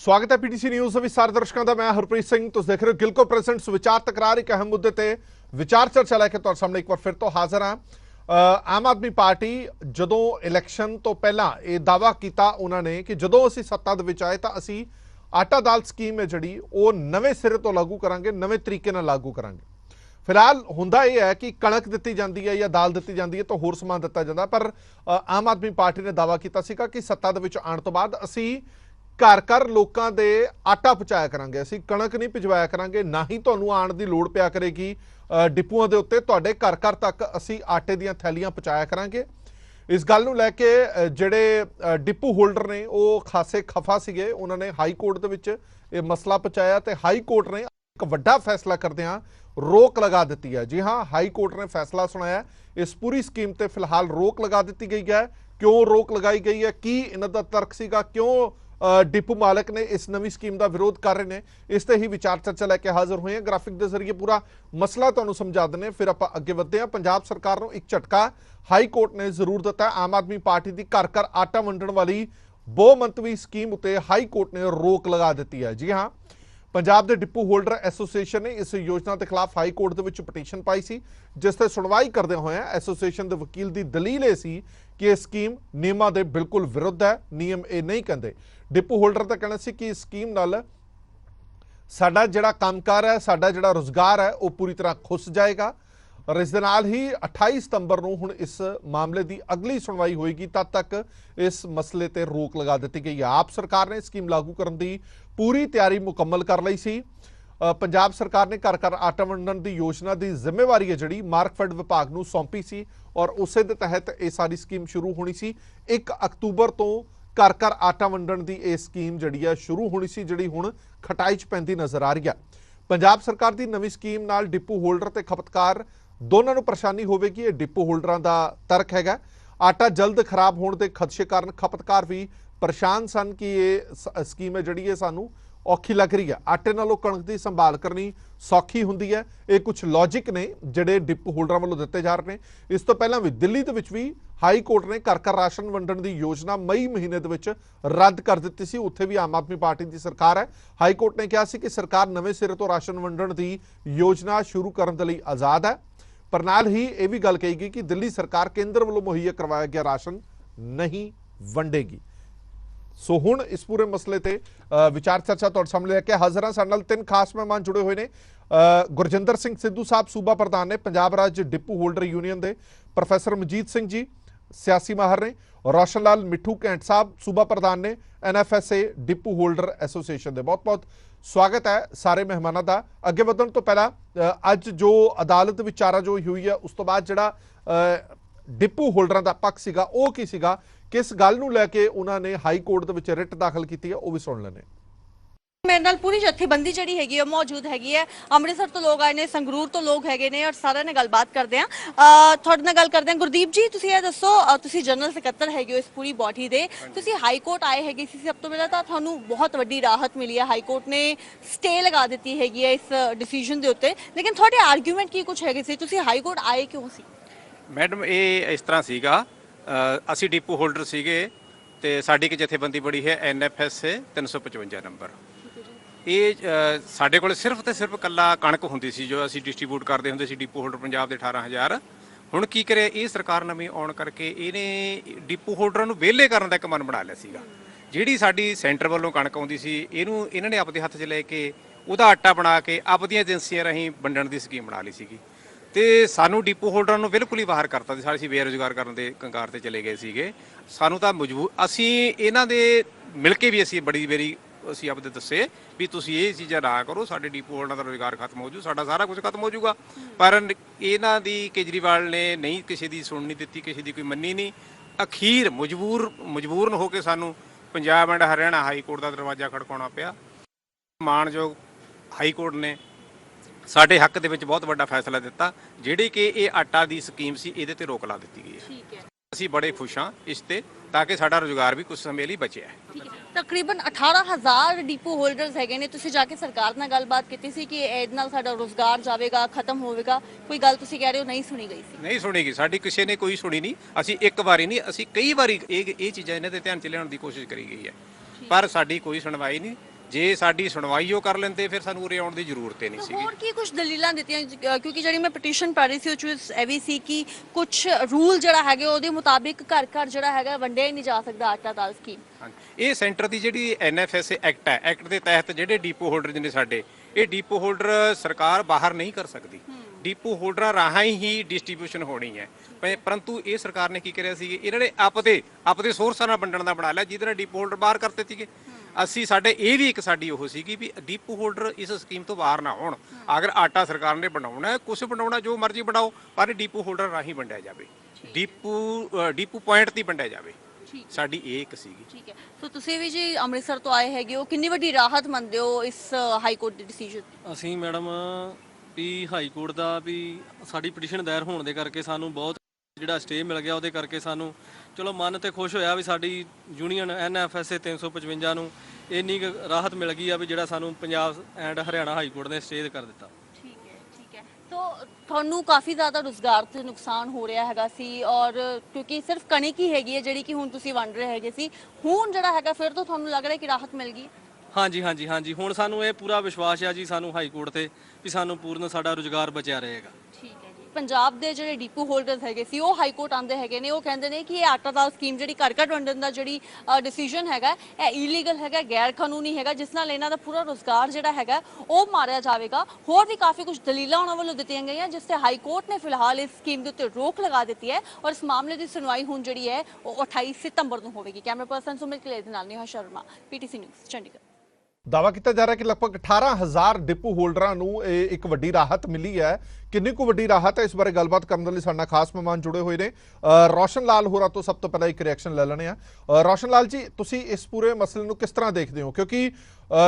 स्वागत है PTC news विस्तार दर्शकों का। मैं हरप्रीत सिंह। तुम देख रहे हो गिलको प्रेजेंट्स विचार तकरार। एक अहम मुद्दे ते विचार चर्चा लैके तुहाडे सामने एक बार फिर तो हाजिर हाँ। आम आदमी पार्टी जदों इलैक्शन तो पहला ये दावा किया उन्होंने कि जदों असीं सत्ता दे विच आए तो असीं आटा दाल स्कीम है जिहड़ी वो नवे सिरे तो लागू करांगे, नवे तरीके नाल लागू करांगे। फिलहाल हुंदा यह है कि कणक दित्ती जाती है या दाल दित्ती जाती है तो होर समान दिता जाता, पर आम आदमी पार्टी ने दावा किया सीगा कि सत्ता दे विच आउण तो बाद असीं घर घर लोगों के आटा पहुँचाया करांगे, असीं कणक नहीं भिजवाया करांगे, ना ही तुहानूं आउण दी लोड़ पिया करेगी डिपूआं दे उत्ते, तुहाडे घर घर तक असीं आटे दीयां थैलियां पहुँचाया करांगे। इस गल नूं लैके जिहड़े डिपू होल्डर ने वो खासे खफा सीगे। उन्होंने हाई कोर्ट दे विच ये मसला पहुँचाया तो हाई कोर्ट ने एक वड्डा फैसला करदिआं रोक लगा दी है। जी हाँ, हाई कोर्ट ने फैसला सुनाया, इस पूरी स्कीम ते फिलहाल रोक लगा दी गई है। क्यों रोक लगाई गई है, की इन्हां दा तर्क सीगा, क्यों डिपू मालक ने इस नवी स्कीम का विरोध कर रहे हैं, इस ते ही विचार चर्चा लैके हाजिर हुए हैं। ग्राफिक के जरिए पूरा मसला तुहानूं समझा देने, फिर आपां अगे वधदे हां। पंजाब सरकार नूं एक झटका हाई कोर्ट ने जरूर दिता है। आम आदमी पार्टी की घर घर आटा वंडण वाली बहुमंतवी स्कीम उत्ते हाई कोर्ट ने रोक लगा दी है। जी हाँ, पंजाब के डिपू होल्डर एसोसीएशन ने इस योजना के खिलाफ हाई कोर्ट के विच पटीशन पाई सी, जिस ते सुनवाई करदे होए एसोसीएशन के वकील की दलील यह सी कि यह स्कीम नियमां दे बिल्कुल विरुद्ध है। नियम ये नहीं कहते। डिपू होल्डर का कहना सी कि इस स्कीम नाल साडा जिहड़ा कामकार है, साडा जिहड़ा रोजगार है वो पूरी तरह खुस जाएगा। और इस दे नाल ही 28 सितंबर नूं हुण इस मामले की अगली सुनवाई होएगी, तद तक इस मसले ते रोक लगा दी गई है। आप सरकार ने स्कीम लागू करने की पूरी तैयारी मुकम्मल कर लई सी। पंजाब सरकार ने घर घर आटा वंडण की योजना की जिम्मेवारी है जिहड़ी मार्कफेड विभाग नूं सौंपी सी और उसे दे तहत ये सारी स्कीम शुरू होनी सी। 1 अक्तूबर तो घर घर आटा वंडण की यह स्कीम जिहड़ी है शुरू होनी सी, जिहड़ी हुण खटाई च पैंदी नज़र आ रही है। पंजाब सरकार की नवी स्कीम नाल डिपू होल्डर ते खपतकार दोनों नूं परेशानी होवेगी, ये डिपू होल्डरां दा तर्क हैगा। आटा जल्द खराब होने के खदशे कारण खपतकार भी परेशान सन कि ये स्कीम है जिहड़ी सानूं औखी लग रही है। आटे नालों कणक की संभाल करनी सौखी हुंदी है। ये कुछ लॉजिक ने जिहड़े डिपू होल्डरां वल्लों दिते जा रहे हैं। इस तो पहलां भी दिल्ली दे विच भी हाई कोर्ट ने घर घर राशन वंडण की योजना मई महीने दे विच रद्द कर दित्ती सी। उत्थे भी आम आदमी पार्टी की सरकार है। हाई कोर्ट ने कहा सी कि सरकार नवे सिरे तो राशन वंडण की योजना शुरू करने के लिए आज़ाद है, पर नाल ही यह भी गल कही गई कि दिल्ली सरकार केंद्र वालों मुहैया करवाया गया राशन नहीं वंडेगी। सो हुण इस पूरे मसले ते विचार चर्चा तुहाडे सामने लैके हाज़र हां। साडे नाल 3 खास मेहमान जुड़े हुए हैं। गुरजिंदर सिंह सिद्धू साहब सूबा प्रधान ने पंजाब राज्य डिपू होल्डर यूनियन के, प्रोफैसर मजीत सिंह जी सियासी माहर ने, रोशन लाल मिठू घैंट साहब सूबा प्रधान ने NFSA डिपू होल्डर एसोसीएशन के। बहुत बहुत स्वागत है सारे मेहमानों का। अगे वधण तो पहला अज जो अदालत विचारा जो हुई है उस तो बाद जिहड़ा डिपू होल्डरां दा पक्ष सीगा वो की सीगा, किस गल नूं लैके उन्होंने हाई कोर्ट दे विच रिट दाखल की है, वो भी सुन लैने। मेरे नाल पूरी जत्थेबंदी जिहड़ी हैगी है मौजूद हैगी है। अमृतसर तो लोग आए ने, संगरूर तो लोग हैगे ने और सारे ने गलबात करते हैं। तुहाडे नाल गल करते हैं। गुरदीप जी, तुसीं ये दसो, तुसीं जनरल सकत्तर हैगे हो इस पूरी बॉडी दे, तुसीं हाई कोर्ट आए हैगे सी। सब तो पहला तो तुहानूं बहुत वड्डी राहत मिली है, हाई कोर्ट ने स्टे लगा दी हैगी है इस डिसीजन दे उत्ते, लेकिन तुहाडे आर्गूमेंट की कुछ हैगे सी, तुसीं हाई कोर्ट आए क्यों सी? मैडम ये इस तरह सीगा, असी डिपू होल्डर सीगे ते साडी की जथेबंदी बड़ी है NFSA 355 नंबर। ये साडे कोल सिर्फ तो सिर्फ कला कणक हुंदी सी जो असी डिस्ट्रीब्यूट करते हुंदे सी। डिपू होल्डर पंजाब के 18,000 हुण की करे ये सरकार नवीं आउण करके इहने डिपू होल्डरां नूं विहले करन दा एक मन बना लिया सीगा। जिहड़ी साडी सेंटर वालों कणक आउंदी सी इहनूं इन्हां ने आपदे हत्थ 'च ले के ਉਹਦਾ आटा बना के आपदियां एजेंसियां राहीं वंडण ਦੀ ਸਕੀਮ बना ली ਸੀਗੀ ਤੇ ਸਾਨੂੰ डिपू होल्डरां ਨੂੰ बिल्कुल ही बाहर करता ਸੀ। ਅਸੀਂ ਬੇਰੁਜ਼ਗਾਰ ਕਰਨ ਦੇ ਕੰਗਾਰ ਤੇ ਚਲੇ ਗਏ ਸੀਗੇ। ਸਾਨੂੰ ਤਾਂ ਮਜਬੂਰ ਅਸੀਂ ਇਹਨਾਂ ਦੇ ਮਿਲ ਕੇ ਵੀ ਅਸੀਂ ਬੜੀ ਵਾਰੀ ਅਸੀਂ ਆਪਦੇ ਦੱਸੇ ਵੀ ਤੁਸੀਂ ਇਹ ਚੀਜ਼ਾਂ ਨਾ ਕਰੋ, ਸਾਡੇ डिपू ਹੋਲਡਰਾਂ ਦਾ ਰੁਜ਼ਗਾਰ ਖਤਮ ਹੋ ਜੂ, ਸਾਡਾ ਸਾਰਾ ਕੁਝ ਖਤਮ ਹੋ ਜੂਗਾ। ਪਰ ਇਹਨਾਂ ਦੀ ਕੇਜਰੀਵਾਲ ਨੇ ਨਹੀਂ ਕਿਸੇ ਦੀ ਸੁਣਨੀ ਦਿੱਤੀ, ਕਿਸੇ ਦੀ ਕੋਈ ਮੰਨੀ ਨਹੀਂ। ਅਖੀਰ ਮਜਬੂਰਨ ਹੋ ਕੇ ਸਾਨੂੰ Punjab and Haryana high court ਦਾ ਦਰਵਾਜ਼ਾ ਖੜਕਾਉਣਾ ਪਿਆ। ਮਾਣਯੋਗ ਹਾਈ ਕੋਰਟ ਨੇ ਸਾਡੇ ਹੱਕ ਦੇ ਵਿੱਚ ਬਹੁਤ ਵੱਡਾ ਫੈਸਲਾ ਦਿੱਤਾ, ਜਿਹੜੀ ਕਿ ਇਹ ਆਟਾ ਦੀ ਸਕੀਮ ਸੀ ਇਹਦੇ ਤੇ ਰੋਕ ਲਾ ਦਿੱਤੀ ਗਈ ਹੈ। ਅਸੀਂ ਬੜੇ ਖੁਸ਼ ਹਾਂ ਇਸ ਤੇ, ਤਾਂ ਕਿ ਸਾਡਾ ਰੁਜ਼ਗਾਰ ਵੀ ਕੁਝ ਸਮੇਂ ਲਈ ਬਚਿਆ ਹੈ। तकरीबन 18,000 डिपू होल्डर्स हैगे ने, तुसीं जाके सरकार नाल गलबात कीती सी कि ਇਹਦੇ ਨਾਲ ਸਾਡਾ ਰੋਜ਼ਗਾਰ ਜਾਵੇਗਾ, ਖਤਮ ਹੋਵੇਗਾ, ਕੋਈ ਗੱਲ ਤੁਸੀਂ ਕਹਿ ਰਹੇ ਹੋ ਨਹੀਂ ਸੁਣੀ ਗਈ ਸੀ? ਨਹੀਂ ਸੁਣੀ ਗਈ, ਸਾਡੀ ਕਿਸੇ ਨੇ ਕੋਈ ਸੁਣੀ ਨਹੀਂ। ਅਸੀਂ ਇੱਕ ਵਾਰੀ ਨਹੀਂ, ਅਸੀਂ ਕਈ ਵਾਰੀ ਇਹ ਚੀਜ਼ਾਂ ਇਹਨਾਂ ਦੇ ਧਿਆਨ 'ਚ ਲਿਆਉਣ ਦੀ ਕੋਸ਼ਿਸ਼ ਕਰੀ ਗਈ ਹੈ, ਪਰ ਸਾਡੀ ਕੋਈ ਸੁਣਵਾਈ ਨਹੀਂ। ਜੇ ਸਾਡੀ ਸੁਣਵਾਈ ਉਹ ਕਰ ਲੈਂਦੇ ਫਿਰ ਸਾਨੂੰ ਉਰੇ ਆਉਣ ਦੀ ਜ਼ਰੂਰਤ ਹੀ ਨਹੀਂ ਸੀਗੀ। ਹੋਰ ਕੀ ਕੁਝ ਦਲੀਲਾਂ ਦਿੱਤੀਆਂ ਕਿਉਂਕਿ ਜਿਹੜੀ ਮੈਂ ਪਟੀਸ਼ਨ ਪੜ੍ਹ ਰਹੀ ਸੀ ਉਹ 'ਚ ਇਹ ਵੀ ਸੀ ਕਿ ਕੁਝ ਰੂਲ ਜਿਹੜਾ ਹੈਗੇ ਉਹਦੇ ਮੁਤਾਬਿਕ ਘਰ ਘਰ ਜਿਹੜਾ ਹੈਗਾ ਵੰਡਿਆ ਹੀ ਨਹੀਂ ਜਾ ਸਕਦਾ ਆਟਾ ਦਾਲ ਸਕੀਮ। ਹਾਂਜੀ, ਇਹ ਸੈਂਟਰ ਦੀ ਜਿਹੜੀ NFSA ਐਕਟ ਹੈ, ਐਕਟ ਦੇ ਤਹਿਤ ਜਿਹੜੇ ਡੀਪੋ ਹੋਲਡਰ ਨੇ ਸਾਡੇ, ਇਹ ਡੀਪੋ ਹੋਲਡਰ ਸਰਕਾਰ ਬਾਹਰ ਨਹੀਂ ਕਰ ਸਕਦੀ। ਡੀਪੋ ਹੋਲਡਰਾਂ ਰਾਹੀਂ ਹੀ ਡਿਸਟ੍ਰੀਬਿਊਸ਼ਨ ਹੋਣੀ ਹੈ। ਪਰੰਤੂ ਇਹ ਸਰਕਾਰ ਨੇ ਕੀ ਕਰਿਆ ਸੀ, ਇਹਨਾਂ ਨੇ ਆਪਦੇ ਸੋਰਸਾਂ ਨਾਲ ਵੰਡਣ ਦਾ ਬਣਾ ਲਿਆ, ਜਿਹਦੇ ਨਾਲ ਡੀਪੋ ਹੋਲਡਰ ਬਾਹਰ ਕਰਤੇ ਸੀਗੇ। ਅਸੀਂ ਸਾਡੇ ਇਹ ਵੀ ਇੱਕ ਸਾਡੀ ਉਹ ਸੀਗੀ ਵੀ ਡੀਪੂ ਹੋਲਡਰ ਇਸ ਸਕੀਮ ਤੋਂ ਬਾਹਰ ਨਾ ਹੋਣ। ਅਗਰ ਆਟਾ ਸਰਕਾਰ ਨੇ ਬਣਾਉਣਾ, ਕੁਝ ਬਣਾਉਣਾ, ਜੋ ਮਰਜ਼ੀ ਬਣਾਓ, ਪਰ ਡੀਪੂ ਹੋਲਡਰ ਰਾਹੀਂ ਵੰਡਿਆ ਜਾਵੇ, ਡੀਪੂ ਪੁਆਇੰਟ ਤੇ ਵੰਡਿਆ ਜਾਵੇ। ਸਾਡੀ ਇਹ ਇੱਕ ਸੀਗੀ। ਠੀਕ ਹੈ, ਸੋ ਤੁਸੀਂ ਵੀ ਜੀ ਅੰਮ੍ਰਿਤਸਰ ਤੋਂ ਆਏ ਹੈਗੇ ਹੋ, ਕਿੰਨੀ ਵੱਡੀ ਰਾਹਤ ਮੰਨਦੇ ਹੋ ਇਸ ਹਾਈ ਕੋਰਟ ਦੇ ਡਿਸੀਜਨ? ਅਸੀਂ ਮੈਡਮ ਵੀ ਹਾਈ ਕੋਰਟ ਦਾ ਵੀ ਸਾਡੀ ਪਟੀਸ਼ਨ ਦਾਇਰ ਹੋਣ ਦੇ ਕਰਕੇ ਸਾਨੂੰ ਬਹੁਤ ਜਿਹੜਾ ਸਟੇ ਮਿਲ ਗਿਆ, ਉਹਦੇ ਕਰਕੇ ਸਾਨੂੰ ਚਲੋ ਮਨ ਤੇ ਖੁਸ਼ ਹੋਇਆ ਵੀ ਸਾਡੀ ਯੂਨੀਅਨ NFSA 355 ਨੂੰ ਇੰਨੀ ਰਾਹਤ ਮਿਲ ਗਈ ਆ ਵੀ ਜਿਹੜਾ ਸਾਨੂੰ Punjab and Haryana high court ਨੇ ਸਟੇ ਕਰ ਦਿੱਤਾ। ਠੀਕ ਹੈ, ਸੋ ਤੁਹਾਨੂੰ ਕਾਫੀ ਜ਼ਿਆਦਾ ਰੁਜ਼ਗਾਰ ਤੇ ਨੁਕਸਾਨ ਹੋ ਰਿਹਾ ਹੈਗਾ ਸੀ, ਔਰ ਕਿਉਂਕਿ ਸਿਰਫ ਕਣਕ ਹੀ ਹੈਗੀ ਹੈ ਜਿਹੜੀ ਕਿ ਹੁਣ ਤੁਸੀਂ ਵੰਡ ਰਹੇ ਹੈਗੇ ਸੀ, ਹੁਣ ਜਿਹੜਾ ਹੈਗਾ ਫਿਰ ਤੋਂ ਤੁਹਾਨੂੰ ਲੱਗ ਰਿਹਾ ਕਿ ਰਾਹਤ ਮਿਲ ਗਈ? ਹਾਂਜੀ, ਹੁਣ ਸਾਨੂੰ ਇਹ ਪੂਰਾ ਵਿਸ਼ਵਾਸ ਆ ਜੀ ਸਾਨੂੰ ਹਾਈ ਕੋਰਟ ਤੇ ਵੀ ਸਾਨੂੰ ਪੂਰਨ ਸਾਡਾ ਰੁਜ਼ਗਾਰ ਬਚਿਆ ਰਹੇਗਾ। ਠੀਕ ਹੈ ਜੀ। ਪੰਜਾਬ ਦੇ ਜਿਹੜੇ ਡੀਪੂ ਹੋਲਡਰਸ ਹੈਗੇ ਸੀ ਉਹ ਹਾਈ ਕੋਰਟ ਆਂਦੇ ਹੈਗੇ ਨੇ, ਉਹ ਕਹਿੰਦੇ ਨੇ ਕਿ ਇਹ ਆਟਾ ਦਾਲ ਸਕੀਮ ਜਿਹੜੀ ਘਰ ਘਰ ਵੰਡਣ ਦਾ ਜਿਹੜੀ ਡਿਸੀਜਨ ਹੈਗਾ ਇਹ ਇਲੀਗਲ ਹੈਗਾ, ਗੈਰ ਕਾਨੂੰਨੀ ਹੈਗਾ, ਜਿਸ ਨਾਲ ਇਹਨਾਂ ਦਾ ਪੂਰਾ ਰੁਜ਼ਗਾਰ ਜਿਹੜਾ ਹੈਗਾ ਉਹ ਮਾਰਿਆ ਜਾਵੇਗਾ। ਹੋਰ ਵੀ ਕਾਫੀ ਕੁਝ ਦਲੀਲਾਂ ਉਹਨਾਂ ਵੱਲੋਂ ਦਿੱਤੀਆਂ ਗਈਆਂ, ਜਿਸ ਤੇ ਹਾਈ ਕੋਰਟ ਨੇ ਫਿਲਹਾਲ ਇਸ ਸਕੀਮ ਦੇ ਉੱਤੇ ਰੋਕ ਲਗਾ ਦਿੱਤੀ ਹੈ, ਔਰ ਇਸ ਮਾਮਲੇ ਦੀ ਸੁਣਵਾਈ ਹੁਣ ਜਿਹੜੀ ਹੈ ਉਹ 28 ਸਤੰਬਰ ਨੂੰ ਹੋਵੇਗੀ। ਕੈਮਰਾ ਪਰਸਨ ਸੁਮਿਤ ਕਲੇਰ ਦੇ ਨਾਲ ਨਿਹਾ ਸ਼ਰਮਾ, PTC ਨਿਊਜ਼, ਚੰਡੀਗੜ੍ਹ। ਦਾਅਵਾ ਕੀਤਾ ਜਾ ਰਿਹਾ ਕਿ ਲਗਭਗ 18,000 ਡਿਪੂ ਹੋਲਡਰਾਂ ਨੂੰ ਇਹ ਇੱਕ ਵੱਡੀ ਰਾਹਤ ਮਿਲੀ ਹੈ। ਕਿੰਨੀ ਕੁ ਵੱਡੀ ਰਾਹਤ ਹੈ, ਇਸ ਬਾਰੇ ਗੱਲਬਾਤ ਕਰਨ ਦੇ ਲਈ ਸਾਡੇ ਨਾਲ ਖਾਸ ਮਹਿਮਾਨ ਜੁੜੇ ਹੋਏ ਨੇ। ਰੋਸ਼ਨ ਲਾਲ ਹੋਰਾਂ ਤੋਂ ਸਭ ਤੋਂ ਪਹਿਲਾਂ ਇੱਕ ਰਿਐਕਸ਼ਨ ਲੈ ਲੈਣੇ ਆ। ਰੋਸ਼ਨ ਲਾਲ ਜੀ, ਤੁਸੀਂ ਇਸ ਪੂਰੇ ਮਸਲੇ ਨੂੰ ਕਿਸ ਤਰ੍ਹਾਂ ਦੇਖਦੇ ਹੋ? ਕਿਉਂਕਿ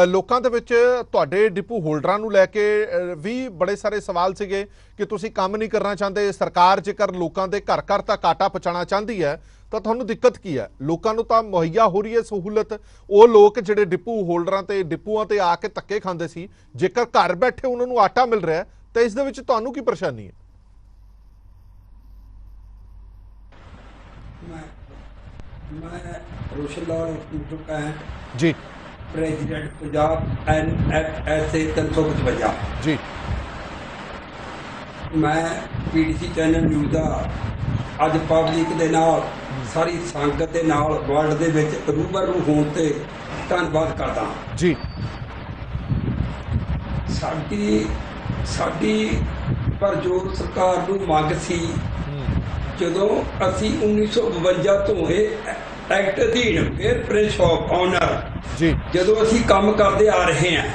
ਲੋਕਾਂ ਦੇ ਵਿੱਚ ਤੁਹਾਡੇ ਡਿਪੂ ਹੋਲਡਰਾਂ ਨੂੰ ਲੈ ਕੇ ਵੀ ਬੜੇ ਸਾਰੇ ਸਵਾਲ ਸੀਗੇ ਕਿ ਤੁਸੀਂ ਕੰਮ ਨਹੀਂ ਕਰਨਾ ਚਾਹੁੰਦੇ, ਸਰਕਾਰ ਜੇਕਰ ਲੋਕਾਂ ਦੇ ਘਰ ਘਰ ਤੱਕ ਆਟਾ ਪਹੁੰਚਾਉਣਾ ਚਾਹੁੰਦੀ ਹੈ ਤਾਂ ਤੁਹਾਨੂੰ ਦਿੱਕਤ ਕੀ ਹੈ? ਲੋਕਾਂ ਨੂੰ ਤਾਂ ਮੁਹੱਈਆ ਹੋ ਰਹੀ ਹੈ ਸਹੂਲਤ। ਉਹ ਲੋਕ ਜਿਹੜੇ ਡਿਪੂ ਹੋਲਡਰਾਂ ਤੇ ਡਿਪੂਆਂ ਤੇ ਆ ਕੇ ਧੱਕੇ ਖਾਂਦੇ ਸੀ, ਜੇਕਰ ਘਰ ਬੈਠੇ ਉਹਨਾਂ ਨੂੰ ਆਟਾ ਮਿਲ ਰਿਹਾ ਤਾਂ ਇਸ ਦੇ ਵਿੱਚ ਤੁਹਾਨੂੰ ਕੀ ਪਰੇਸ਼ਾਨੀ ਹੈ? मैं रोशन लाल जी, प्रेसिडेंट पंजाब NFSA 355 जी। मैं PTC चैनल न्यूज़ ਦਾ ਅੱਜ ਪਬਲਿਕ ਦੇ ਨਾਲ ਸਾਰੀ ਸੰਗਤ ਦੇ ਨਾਲ ਵਰਲਡ ਦੇ ਵਿੱਚ ਰੂਬਰੂ ਹੋਣ ਤੇ ਧੰਨਵਾਦ ਕਰਦਾ ਜੀ। ਸਾਡੀ ਪਰਜੋਰ ਸਰਕਾਰ ਨੂੰ ਮੰਗ ਸੀ, ਜਦੋਂ ਅਸੀਂ 1952 ਤੋਂ ਇਹ ਐਕਟ ਅਧੀਨ ਫੇਅਰ ਪ੍ਰਾਈਸ ਆਫ ਆਨਰ ਜੀ, ਜਦੋਂ ਅਸੀਂ ਕੰਮ ਕਰਦੇ ਆ ਰਹੇ ਹਾਂ,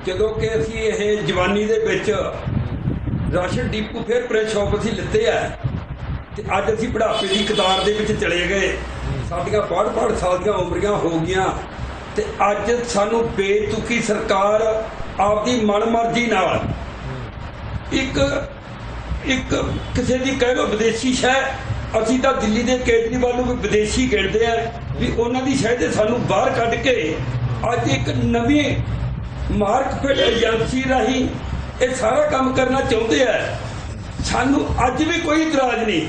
ਜਦੋਂ ਕਿ ਅਸੀਂ ਇਹ ਜਵਾਨੀ ਦੇ ਵਿੱਚ ration depot fair price of ਅਸੀਂ ਲਿੱਤੇ ਆ, ਤੇ ਅੱਜ ਅਸੀਂ ਬੁਢਾਪੇ ਦੀ ਕਤਾਰ ਦੇ ਵਿੱਚ ਚਲੇ ਗਏ। ਸਾਡੀਆਂ 65 ਸਾਲ ਦੀਆਂ ਉਮਰੀਆਂ ਹੋ ਗਈਆਂ ਤੇ ਅੱਜ ਸਾਨੂੰ ਬੇਤੁਕੀ ਸਰਕਾਰ ਆਪਦੀ ਮਨਮਰਜ਼ੀ ਨਾਲ ਇੱਕ ਕਿਸੇ ਦੀ ਕਹਿ ਲਓ ਵਿਦੇਸ਼ੀ ਸ਼ਹਿ, ਅਸੀਂ ਤਾਂ ਦਿੱਲੀ ਦੇ ਕੇਜਰੀਵਾਲ ਨੂੰ ਵੀ ਵਿਦੇਸ਼ੀ ਗਿਣਦੇ ਆ, ਵੀ ਉਹਨਾਂ ਦੀ ਸ਼ਹਿ ਤੇ ਸਾਨੂੰ ਬਾਹਰ ਕੱਢ ਕੇ ਅੱਜ ਇੱਕ ਨਵੀਂ ਮਾਰਕਫੈਡ ਏਜੰਸੀ ਰਾਹੀਂ ਇਹ ਸਾਰਾ ਕੰਮ ਕਰਨਾ ਚਾਹੁੰਦੇ ਆ। ਸਾਨੂੰ ਅੱਜ ਵੀ ਕੋਈ ਇਤਰਾਜ਼ ਨਹੀਂ,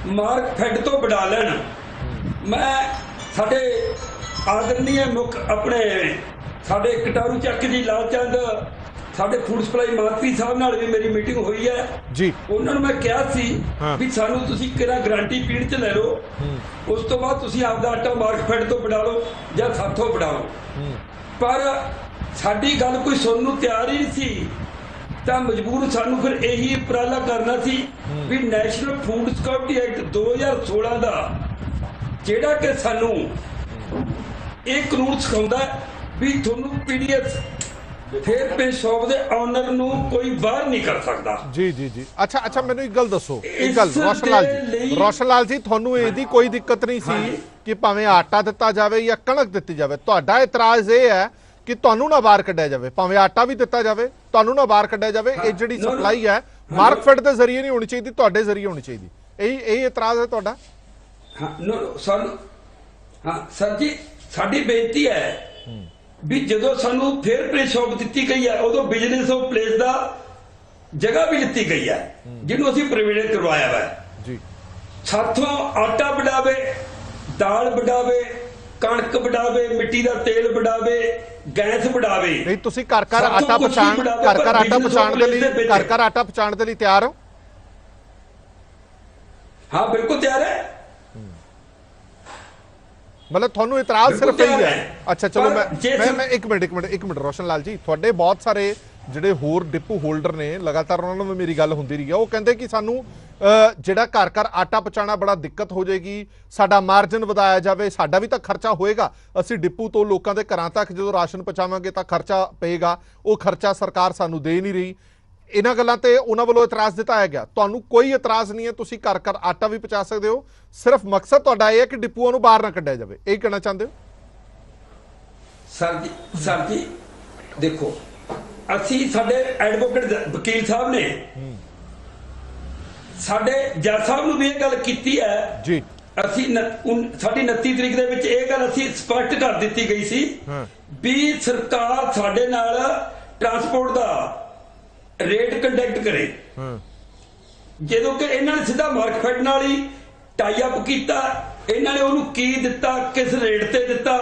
ਮਾਰਕਫੈਡ ਤੋਂ ਵਡਾ ਲੈਣ। ਮੈਂ ਸਾਡੇ ਆਦਰਨੀय ਮੁੱਖ ਆਪਣੇ ਸਾਡੇ ਕਟਾਰੂ ਚੱਕ ਜੀ ਲਾਲਚੰਦ, ਸਾਡੇ ਫੂਡ ਸਪਲਾਈ ਮੰਤਰੀ ਸਾਹਿਬ ਨਾਲ ਵੀ ਮੇਰੀ ਮੀਟਿੰਗ ਹੋਈ ਹੈ ਜੀ। ਉਹਨਾਂ ਨੂੰ ਮੈਂ ਕਿਹਾ ਸੀ ਵੀ ਸਾਨੂੰ ਤੁਸੀਂ ਕਿਹੜਾ ਗਾਰੰਟੀ ਪੀਰੀਅਡ 'ਚ ਲੈ ਲਓ, ਉਸ ਤੋਂ ਬਾਅਦ ਤੁਸੀਂ ਆਪਦਾ ਆਟਾ ਮਾਰਕਫੈਡ ਤੋਂ ਵਡਾ ਲਓ ਜਾਂ ਸਾਥੋਂ ਵਡਾਓ। ਪਰ ਸਾਡੀ ਗੱਲ ਕੋਈ ਸੁਣਨ ਨੂੰ ਤਿਆਰ ਹੀ ਨਹੀਂ ਸੀ, ਤਾਂ ਮਜਬੂਰ ਸਾਨੂੰ ਫਿਰ ਇਹੀ ਉਪਰਾਲਾ ਕਰਨਾ ਸੀ ਵੀ ਨੈਸ਼ਨਲ ਫੂਡ ਸਿਕਿਉਰਿਟੀ ਐਕਟ 2016 ਦਾ, ਜਿਹੜਾ ਕਿ ਸਾਨੂੰ ਇਹ ਕਾਨੂੰਨ ਸਿਖਾਉਂਦਾ ਵੀ ਤੁਹਾਨੂੰ PDS ਫੇਅਰ ਪ੍ਰਾਈਸ ਆਫ ਦੇ ਆਨਰ ਨੂੰ ਕੋਈ ਬਾਹਰ ਨਹੀਂ ਕਰ ਸਕਦਾ। ਜੀ ਜੀ ਜੀ। ਅੱਛਾ, ਮੈਨੂੰ ਇੱਕ ਗੱਲ ਦੱਸੋ, ਇੱਕ ਗੱਲ ਰੋਸ਼ਨ ਲਾਲ ਜੀ, ਤੁਹਾਨੂੰ ਇਹਦੀ ਕੋਈ ਦਿੱਕਤ ਨਹੀਂ ਸੀ ਕਿ ਭਾਵੇਂ ਆਟਾ ਦਿੱਤਾ ਜਾਵੇ ਜਾਂ ਕਣਕ ਦਿੱਤੀ ਜਾਵੇ? ਤੁਹਾਡਾ ਇਤਰਾਜ਼ ਇਹ ਹੈ ਕਿ ਤੁਹਾਨੂੰ ਨਾ ਬਾਹਰ ਕੱਢਿਆ ਜਾਵੇ, ਭਾਵੇਂ ਆਟਾ ਵੀ ਦਿੱਤਾ ਜਾਵੇ ਤੁਹਾਨੂੰ ਨਾ ਬਾਹਰ ਕੱਢਿਆ ਜਾਵੇ। ਇਹ ਜਿਹੜੀ ਸਪਲਾਈ ਹੈ ਮਾਰਕਫੈਡ ਦੇ ਜ਼ਰੀਏ ਨਹੀਂ ਹੋਣੀ ਚਾਹੀਦੀ, ਤੁਹਾਡੇ ਜ਼ਰੀਏ ਹੋਣੀ ਚਾਹੀਦੀ। ਇਹ ਇਤਰਾਜ਼ ਹੈ ਤੁਹਾਡਾ? ਸਰ ਜੀ, ਸਾਡੀ ਬੇਨਤੀ ਹੈ ਵੀ ਜਦੋਂ ਸਾਨੂੰ ਫੇਅਰ ਪ੍ਰਾਈਸ ਆਫ ਦਿੱਤੀ ਗਈ ਹੈ, ਉਦੋਂ ਬਿਜ਼ਨਸ ਆਫ ਪਲੇਸ ਦਾ ਜਗ੍ਹਾ ਵੀ ਦਿੱਤੀ ਗਈ ਹੈ, ਜਿਹਨੂੰ ਅਸੀਂ ਪ੍ਰਾਈਵੇਟ ਕਰਵਾਇਆ ਵਾ ਜੀ। ਸਾਥੋਂ ਆਟਾ ਵਡਾਵੇ, ਦਾਲ ਵਡਾਵੇ, ਕਣਕ ਵਡਾਵੇ, ਮਿੱਟੀ ਦਾ ਤੇਲ ਵਡਾਵੇ, ਗੈਸ ਵਡਾਵੇ। ਨਹੀਂ ਤੁਸੀਂ ਘਰ ਘਰ ਸਭ ਤੋਂ ਆਟਾ ਕੁਛ ਹੀ ਪਹੁੰਚਾਉਣ ਵਡਾਵੇ, ਘਰ ਘਰ ਪਰ ਆਟਾ business ਪਹੁੰਚਾਉਣ ਦੇ ਲਈ ਦੇ ਵਿੱਚ- ਘਰ ਘਰ ਆਟਾ ਪਹੁੰਚਾਉਣ ਦੇ ਲਈ ਤਿਆਰ ਹੋ? ਹਾਂ ਬਿਲਕੁਲ ਤਿਆਰ ਹੈ। ਮਤਲਬ ਤੁਹਾਨੂੰ ਇਤਰਾਜ਼ ਸਿਰਫ ਬਿਲਕੁਲ ਇਹੀ ਹੈ? ਤਿਆਰ ਹੈ। ਅੱਛਾ ਚਲੋ ਪਰ ਮੈਂ ਇੱਕ ਮਿੰਟ ਰੋਸ਼ਨ ਲਾਲ ਜੀ, ਤੁਹਾਡੇ ਬਹੁਤ ਸਾਰੇ ਜਿਹੜੇ ਹੋਰ ਡਿਪੂ ਹੋਲਡਰ ਨੇ, ਲਗਾਤਾਰ ਉਹਨਾਂ ਨਾਲ ਮੇਰੀ ਗੱਲ ਹੁੰਦੀ ਰਹੀ ਹੈ, ਉਹ ਕਹਿੰਦੇ ਕਿ ਸਾਨੂੰ ਜਿਹੜਾ ਘਰ ਘਰ ਆਟਾ ਪਹੁੰਚਾਉਣਾ ਬੜਾ ਦਿੱਕਤ ਹੋ ਜਾਏਗੀ, ਸਾਡਾ ਮਾਰਜਨ ਵਧਾਇਆ ਜਾਵੇ, ਸਾਡਾ ਵੀ ਤਾਂ ਖਰਚਾ ਹੋਏਗਾ, ਅਸੀਂ ਡਿਪੂ ਤੋਂ ਲੋਕਾਂ ਦੇ ਘਰਾਂ ਤੱਕ ਜਦੋਂ ਰਾਸ਼ਨ ਪਹੁੰਚਾਵਾਂਗੇ ਤਾਂ ਖਰਚਾ ਪਏਗਾ, ਉਹ ਖਰਚਾ ਸਰਕਾਰ ਸਾਨੂੰ ਦੇ ਨਹੀਂ ਰਹੀ। ਇਹਨਾਂ ਗੱਲਾਂ ਤੇ ਉਹਨਾਂ ਵੱਲੋਂ ਇਤਰਾਜ਼ ਜਤਾਇਆ ਗਿਆ। ਤੁਹਾਨੂੰ ਕੋਈ ਇਤਰਾਜ਼ ਨਹੀਂ ਹੈ, ਤੁਸੀਂ ਘਰ ਘਰ ਆਟਾ ਵੀ ਪਹੁੰਚਾ ਸਕਦੇ ਹੋ, ਸਿਰਫ ਮਕਸਦ ਤੁਹਾਡਾ ਇਹ ਹੈ ਕਿ ਡਿਪੂਆਂ ਨੂੰ ਬਾਹਰ ਨਾ ਕੱਢਿਆ ਜਾਵੇ, ਇਹ ਕਹਿਣਾ ਚਾਹੁੰਦੇ ਹੋ? ਸਰ ਜੀ ਦੇਖੋ, ਅਸੀਂ ਸਾਡੇ ਐਡਵੋਕੇਟ ਵਕੀਲ ਸਾਹਿਬ ਨੇ ਸਾਡੇ ਜੱਜ ਸਾਹਿਬ ਨੂੰ ਵੀ ਇਹ ਗੱਲ ਕੀਤੀ ਹੈ ਜੀ। ਅਸੀਂ ਸਾਡੀ 29 ਤਰੀਕ ਦੇ ਵਿੱਚ ਇਹ ਗੱਲ ਅਸੀਂ ਸਪਸ਼ਟ ਕਰ ਦਿੱਤੀ ਗਈ ਸੀ ਵੀ ਸਰਕਾਰ ਸਾਡੇ ਨਾਲ ਟਰਾਂਸਪੋਰਟ ਦਾ ਰੇਟ ਕੰਡਕਟ ਕਰੇ। ਜਦੋਂ ਕਿ ਇਹਨਾਂ ਨੇ ਸਿੱਧਾ ਮਾਰਕਫੈਡ ਨਾਲ ਹੀ ਟਾਈ ਅਪ ਕੀਤਾ, ਇਹਨਾਂ ਨੇ ਉਹਨੂੰ ਕੀ ਦਿੱਤਾ, ਕਿਸ ਰੇਟ ਤੇ ਦਿੱਤਾ,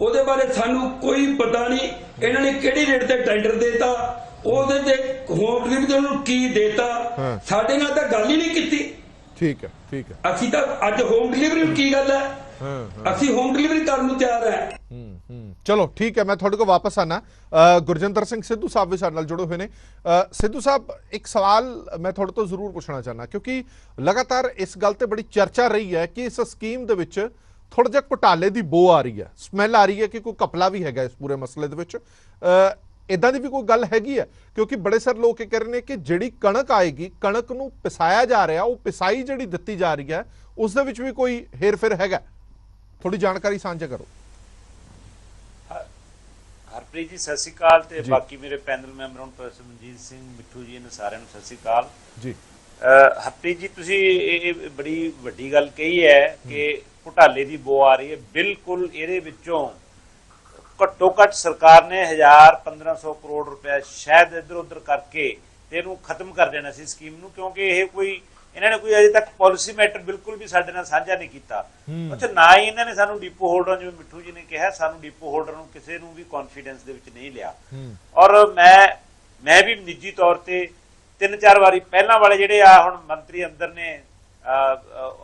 ਉਹਦੇ ਬਾਰੇ ਸਾਨੂੰ ਕੋਈ ਪਤਾ ਨਹੀਂ। ਇਹਨਾਂ ਨੇ ਕਿਹੜੀ ਰੇਟ ਤੇ ਟੈਂਡਰ ਦੇਤਾ, ਉਹਦੇ ਤੇ ਹੋਮ ਡਿਲੀਵਰੀ ਤੇ ਉਹਨੂੰ ਕੀ ਦੇਤਾ, ਸਾਡੇ ਨਾਲ ਤਾਂ ਗੱਲ ਹੀ ਨਹੀਂ ਕੀਤੀ। ਠੀਕ ਹੈ ਅਸੀਂ ਤਾਂ ਅੱਜ ਹੋਮ ਡਿਲੀਵਰੀ ਨੂੰ ਕੀ ਗੱਲ ਹੈ, ਅਸੀਂ ਹੋਮ ਡਿਲੀਵਰੀ ਕਰਨ ਨੂੰ ਤਿਆਰ ਹੈ। ਚਲੋ ਠੀਕ ਹੈ, ਮੈਂ ਤੁਹਾਡੇ ਕੋਲ ਵਾਪਸ ਆਣਾ। ਗੁਰਜਿੰਦਰ ਸਿੰਘ ਸਿੱਧੂ ਸਾਹਿਬ ਵੀ ਸਾਡੇ ਨਾਲ ਜੁੜੇ ਹੋਏ ਨੇ। ਸਿੱਧੂ ਸਾਹਿਬ, ਇੱਕ ਸਵਾਲ ਮੈਂ ਤੁਹਾਡੇ ਤੋਂ ਜ਼ਰੂਰ ਪੁੱਛਣਾ ਚਾਹੁੰਦਾ, ਕਿਉਂਕਿ ਲਗਾਤਾਰ ਇਸ ਗੱਲ ਤੇ ਬੜੀ ਚਰਚਾ ਰਹੀ ਹੈ ਕਿ ਇਸ ਸਕੀਮ ਦੇ ਵਿੱਚ ਥੋੜਾ ਜਿਹਾ ਘੁਟਾਲੇ ਦੀ ਬੋ ਆ ਰਹੀ ਹੈ, ਸਮੈਲ ਆ ਰਹੀ ਹੈ ਕਿ ਕੋਈ ਘਪਲਾ ਵੀ ਹੈਗਾ ਇਸ ਪੂਰੇ ਮਸਲੇ ਦੇ ਵਿੱਚ। ਇਦਾਂ ਦੀ ਵੀ ਕੋਈ ਗੱਲ ਹੈਗੀ ਹੈ? ਕਿਉਂਕਿ ਬੜੇ ਸਾਰੇ ਲੋਕ ਇਹ ਕਹਿ ਰਹੇ ਨੇ ਕਿ ਜਿਹੜੀ ਕਣਕ ਆਏਗੀ, ਕਣਕ ਨੂੰ ਪਿਸਾਇਆ ਜਾ ਰਿਹਾ, ਉਹ ਪਿਸਾਈ ਜਿਹੜੀ ਦਿੱਤੀ ਜਾ ਰਹੀ ਹੈ ਉਸ ਦੇ ਵਿੱਚ ਵੀ ਕੋਈ ਹੇਰ-ਫੇਰ ਹੈਗਾ? ਥੋੜੀ ਜਾਣਕਾਰੀ ਸਾਂਝਾ ਕਰੋ। ਹਰਪ੍ਰੀਤ ਜੀ ਸਤਿ ਸ਼੍ਰੀ ਅਕਾਲ, ਤੇ ਬਾਕੀ ਮੇਰੇ ਪੈਨਲ ਮੈਂਬਰਾਂ ਨੂੰ, ਪ੍ਰੋਫੈਸਰ ਮਨਜੀਤ ਸਿੰਘ, ਮਿੱਠੂ ਜੀ, ਇਹਨਾਂ ਸਾਰਿਆਂ ਨੂੰ ਸਤਿ ਸ਼੍ਰੀ ਅਕਾਲ ਜੀ। ਹਰਪ੍ਰੀਤ ਜੀ, ਤੁਸੀਂ ਇਹ ਬੜੀ ਵੱਡੀ ਗੱਲ ਕਹੀ ਹੈ ਕਿ ਘੁਟਾਲੇ ਦੀ ਬੋ ਆ ਰਹੀ ਹੈ। ਬਿਲਕੁਲ ਇਹਦੇ ਵਿੱਚੋਂ ਘੱਟੋ ਘੱਟ ਸਰਕਾਰ ਨੇ 1500 ਕਰੋੜ ਰੁਪਏ ਸ਼ਾਇਦ ਇੱਧਰ ਉੱਧਰ ਕਰਕੇ ਤੇ ਇਹਨੂੰ ਖਤਮ ਕਰ ਦੇਣਾ ਸੀ ਸਕੀਮ ਨੂੰ, ਕਿਉਂਕਿ ਇਹ ਕੋਈ ਇਹਨਾਂ ਨੇ ਕੋਈ ਅਜੇ ਤੱਕ ਪਾਲਿਸੀ ਮੈਟਰ ਬਿਲਕੁਲ ਵੀ ਸਾਡੇ ਨਾਲ ਸਾਂਝਾ ਨਹੀਂ ਕੀਤਾ। ਅੱਛਾ, ਨਾ ਹੀ ਇਹਨਾਂ ਨੇ ਸਾਨੂੰ ਡਿਪੋ ਹੋਲਡਰ, ਜਿਵੇਂ ਮਿੱਠੂ ਜੀ ਨੇ ਕਿਹਾ, ਸਾਨੂੰ ਡਿਪੋ ਹੋਲਡਰ ਨੂੰ ਕਿਸੇ ਨੂੰ ਵੀ ਕੌਨਫੀਡੈਂਸ ਦੇ ਵਿੱਚ ਨਹੀਂ ਲਿਆ। ਔਰ ਮੈਂ ਵੀ ਨਿੱਜੀ ਤੌਰ ਤੇ 3-4 ਵਾਰੀ ਪਹਿਲਾਂ ਵਾਲੇ ਜਿਹੜੇ ਆ ਹੁਣ ਮੰਤਰੀ ਅੰਦਰ ਨੇ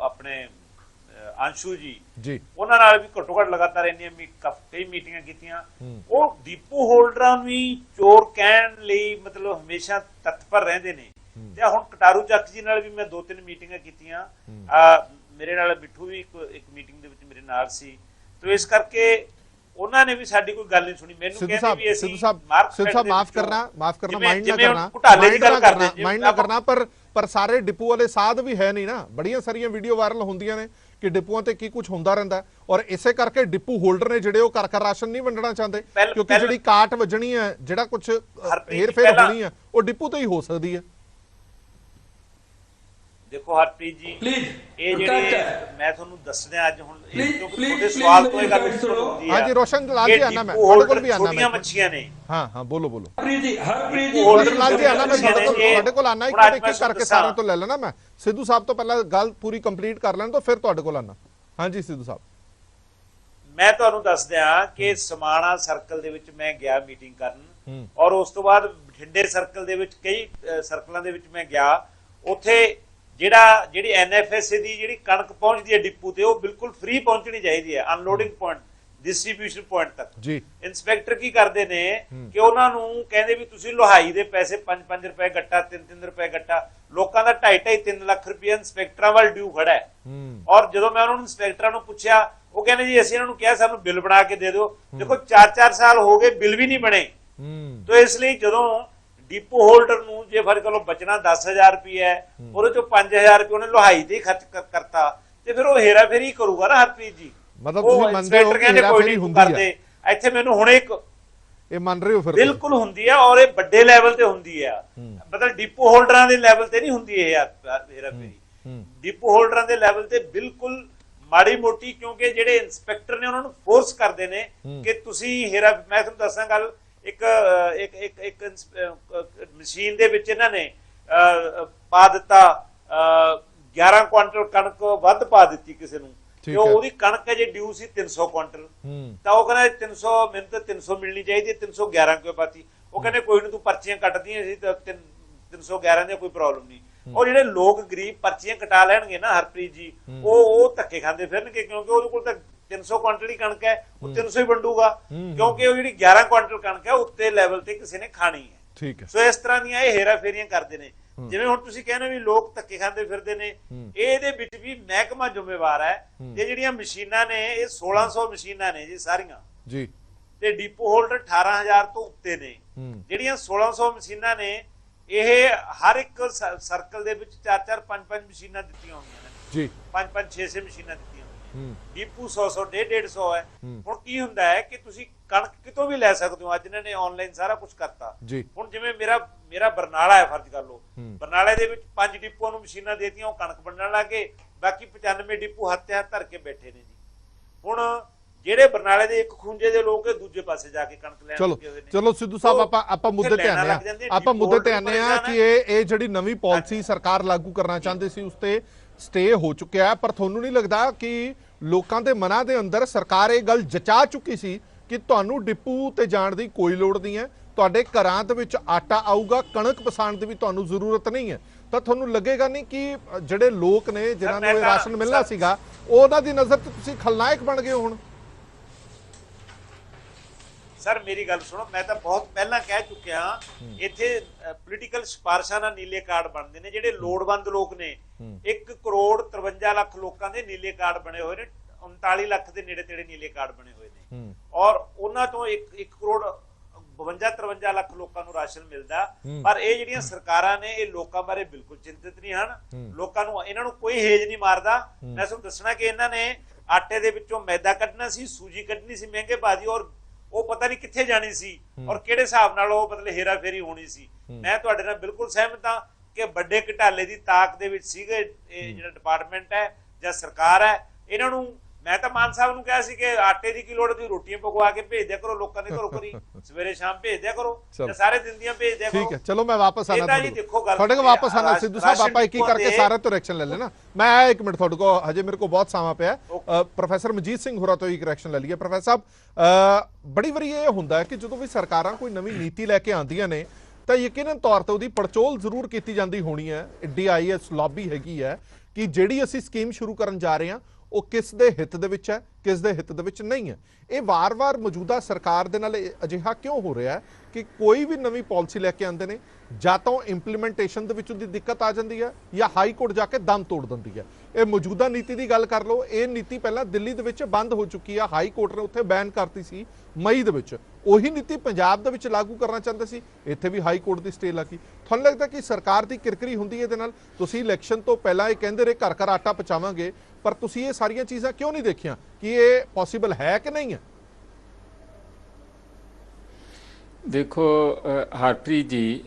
ਆਪਣੇ ਅੰਸ਼ੂ ਜੀ, ਉਹਨਾਂ ਨਾਲ ਵੀ ਘੱਟੋ ਘੱਟ ਲਗਾਤਾਰ ਇੰਨੀਆਂ ਕਈ ਮੀਟਿੰਗਾਂ ਕੀਤੀਆਂ। ਉਹ ਡਿਪੋ ਹੋਲਡਰਾਂ ਨੂੰ ਵੀ ਚੋਰ ਕਹਿਣ ਲਈ ਮਤਲਬ ਹਮੇਸ਼ਾ ਤਤਪਰ ਰਹਿੰਦੇ ਨੇ। ਤੇ ਹੁਣ ਕਟਾਰੂ ਚੱਕ ਜੀ ਨਾਲ ਵੀ ਮੈਂ 2-3 ਮੀਟਿੰਗਾਂ ਕੀਤੀਆਂ, ਮੇਰੇ ਨਾਲ ਮਿੱਠੂ ਵੀ ਇੱਕ ਮੀਟਿੰਗ ਦੇ ਵਿੱਚ ਮੇਰੇ ਨਾਲ ਸੀ। ਤੇ ਇਸ ਕਰਕੇ ਉਹਨਾਂ ਨੇ ਵੀ ਸਾਡੀ ਕੋਈ ਗੱਲ ਨਹੀਂ ਸੁਣੀ। ਮੈਨੂੰ ਕਹਿੰਦੇ ਵੀ ਅਸੀਂ ਸਿੱਧੂ ਸਾਹਿਬ ਮਾਫ ਕਰਨਾ ਮਾਈਂਡ ਨਾ ਕਰਨਾ, ਪਰ ਸਾਰੇ ਡਿਪੂ ਵਾਲੇ ਸਾਧ ਵੀ ਹੈ ਨਹੀਂ ਨਾ। ਬੜੀਆਂ ਸਾਰੀਆਂ ਵੀਡੀਓ ਵਾਇਰਲ ਹੁੰਦੀਆਂ ਨੇ ਕਿ ਡਿਪੂਆਂ ਤੇ ਕੀ ਕੁਝ ਹੁੰਦਾ ਰਹਿੰਦਾ, ਔਰ ਇਸੇ ਕਰਕੇ ਡਿਪੂ ਹੋਲਡਰ ਨੇ ਜਿਹੜੇ ਉਹ ਘਰ ਰਾਸ਼ਨ ਨਹੀਂ ਵੰਡਣਾ ਚਾਹੁੰਦੇ, ਕਿਉਂਕਿ ਜਿਹੜੀ ਕਾਟ ਵੱਜਣੀ ਹੈ, ਜਿਹੜਾ ਕੁਝ ਹੇਰ-ਫੇਰ ਹੋਣੀ ਹੈ, ਉਹ ਡਿਪੂ ਤੋਂ ਹੀ ਹੋ ਸਕਦੀ ਹੈ। ਦੇਖੋ ਹਰਪ੍ਰੀਤ ਜੀ, ਪਲੀਜ਼ ਇਹ ਜਿਹੜੇ ਮੈਂ ਤੁਹਾਨੂੰ ਦੱਸਦਿਆਂ ਅੱਜ ਹੁਣ ਤੁਹਾਡੇ ਸਵਾਲ ਤੋਂ ਇਹ ਗੱਲ ਹੁੰਦੀ ਹੈ। ਹਾਂਜੀ ਰੋਸ਼ਨ ਲਾਲ ਜੀ ਆਣਾ, ਮੈਂ ਤੁਹਾਡੇ ਕੋਲ ਵੀ ਆਣਾ। ਛੋਟੀਆਂ ਮੱਛੀਆਂ ਨੇ। ਹਾਂ ਬੋਲੋ। ਹਰਪ੍ਰੀਤ ਜੀ ਲਾਲ ਜੀ ਆਣਾ, ਮੈਂ ਤੁਹਾਡੇ ਕੋਲ ਆਣਾ, ਇੱਕ ਕਰਕੇ ਸਾਰਿਆਂ ਤੋਂ ਲੈ ਲੈਣਾ। ਮੈਂ ਸਿੱਧੂ ਸਾਹਿਬ ਤੋਂ ਪਹਿਲਾਂ ਗੱਲ ਪੂਰੀ ਕੰਪਲੀਟ ਕਰ ਲੈਣ ਤੋਂ ਫਿਰ ਤੁਹਾਡੇ ਕੋਲ ਆਣਾ। ਹਾਂਜੀ ਸਿੱਧੂ ਸਾਹਿਬ, ਮੈਂ ਤੁਹਾਨੂੰ ਦੱਸਦਿਆਂ ਕਿ ਸਮਾਣਾ ਸਰਕਲ ਦੇ ਵਿੱਚ ਮੈਂ ਗਿਆ ਮੀਟਿੰਗ ਕਰਨ, ਔਰ ਉਸ ਤੋਂ ਬਾਅਦ ਬਠਿੰਡੇ ਸਰਕਲ ਦੇ ਵਿੱਚ ਕਈ ਸਰਕਲਾਂ ਦੇ ਵਿੱਚ ਮੈਂ ਗਿਆ। ਉੱਥੇ ਜਿਹੜੀ ਐਨਐਫਐਸਏ ਦੀ ਜਿਹੜੀ ਕਣਕ ਪਹੁੰਚਦੀ ਹੈ ਡਿਪੂ ਤੇ, ਉਹ ਬਿਲਕੁਲ ਫ੍ਰੀ ਪਹੁੰਚਣੀ ਚਾਹੀਦੀ ਹੈ, ਅਨਲੋਡਿੰਗ ਪੁਆਇੰਟ, ਡਿਸਟ੍ਰੀਬਿਊਸ਼ਨ ਪੁਆਇੰਟ ਤੱਕ ਜੀ। ਇੰਸਪੈਕਟਰ ਕੀ ਕਰਦੇ ਨੇ ਕਿ ਉਹਨਾਂ ਨੂੰ ਕਹਿੰਦੇ ਵੀ ਤੁਸੀਂ ਲੋਹਾਈ ਦੇ ਪੈਸੇ 5-5 ਰੁਪਏ ਗੱਟਾ, 3-3 ਰੁਪਏ ਗੱਟਾ, ਲੋਕਾਂ ਦਾ 2.5-3 ਲੱਖ ਰੁਪਏ ਇੰਸਪੈਕਟਰਾਂ ਵੱਲ ਡਿਊ ਖੜਾ ਹੈ। ਔਰ ਜਦੋਂ ਮੈਂ ਉਹਨਾਂ ਨੂੰ ਇੰਸਪੈਕਟਰਾਂ ਨੂੰ ਪੁੱਛਿਆ, ਉਹ ਕਹਿੰਦੇ ਜੀ ਅਸੀਂ ਇਹਨਾਂ ਨੂੰ ਕਿਹਾ ਸਾਨੂੰ ਬਿੱਲ ਬਣਾ ਕੇ ਦੇ ਦਿਓ। ਦੇਖੋ 4-4 ਸਾਲ ਹੋ ਗਏ, ਬਿੱਲ ਵੀ ਨਹੀਂ ਬਣੇ। ਤਾਂ ਇਸ ਲਈ ਜਦੋਂ ਡਿਪੋ ਹੋਲਡਰ ਨੂੰ ਜੇ ਫਰਕ ਲੋ ਬਚਣਾ 10,000 ਰੁਪਏ ਹੈ, ਉਹਦੇ ਚੋਂ 5,000 ਰੁਪਏ ਉਹਨੇ ਲੋਹਾਈ ਤੇ ਖਰਚ ਕਰਤਾ, ਤੇ ਫਿਰ ਉਹ ਹੇਰਾ ਫੇਰੀ ਕਰੂਗਾ ਨਾ ਹਰਪ੍ਰੀਤ ਜੀ। ਮਤਲਬ ਤੁਸੀਂ ਮੰਨਦੇ ਹੋ ਕਿ ਹੇਰਾ ਫੇਰੀ ਹੁੰਦੀ ਹੈ? ਇੱਥੇ ਮੈਨੂੰ ਹੁਣ ਇਹ ਮੰਨ ਰਹੇ ਹੋ ਫਿਰ? ਬਿਲਕੁਲ ਹੁੰਦੀ ਹੈ, ਔਰ ਇਹ ਵੱਡੇ ਲੈਵਲ ਤੇ ਹੁੰਦੀ ਹੈ। ਮਤਲਬ ਡਿਪੋ ਹੋਲਡਰਾਂ ਦੇ ਲੈਵਲ ਤੇ ਨਹੀਂ ਹੁੰਦੀ ਇਹ ਹੇਰਾ ਫੇਰੀ। ਡਿਪੋ ਹੋਲਡਰਾਂ ਦੇ ਲੈਵਲ ਤੇ ਬਿਲਕੁਲ ਮਾੜੀ ਮੋਟੀ, ਕਿਉਂਕਿ ਜਿਹੜੇ ਇੰਸਪੈਕਟਰ ਨੇ ਉਹਨਾਂ ਨੂੰ ਫੋਰਸ ਕਰਦੇ ਨੇ ਕਿ ਤੁਸੀਂ ਹੇਰਾ। ਮੈਂ ਤੁਹਾਨੂੰ ਦੱਸਾਂ ਗੱਲ, ਇੱਕ ਮਸ਼ੀਨ ਦੇ ਵਿੱਚ ਇਹਨਾਂ ਨੇ ਪਾ ਦਿੱਤਾ 11 ਕੁਆਂਟਲ ਕਣਕ ਵੱਧ ਪਾ ਦਿੱਤੀ ਕਿਸੇ ਨੂੰ, ਤੇ ਉਹਦੀ ਕਣਕ ਹੈ ਜੇ ਡਿਊ ਸੀ 300 ਕੁਇੰਟਲ ਤਾਂ ਉਹ ਕਹਿੰਦਾ 300 ਮੈਨੂੰ ਤਾਂ 300 ਮਿਲਣੀ ਚਾਹੀਦੀ, 311 ਕਿਉਂ ਪਾਤੀ? ਉਹ ਕਹਿੰਦੇ ਕੋਈ ਨਹੀਂ, ਤੂੰ ਪਰਚੀਆਂ ਕੱਟਦੀਆਂ ਸੀ ਤਾਂ 311 ਦੀ ਕੋਈ ਪ੍ਰੋਬਲਮ ਨਹੀਂ। ਉਹ ਜਿਹੜੇ ਲੋਕ ਗਰੀਬ ਪਰਚੀਆਂ ਕਟਾ ਲੈਣਗੇ ਨਾ ਹਰਪ੍ਰੀਤ ਜੀ, ਉਹ ਧੱਕੇ ਖਾਂਦੇ ਫਿਰਨਗੇ, ਕਿਉਂਕਿ ਉਹਦੇ ਕੋਲ ਤਾਂ 300 ਕੁਇੰਟਲ ਹੀ ਕਣਕ ਹੈ, ਉਹ 300 ਹੀ ਵੰਡੂਗਾ, ਕਿਉਂਕਿ ਉਹ ਜਿਹੜੀ 11 ਕੁਇੰਟਲ ਕਣਕ ਹੈ ਉੱਤੇ ਲੈਵਲ ਤੇ ਕਿਸੇ ਨੇ ਖਾਣੀ ਹੈ। ਠੀਕ ਹੈ। ਸੋ ਇਸ ਤਰ੍ਹਾਂ ਦੀਆਂ ਇਹ ਹੇਰਾ ਫੇਰੀਆਂ ਕਰਦੇ ਨੇ। ਜਿਵੇਂ ਹੁਣ ਤੁਸੀਂ ਕਹਿੰਦੇ ਵੀ ਲੋਕ ਧੱਕੇ ਖਾਂਦੇ ਫਿਰਦੇ ਨੇ, ਇਹਦੇ ਵਿੱਚ ਵੀ ਮਹਿਕਮਾ ਜ਼ਿੰਮੇਵਾਰ ਹੈ। ਇਹ ਜਿਹੜੀਆਂ ਮਸ਼ੀਨਾਂ ਨੇ ਇਹ 1600 ਮਸ਼ੀਨਾਂ ਨੇ ਜੀ ਸਾਰੀਆਂ ਜੀ, ਤੇ ਡਿਪੂ ਹੋਲਡਰ 18000 ਤੋਂ ਉੱਤੇ ਨੇ। ਜਿਹੜੀਆਂ 1600 ਮਸ਼ੀਨਾਂ ਨੇ ਇਹ ਹਰ ਇੱਕ ਸਰਕਲ ਦੇ ਵਿੱਚ 4-4 5-5 ਮਸ਼ੀਨਾਂ ਦਿੱਤੀਆਂ ਹੋਈਆਂ ਨੇ ਜੀ, 5-5 6-6 ਮਸ਼ੀਨਾਂ ਦਿੱਤੀਆਂ ਹੋਈਆਂ। ਡਿਪੂ 100 150 ਹੈ। ਹੁਣ ਕੀ ਹੁੰਦਾ ਹੈ ਕਿ ਤੁਸੀਂ ਕਣਕ ਕਿਤੋਂ ਵੀ ਲੈ ਸਕਦੇ ਹੋ। ਅੱਜ ਇਹਨਾਂ ਨੇ ਆਨਲਾਈਨ ਸਾਰਾ ਕੁਝ ਕਰਤਾ। ਹੁਣ ਜਿਵੇਂ ਮੇਰਾ ਬਰਨਾਲਾ ਹੈ, ਫਰਜ਼ ਕਰ ਲਓ, ਬਰਨਾਲੇ ਦੇ ਵਿੱਚ 5 ਡਿਪੂਆਂ ਨੂੰ ਮਸ਼ੀਨਾਂ ਦੇਤੀਆਂ, ਉਹ ਕਣਕ ਵੰਡਣ ਲੱਗੇ, ਬਾਕੀ 95 ਡਿਪੂ ਹੱਥ ਧਰ ਕੇ ਬੈਠੇ ਨੇ ਜੀ। ਹੁਣ ਜਿਹੜੇ ਬਰਨਾਲੇ ਦੇ ਇੱਕ ਖੂੰਜੇ ਦੇ ਲੋਕ ਦੂਜੇ ਪਾਸੇ ਜਾ ਕੇ ਕਣਕ ਲੈਣ ਲੱਗੇ ਹੋਏ ਨੇ। ਚਲੋ ਸਿੱਧੂ ਸਾਹਿਬ ਆਪਾਂ ਮੁੱਦੇ ਤੇ ਆਨੇ ਆ, ਆਪਾਂ ਮੁੱਦੇ ਤੇ ਆਨੇ ਆ ਕਿ ਇਹ ਜਿਹੜੀ ਨਵੀਂ ਪਾਲਿਸੀ ਸਰਕਾਰ ਲਾਗੂ ਕਰਨਾ ਚਾਹੁੰਦੇ ਸੀ ਉਸ ਤੇ ਸਟੇ ਹੋ ਚੁੱਕਿਆ ਹੈ, ਪਰ ਤੁਹਾਨੂੰ ਨਹੀਂ ਲੱਗਦਾ ਕਿ ਲੋਕਾਂ ਦੇ ਮਨਾਂ ਦੇ ਅੰਦਰ ਸਰਕਾਰ ਇਹ ਗੱਲ ਜਚਾ ਚੁੱਕੀ ਸੀ ਕਿ ਤੁਹਾਨੂੰ ਡਿਪੂ ਤੇ ਜਾਣ ਦੀ ਕੋਈ ਲੋੜ ਨਹੀਂ ਹੈ, ਤੁਹਾਡੇ ਘਰਾਂ ਦੇ ਵਿੱਚ ਆਟਾ ਆਊਗਾ, ਕਣਕ ਪਸਾਣ ਦੀ ਵੀ ਤੁਹਾਨੂੰ ਜ਼ਰੂਰਤ ਨਹੀਂ ਹੈ? ਤਾਂ ਤੁਹਾਨੂੰ ਲੱਗੇਗਾ ਨਹੀਂ ਕਿ ਜਿਹੜੇ ਲੋਕ ਨੇ ਜਿਨ੍ਹਾਂ ਨੂੰ ਇਹ ਰਾਸ਼ਨ ਮਿਲਣਾ ਸੀਗਾ ਉਹਨਾਂ ਦੀ ਨਜ਼ਰ 'ਚ ਤੁਸੀਂ ਖਲਨਾਇਕ ਬਣ ਗਏ ਹੋ ਹੁਣ? ਸਰ ਮੇਰੀ ਗੱਲ ਸੁਣੋ, ਮੈਂ ਤਾਂ ਬਹੁਤ ਪਹਿਲਾਂ ਕਹਿ ਚੁੱਕਿਆ ਹਾਂ, ਇੱਥੇ ਪੋਲੀਟੀਕਲ ਸਿਫਾਰਸ਼ਾਂ ਨਾਲ ਨੀਲੇ ਕਾਰਡ ਬਣਦੇ ਨੇ। ਜਿਹੜੇ ਲੋੜਵੰਦ ਲੋਕ ਨੇ 1 ਕਰੋੜ 53 ਲੱਖ ਲੋਕਾਂ ਦੇ ਨੀਲੇ ਕਾਰਡ ਬਣੇ ਹੋਏ ਨੇ, 39 ਲੱਖ ਦੇ ਨੇੜੇ ਤੇੜੇ ਨੀਲੇ ਕਾਰਡ ਬਣੇ ਹੋਏ ਨੇ, ਔਰ ਉਹਨਾਂ ਤੋਂ 1 ਕਰੋੜ 52-53 ਲੱਖ ਲੋਕਾਂ ਨੂੰ ਰਾਸ਼ਨ ਮਿਲਦਾ। ਪਰ ਇਹ ਜਿਹੜੀਆਂ ਸਰਕਾਰਾਂ ਨੇ ਇਹ ਲੋਕਾਂ ਬਾਰੇ ਬਿਲਕੁਲ ਚਿੰਤਿਤ ਨਹੀਂ ਹਨ। ਲੋਕਾਂ ਨੂੰ ਇਹਨਾਂ ਨੂੰ ਕੋਈ ਹੇਜ ਨਹੀਂ ਮਾਰਦਾ। ਮੈਂ ਤੁਹਾਨੂੰ ਦੱਸਣਾ ਕਿ ਇਹਨਾਂ ਨੇ ਆਟੇ ਦੇ ਵਿੱਚੋਂ ਮੈਦਾ ਕੱਢਣਾ ਸੀ, ਸੂਜੀ ਕੱਢਣੀ ਸੀ ਮਹਿੰਗੇ ਬਾਜੀ, ਔਰ ਉਹ ਪਤਾ ਨਹੀਂ ਕਿੱਥੇ ਜਾਣੀ ਸੀ ਔਰ ਕਿਹੜੇ ਹਿਸਾਬ ਨਾਲ ਉਹ ਮਤਲਬ ਹੇਰਾ ਫੇਰੀ ਹੋਣੀ ਸੀ। ਮੈਂ ਤੁਹਾਡੇ ਨਾਲ ਬਿਲਕੁਲ ਸਹਿਮਤ ਹਾਂ ਕਿ ਵੱਡੇ ਘਟਾਲੇ ਦੀ ਤਾਕ ਦੇ ਵਿੱਚ ਸੀਗੇ ਇਹ ਜਿਹੜਾ ਡਿਪਾਰਟਮੈਂਟ ਹੈ ਜਾਂ ਸਰਕਾਰ ਹੈ। ਇਹਨਾਂ ਨੂੰ ਮੈਂ ਤਾਂ ਮਾਨ ਸਾਹਿਬ ਨੂੰ ਕਿਹਾ ਸੀ ਕਿ ਆਟੇ ਦੀ ਕੀ ਲੋੜ, ਤੁਸੀਂ ਰੋਟੀਆਂ ਪਕਵਾ ਕੇ ਭੇਜ ਦਿਆ ਕਰੋ ਲੋਕਾਂ ਦੇ ਘਰੋਂ ਘਰੀ, ਸਵੇਰੇ ਸ਼ਾਮ ਭੇਜ ਦਿਆ ਕਰੋ, ਜਾਂ ਸਾਰੇ ਦਿਨ ਦੀਆਂ ਭੇਜ ਦਿਆ ਕਰੋ। ਠੀਕ ਹੈ, ਚਲੋ ਮੈਂ ਵਾਪਸ ਆਣਾ ਤੁਹਾਡੇ ਕੋਲ ਵਾਪਸ ਆਣਾ ਸਿੱਧੂ ਸਾਹਿਬ, ਆਪਾਂ ਇੱਕ ਹੀ ਕਰਕੇ ਸਾਰਿਆਂ ਤੋਂ ਰਿਐਕਸ਼ਨ ਲੈ ਲੈਣਾ। ਮੈਂ 1 ਮਿੰਟ ਤੁਹਾਡੇ ਕੋਲ, ਹਜੇ ਮੇਰੇ ਕੋਲ ਬਹੁਤ ਸਮਾਂ ਪਿਆ। ਪ੍ਰੋਫੈਸਰ ਮਨਜੀਤ ਸਿੰਘ ਹੋਰਾਂ ਤੋਂ ਇੱਕ ਰਿਐਕਸ਼ਨ ਲੈ ਲਈਏ। ਪ੍ਰੋਫੈਸਰ ਸਾਹਿਬ, ਬੜੀ ਵਾਰੀ ਇਹ ਹੁੰਦਾ ਹੈ ਕਿ ਜਦੋਂ ਵੀ ਸਰਕਾਰਾਂ ਕੋਈ ਨਵੀਂ ਨੀਤੀ ਲੈ ਕੇ ਆਉਂਦੀਆਂ ਨੇ ਤਾਂ ਯਕੀਨਨ ਤੌਰ ਤੇ ਉਹਦੀ ਪੜਚੋਲ ਜ਼ਰੂਰ ਕੀਤੀ ਜਾਂਦੀ ਹੋਣੀ ਹੈ। DIS ਲੌਬੀ ਹੈਗੀ ਹੈ ਕਿ ਜਿਹੜੀ ਅਸੀਂ ਸਕੀਮ ਸ਼ੁਰੂ ਕਰਨ ਜਾ ਰਹੇ ਹਾਂ ਉਹ ਕਿਸ ਦੇ ਹਿੱਤ ਦੇ ਵਿੱਚ ਹੈ, ਕਿਸ ਦੇ ਹਿੱਤ ਦੇ ਵਿੱਚ ਨਹੀਂ ਹੈ। ਇਹ ਵਾਰ-ਵਾਰ ਮੌਜੂਦਾ ਸਰਕਾਰ ਦੇ ਨਾਲ ਅਜਿਹਾ ਕਿਉਂ ਹੋ ਰਿਹਾ ਹੈ ਕਿ ਕੋਈ ਵੀ ਨਵੀਂ ਪਾਲਿਸੀ ਲੈ ਕੇ ਆਉਂਦੇ ਨੇ ਜਾਂ ਤਾਂ ਇੰਪਲੀਮੈਂਟੇਸ਼ਨ ਦੇ ਵਿੱਚ ਉਹਦੀ ਦਿੱਕਤ ਆ ਜਾਂਦੀ ਹੈ ਜਾਂ ਹਾਈ ਕੋਰਟ ਜਾ ਕੇ ਦਮ ਤੋੜ ਦਿੰਦੀ ਹੈ। ਇਹ ਮੌਜੂਦਾ ਨੀਤੀ ਦੀ ਗੱਲ ਕਰ ਲਓ, ਇਹ ਨੀਤੀ ਪਹਿਲਾਂ ਦਿੱਲੀ ਦੇ ਵਿੱਚ ਬੰਦ ਹੋ ਚੁੱਕੀ ਆ, ਹਾਈ ਕੋਰਟ ਨੇ ਉੱਥੇ ਬੈਨ ਕਰਤੀ ਸੀ ਮਈ ਦੇ ਵਿੱਚ। ਉਹੀ ਨੀਤੀ ਪੰਜਾਬ ਦੇ ਵਿੱਚ ਲਾਗੂ ਕਰਨਾ ਚਾਹੁੰਦੇ ਸੀ, ਇੱਥੇ ਵੀ ਹਾਈ ਕੋਰਟ ਦੀ ਸਟੇ ਲੱਗੀ। ਤੁਹਾਨੂੰ ਲੱਗਦਾ ਕਿ ਸਰਕਾਰ ਦੀ ਕਿਰਕਰੀ ਹੁੰਦੀ ਹੈ ਇਹਦੇ ਨਾਲ? ਤੁਸੀਂ ਇਲੈਕਸ਼ਨ ਤੋਂ ਪਹਿਲਾਂ ਇਹ ਕਹਿੰਦੇ ਰਹੇ ਘਰ ਘਰ ਆਟਾ ਪਹੁੰਚਾਵਾਂਗੇ, ਪਰ ਤੁਸੀਂ ਇਹ ਸਾਰੀਆਂ ਚੀਜ਼ਾਂ ਕਿਉਂ ਨਹੀਂ ਦੇਖੀਆਂ ਕਿ ਇਹ ਪੋਸੀਬਲ ਹੈ ਕਿ ਨਹੀਂ ਹੈ? ਦੇਖੋ ਹਰਪ੍ਰੀਤ ਜੀ,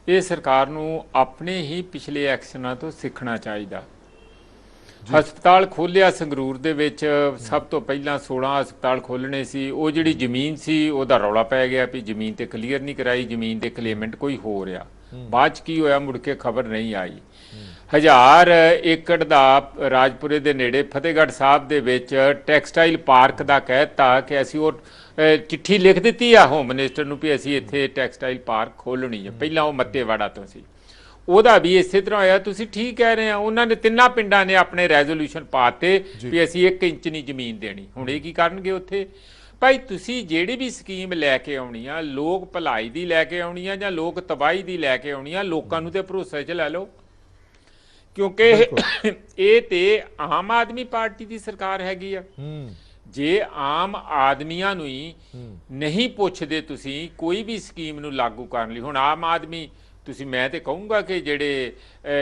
ਇਹ ਸਰਕਾਰ ਨੂੰ ਆਪਣੇ ਹੀ ਪਿਛਲੇ ਐਕਸ਼ਨਾਂ ਤੋਂ ਸਿੱਖਣਾ ਚਾਹੀਦਾ। ਹਸਪਤਾਲ ਖੋਲ੍ਹਿਆ ਸੰਗਰੂਰ ਦੇ ਵਿੱਚ, ਸਭ ਤੋਂ ਪਹਿਲਾਂ 16 ਹਸਪਤਾਲ ਖੋਲ੍ਹਣੇ ਸੀ। ਉਹ ਜਿਹੜੀ ਜ਼ਮੀਨ ਸੀ ਉਹਦਾ ਰੌਲਾ ਪੈ ਗਿਆ ਵੀ ਜ਼ਮੀਨ ਤੇ ਕਲੀਅਰ ਨਹੀਂ ਕਰਾਈ, ਜ਼ਮੀਨ ਦੇ ਕਲੇਮੈਂਟ ਕੋਈ ਹੋ ਰਿਹਾ। ਬਾਅਦ 'ਚ ਕੀ ਹੋਇਆ, ਮੁੜ ਕੇ ਖਬਰ ਨਹੀਂ ਆਈ। 1000 ਏਕੜ ਦਾ ਰਾਜਪੁਰੇ ਦੇ ਨੇੜੇ ਫਤਿਹਗੜ੍ਹ ਸਾਹਿਬ ਦੇ ਵਿੱਚ ਟੈਕਸਟਾਈਲ ਪਾਰਕ ਦਾ ਕਹਿਤਾ ਕਿ ਅਸੀਂ ਉਹ ਚਿੱਠੀ ਲਿਖ ਦਿੱਤੀ ਆ ਹੋਮ ਮਿਨਿਸਟਰ ਨੂੰ ਵੀ ਅਸੀਂ ਇੱਥੇ ਟੈਕਸਟਾਈਲ ਪਾਰਕ ਖੋਲ੍ਹਣੀ ਹੈ। ਪਹਿਲਾਂ ਉਹ ਮੱਤੇਵਾੜਾ ਤੋਂ ਸੀ, ਉਹਦਾ ਵੀ ਇਸੇ ਤਰ੍ਹਾਂ ਹੋਇਆ। ਤੁਸੀਂ ਠੀਕ ਕਹਿ ਰਹੇ ਆ, ਉਹਨਾਂ ਨੇ 3 ਪਿੰਡਾਂ ਨੇ ਆਪਣੇ ਰੈਜ਼ੋਲੂਸ਼ਨ ਪਾਤੇ ਵੀ ਅਸੀਂ 1 ਇੰਚ ਨਹੀਂ ਜ਼ਮੀਨ ਦੇਣੀ। ਹੁਣ ਇਹ ਕੀ ਕਰਨਗੇ ਉੱਥੇ? ਭਾਈ ਤੁਸੀਂ ਜਿਹੜੀ ਵੀ ਸਕੀਮ ਲੈ ਕੇ ਆਉਣੀ ਆ, ਲੋਕ ਭਲਾਈ ਦੀ ਲੈ ਕੇ ਆਉਣੀ ਆ ਜਾਂ ਲੋਕ ਤਬਾਹੀ ਦੀ ਲੈ ਕੇ ਆਉਣੀ ਆ, ਲੋਕਾਂ ਨੂੰ ਤੇ ਭਰੋਸੇ 'ਚ ਲੈ ਲਓ, ਕਿਉਂਕਿ ਇਹ ਤੇ ਆਮ ਆਦਮੀ ਪਾਰਟੀ ਦੀ ਸਰਕਾਰ ਹੈਗੀ ਆ। ਜੇ ਆਮ ਆਦਮੀਆਂ ਨੂੰ ਹੀ ਨਹੀਂ ਪੁੱਛਦੇ ਤੁਸੀਂ ਕੋਈ ਵੀ ਸਕੀਮ ਨੂੰ ਲਾਗੂ ਕਰਨ ਲਈ, ਹੁਣ ਆਮ ਆਦਮੀ ਤੁਸੀਂ, ਮੈਂ ਤੇ ਕਹੂੰਗਾ ਕਿ ਜਿਹੜੇ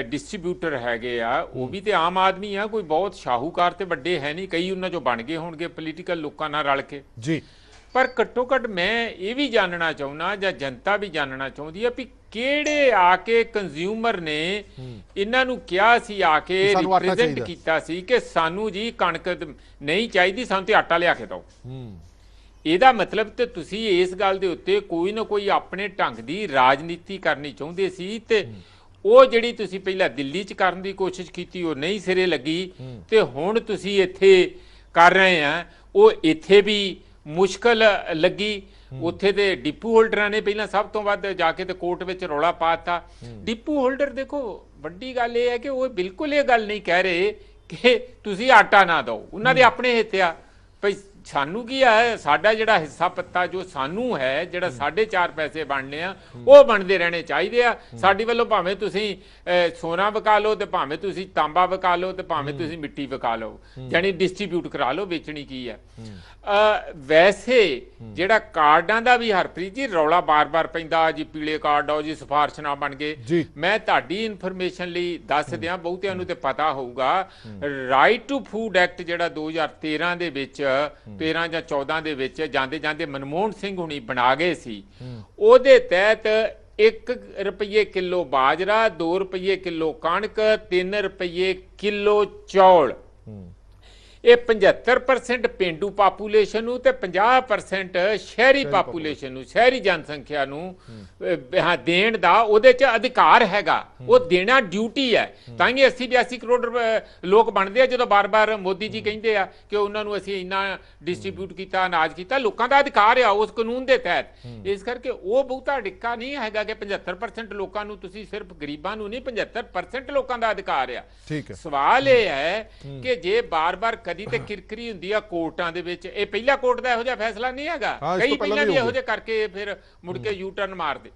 ਡਿਸਟ੍ਰੀਬਿਊਟਰ ਹੈਗੇ ਆ ਉਹ ਵੀ ਤੇ ਆਮ ਆਦਮੀ ਆ, ਕੋਈ ਬਹੁਤ ਸ਼ਾਹੂਕਾਰ ਤੇ ਵੱਡੇ ਹੈ ਨਹੀਂ, ਕਈ ਉਹਨਾਂ ਚੋਂ ਬਣ ਗਏ ਹੋਣਗੇ ਪੋਲੀਟੀਕਲ ਲੋਕਾਂ ਨਾਲ ਰਲ ਕੇ ਜੀ। ਪਰ ਘੱਟੋ ਘੱਟ ਮੈਂ ਇਹ ਵੀ ਜਾਣਨਾ ਚਾਹੁੰਦਾ ਜਾਂ ਜਨਤਾ ਵੀ ਜਾਣਨਾ ਚਾਹੁੰਦੀ ਆ ਵੀ ਕਿਹੜੇ ਆ ਕੇ ਕੰਜ਼ਿਊਮਰ ਨੇ ਇਹਨਾਂ ਨੂੰ ਕਿਹਾ ਸੀ, ਆ ਕੇ ਰਿਪਰੈਜ਼ੈਂਟ ਕੀਤਾ ਸੀ ਕਿ ਸਾਨੂੰ ਜੀ ਕਣਕ ਨਹੀਂ ਚਾਹੀਦੀ, ਸਾਨੂੰ ਤੇ ਆਟਾ ਲਿਆ ਕੇ ਦਿਓ। ਇਹਦਾ ਮਤਲਬ ਤੇ ਤੁਸੀਂ ਇਸ ਗੱਲ ਦੇ ਉੱਤੇ ਕੋਈ ਨਾ ਕੋਈ ਆਪਣੇ ਢੰਗ ਦੀ ਰਾਜਨੀਤੀ ਕਰਨੀ ਚਾਹੁੰਦੇ ਸੀ ਤੇ ਉਹ ਜਿਹੜੀ ਤੁਸੀਂ ਪਹਿਲਾਂ ਦਿੱਲੀ 'ਚ ਕਰਨ ਦੀ ਕੋਸ਼ਿਸ਼ ਕੀਤੀ ਉਹ ਨਹੀਂ ਸਿਰੇ ਲੱਗੀ ਤੇ ਹੁਣ ਤੁਸੀਂ ਇੱਥੇ ਕਰ ਰਹੇ ਆ ਉਹ ਇੱਥੇ ਵੀ ਮੁਸ਼ਕਲ ਲੱਗੀ। ਉੱਥੇ ਦੇ ਡਿਪੂ ਹੋਲਡਰਾਂ ਨੇ ਪਹਿਲਾਂ ਸਭ ਤੋਂ ਵੱਧ ਜਾ ਕੇ ਤੇ ਕੋਰਟ ਵਿੱਚ ਰੌਲਾ ਪਾਤਾ। ਡਿਪੂ ਹੋਲਡਰ ਦੇਖੋ ਵੱਡੀ ਗੱਲ ਇਹ ਹੈ ਕਿ ਉਹ ਬਿਲਕੁਲ ਇਹ ਗੱਲ ਨਹੀਂ ਕਹਿ ਰਹੇ ਕਿ ਤੁਸੀਂ ਆਟਾ ਨਾ ਦਿਓ, ਉਹਨਾਂ ਦੇ ਆਪਣੇ ਹਿੱਤ ਆ ਭਈ ਸਾਨੂੰ ਕੀ ਹੈ, ਸਾਡਾ ਜਿਹੜਾ ਹਿੱਸਾ ਪੱਤਾ ਜੋ ਸਾਨੂੰ ਹੈ, ਜਿਹੜਾ 4.5 ਪੈਸੇ ਬਣਨੇ ਆ ਉਹ ਬਣਦੇ ਰਹਿਣੇ ਚਾਹੀਦੇ ਆ। ਸਾਡੀ ਵੱਲੋਂ ਭਾਵੇਂ ਤੁਸੀਂ ਸੋਨਾ ਵਿਕਾ ਲਓ ਤੇ ਭਾਵੇਂ ਤੁਸੀਂ ਤਾਂਬਾ ਵਿਕਾ ਲਓ ਤੇ ਭਾਵੇਂ ਤੁਸੀਂ ਮਿੱਟੀ ਵਿਕਾ ਲਓ, ਯਾਨੀ ਡਿਸਟ੍ਰੀਬਿਊਟ ਕਰਾ ਲਓ, ਵੇਚਣੀ ਕੀ ਹੈ। ਵੈਸੇ ਜਿਹੜਾ ਕਾਰਡਾਂ ਦਾ ਵੀ ਹਰਪ੍ਰੀਤ ਜੀ ਰੌਲਾ ਬਾਰ-ਬਾਰ ਪੈਂਦਾ ਜੀ, ਪੀਲੇ ਕਾਰਡ ਆਓ ਜੀ, ਸਿਫਾਰਿਸ਼ ਨਾ ਬਣ ਗਏ। ਮੈਂ ਤੁਹਾਡੀ ਇਨਫੋਰਮੇਸ਼ਨ ਲਈ ਦੱਸ ਦਿਆਂ, ਬਹੁਤਿਆਂ ਨੂੰ ਤੇ ਪਤਾ ਹੋਊਗਾ, ਰਾਈਟ ਟੂ ਫੂਡ ਐਕਟ ਜਿਹੜਾ 2013 ਦੇ ਵਿੱਚ 13 ਜਾਂ 14 ਦੇ ਵਿੱਚ ਜਾਂਦੇ ਜਾਂਦੇ ਮਨਮੋਹਨ ਸਿੰਘ ਹੁਣੀ ਬਣਾ ਗਏ ਸੀ। ਉਹਦੇ ਤਹਿਤ 1 ਰੁਪਏ ਕਿਲੋ ਬਾਜਰਾ, 2 ਰੁਪਏ ਕਿਲੋ ਕਣਕ, 3 ਰੁਪਏ ਕਿਲੋ ਚੌਲ, ਇਹ 75% ਪੇਂਡੂ ਪਾਪੂਲੇਸ਼ਨ ਨੂੰ ਤੇ 50% ਸ਼ਹਿਰੀ ਪਾਪੂਲੇਸ਼ਨ ਨੂੰ, ਸ਼ਹਿਰੀ ਜਨਸੰਖਿਆ ਨੂੰ ਦੇਣ ਦਾ ਉਹਦੇ 'ਚ ਅਧਿਕਾਰ ਹੈਗਾ। ਉਹ ਦੇਣਾ ਡਿਊਟੀ ਹੈ। ਤਾਂ ਹੀ 80-82 ਕਰੋੜ ਲੋਕ ਬਣਦੇ ਆ ਜਦੋਂ ਬਾਰ-ਬਾਰ ਮੋਦੀ ਜੀ ਕਹਿੰਦੇ ਆ ਕਿ ਉਹਨਾਂ ਨੂੰ ਅਸੀਂ ਇੰਨਾ ਡਿਸਟ੍ਰੀਬਿਊਟ ਕੀਤਾ, ਅਨਾਜ ਕੀਤਾ। ਲੋਕਾਂ ਦਾ ਅਧਿਕਾਰ ਆ ਉਸ ਕਾਨੂੰਨ ਦੇ ਤਹਿਤ। ਇਸ ਕਰਕੇ ਉਹ ਬਹੁਤਾ ਡਿੱਕਾ ਨਹੀਂ ਹੈਗਾ ਕਿ 75% ਲੋਕਾਂ ਨੂੰ ਤੁਸੀਂ, ਸਿਰਫ ਗਰੀਬਾਂ ਨੂੰ ਨਹੀਂ, 75% ਲੋਕਾਂ ਦਾ ਅਧਿਕਾਰ ਆ। ਸਵਾਲ ਇਹ ਹੈ ਕਿ ਜੇ ਬਾਰ-ਬਾਰ ਕਦੀ ਤੇ ਕਿਰਕਰੀ ਹੁੰਦੀ ਆ ਕੋਰਟਾਂ ਦੇ ਵਿੱਚ, ਇਹ ਪਹਿਲਾ ਕੋਰਟ ਦਾ ਇਹੋ ਜਿਹਾ ਫੈਸਲਾ ਨਹੀਂ ਹੈਗਾ, ਕਈ ਪਹਿਲਾਂ ਵੀ ਇਹੋ ਜਿਹੇ ਕਰਕੇ ਫਿਰ ਮੁੜ ਕੇ ਯੂ ਟਰਨ ਮਾਰਦੇ।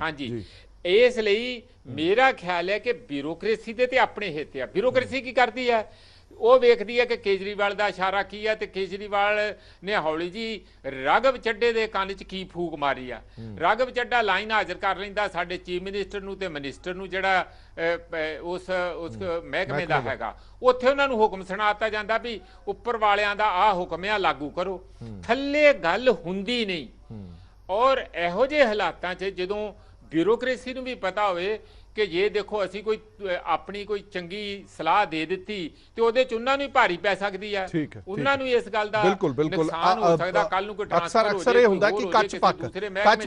ਹਾਂਜੀ, ਇਸ ਲਈ ਮੇਰਾ ਖਿਆਲ ਹੈ ਕਿ ਬਿਊਰੋਕ੍ਰੇਸੀ ਦੇ ਤੇ ਆਪਣੇ ਹਿੱਤ ਆ। ਬਿਊਰੋਕ੍ਰੇਸੀ ਕੀ ਕਰਦੀ ਹੈ, ਉਹ ਵੇਖਦੀ ਹੈ ਕਿ ਕੇਜਰੀਵਾਲ ਦਾ ਇਸ਼ਾਰਾ ਕੀ ਹੈ, ਤੇ ਕੇਜਰੀਵਾਲ ਨੇ ਹੌਲੀ ਜੀ ਰਾਘਵ ਚੱਡੇ ਦੇ ਕੰਨ 'ਚ ਕੀ ਫੂਕ ਮਾਰੀ ਆ। ਰਾਘਵ ਚੱਡਾ ਲਾਈਨ ਹਾਜ਼ਰ ਕਰ ਲੈਂਦਾ ਸਾਡੇ ਚੀਫ ਮਿਨਿਸਟਰ ਨੂੰ ਤੇ ਮਿਨਿਸਟਰ ਨੂੰ, ਜਿਹੜਾ ਉਸ ਮਹਿਕਮੇ ਦਾ ਹੈਗਾ। ਉੱਥੇ ਉਹਨਾਂ ਨੂੰ ਹੁਕਮ ਸੁਣਾਤਾ ਜਾਂਦਾ ਵੀ ਉੱਪਰ ਵਾਲਿਆਂ ਦਾ ਆਹ ਹੁਕਮ ਆ, ਲਾਗੂ ਕਰੋ। ਥੱਲੇ ਗੱਲ ਹੁੰਦੀ ਨਹੀਂ। ਔਰ ਇਹੋ ਜਿਹੇ ਹਾਲਾਤਾਂ 'ਚ ਜਦੋਂ ਬਿਊਰੋਕ੍ਰੇਸੀ ਨੂੰ ਵੀ ਪਤਾ ਹੋਵੇ ਕਿ ਜੇ ਦੇਖੋ ਅਸੀਂ ਕੋਈ ਆਪਣੀ ਕੋਈ ਚੰਗੀ ਸਲਾਹ ਦੇ ਦਿੱਤੀ ਤੇ ਉਹਦੇ 'ਚ ਉਹਨਾਂ ਨੂੰ ਹੀ ਭਾਰੀ ਪੈ ਸਕਦੀ ਹੈ, ਉਹਨਾਂ ਨੂੰ ਇਸ ਗੱਲ ਦਾ ਨੁਕਸਾਨ ਹੋ ਸਕਦਾ। ਕੱਲ ਨੂੰ ਕੋਈ ਟ੍ਰਾਂਸਫਰ ਹੋ ਜਾਏ, ਅਕਸਰ ਇਹ ਹੁੰਦਾ ਕਿ ਕੱਚ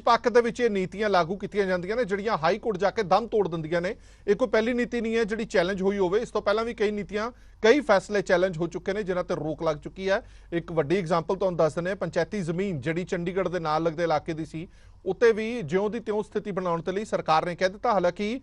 ਪੱਕ ਦੇ ਵਿੱਚ ਇਹ ਨੀਤੀਆਂ ਲਾਗੂ ਕੀਤੀਆਂ ਜਾਂਦੀਆਂ ਨੇ ਜਿਹੜੀਆਂ ਹਾਈ ਕੋਰਟ ਜਾ ਕੇ ਦਮ ਤੋੜ ਦਿੰਦੀਆਂ ਨੇ। ਇਹ ਕੋਈ ਪਹਿਲੀ ਨੀਤੀ ਨਹੀਂ ਹੈ ਜਿਹੜੀ ਚੈਲੰਜ ਹੋਈ ਹੋਵੇ। ਇਸ ਤੋਂ ਪਹਿਲਾਂ ਵੀ ਕਈ ਨੀਤੀਆਂ, ਕਈ ਫੈਸਲੇ ਚੈਲੰਜ ਹੋ ਚੁੱਕੇ ਨੇ ਜਿਨ੍ਹਾਂ ਤੇ ਰੋਕ ਲੱਗ ਚੁੱਕੀ ਹੈ। ਇੱਕ ਵੱਡੀ ਐਗਜ਼ਾਮਪਲ ਤੁਹਾਨੂੰ ਦੱਸ ਦਿੰਦੇ ਹਾਂ, ਪੰਚਾਇਤੀ ਜ਼ਮੀਨ ਜਿਹੜੀ ਚੰਡੀਗੜ੍ਹ ਦੇ ਨਾਲ ਲੱਗਦੇ ਇਲਾਕੇ ਦੀ ਸੀ, ਉੱਤੇ ਵੀ ਜਿਉਂ ਦੀ ਤਿਉਂ ਸਥਿਤੀ ਬਣਾਉਣ ਦੇ ਲਈ ਸਰਕਾਰ ਨੇ ਕਹਿ ਦਿੱਤਾ, ਹਾਲਾਂਕਿ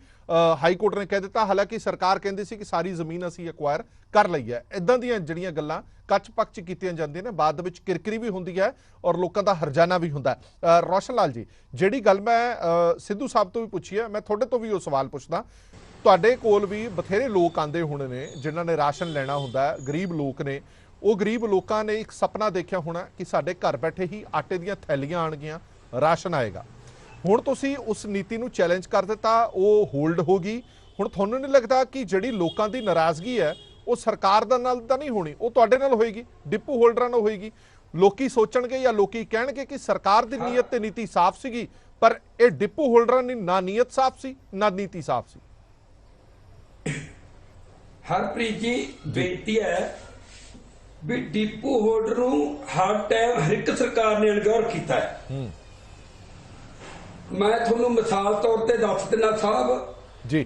ਹਾਈ ਕੋਰਟ ਨੇ ਕਹਿ ਦਿੱਤਾ, ਹਾਲਾਂਕਿ ਸਰਕਾਰ ਕਹਿੰਦੀ ਸੀ ਕਿ ਸਾਰੀ ਜ਼ਮੀਨ ਅਸੀਂ ਐਕਵਾਇਰ ਕਰ ਲਈ ਹੈ। ਇਦਾਂ ਦੀਆਂ ਜਿਹੜੀਆਂ ਗੱਲਾਂ ਕੱਚ ਪੱਕ 'ਚ ਕੀਤੀਆਂ ਜਾਂਦੀਆਂ ਨੇ, ਬਾਅਦ ਦੇ ਵਿੱਚ ਕਿਰਕਰੀ ਵੀ ਹੁੰਦੀ ਹੈ ਔਰ ਲੋਕਾਂ ਦਾ ਹਰਜਾਨਾ ਵੀ ਹੁੰਦਾ ਹੈ। ਰੋਸ਼ਨ ਲਾਲ ਜੀ, ਜਿਹੜੀ ਗੱਲ ਮੈਂ ਸਿੱਧੂ ਸਾਹਿਬ ਤੋਂ ਵੀ ਪੁੱਛੀ ਹੈ, ਮੈਂ ਤੁਹਾਡੇ ਤੋਂ ਵੀ ਉਹ ਸਵਾਲ ਪੁੱਛਦਾ। ਤੁਹਾਡੇ ਕੋਲ ਵੀ ਬਥੇਰੇ ਲੋਕ ਆਉਂਦੇ ਹੋਣੇ ਨੇ ਜਿਨ੍ਹਾਂ ਨੇ ਰਾਸ਼ਨ ਲੈਣਾ ਹੁੰਦਾ ਹੈ, ਗਰੀਬ ਲੋਕ ਨੇ। ਉਹ ਗਰੀਬ ਲੋਕਾਂ ਨੇ ਇੱਕ ਸੁਪਨਾ ਦੇਖਿਆ ਹੋਣਾ ਕਿ ਸਾਡੇ ਘਰ ਬੈਠੇ ਹੀ ਆਟੇ ਦੀਆਂ ਥੈਲੀਆਂ ਆਉਣਗੀਆਂ, ਰਾਸ਼ਨ ਆਏਗਾ। ਹੁਣ ਤੁਸੀਂ ਉਸ ਨੀਤੀ ਨੂੰ ਚੈਲੰਜ ਕਰ ਦਿੱਤਾ, ਉਹ ਹੋਲਡ ਹੋ ਗਈ। ਹੁਣ ਤੁਹਾਨੂੰ ਨਹੀਂ ਲੱਗਦਾ ਕਿ ਜਿਹੜੀ ਲੋਕਾਂ ਦੀ ਨਾਰਾਜ਼ਗੀ ਹੈ ਉਹ ਸਰਕਾਰ ਦੇ ਨਾਲ ਤਾਂ ਨਹੀਂ ਹੋਣੀ, ਉਹ ਤੁਹਾਡੇ ਨਾਲ ਹੋਏਗੀ, ਡਿਪੂ ਹੋਲਡਰਾਂ ਨਾਲ ਹੋਏਗੀ? ਲੋਕੀ ਸੋਚਣਗੇ ਜਾਂ ਲੋਕੀ ਕਹਿਣਗੇ ਕਿ ਸਰਕਾਰ ਦੀ ਨੀਅਤ ਤੇ ਨੀਤੀ ਸਾਫ਼ ਸੀਗੀ, ਪਰ ਇਹ ਡਿਪੂ ਹੋਲਡਰਾਂ ਦੀ ਨਾ ਨੀਅਤ ਸਾਫ਼ ਸੀ ਨਾ ਨੀਤੀ ਸਾਫ਼ ਸੀ। ਹਰਪ੍ਰੀਤ ਜੀ, ਬੇਨਤੀ ਹੈ ਵੀ ਡਿਪੂ ਹੋਲਡਰ ਨੂੰ ਹਰ ਟਾਈਮ ਹਰ ਇੱਕ ਸਰਕਾਰ ਨੇ ਇਨਗੌਰ ਕੀਤਾ ਹੈ। ਮੈਂ ਤੁਹਾਨੂੰ ਮਿਸਾਲ ਤੌਰ ਤੇ ਦੱਸ ਦਿੰਦਾ ਸਾਹਿਬ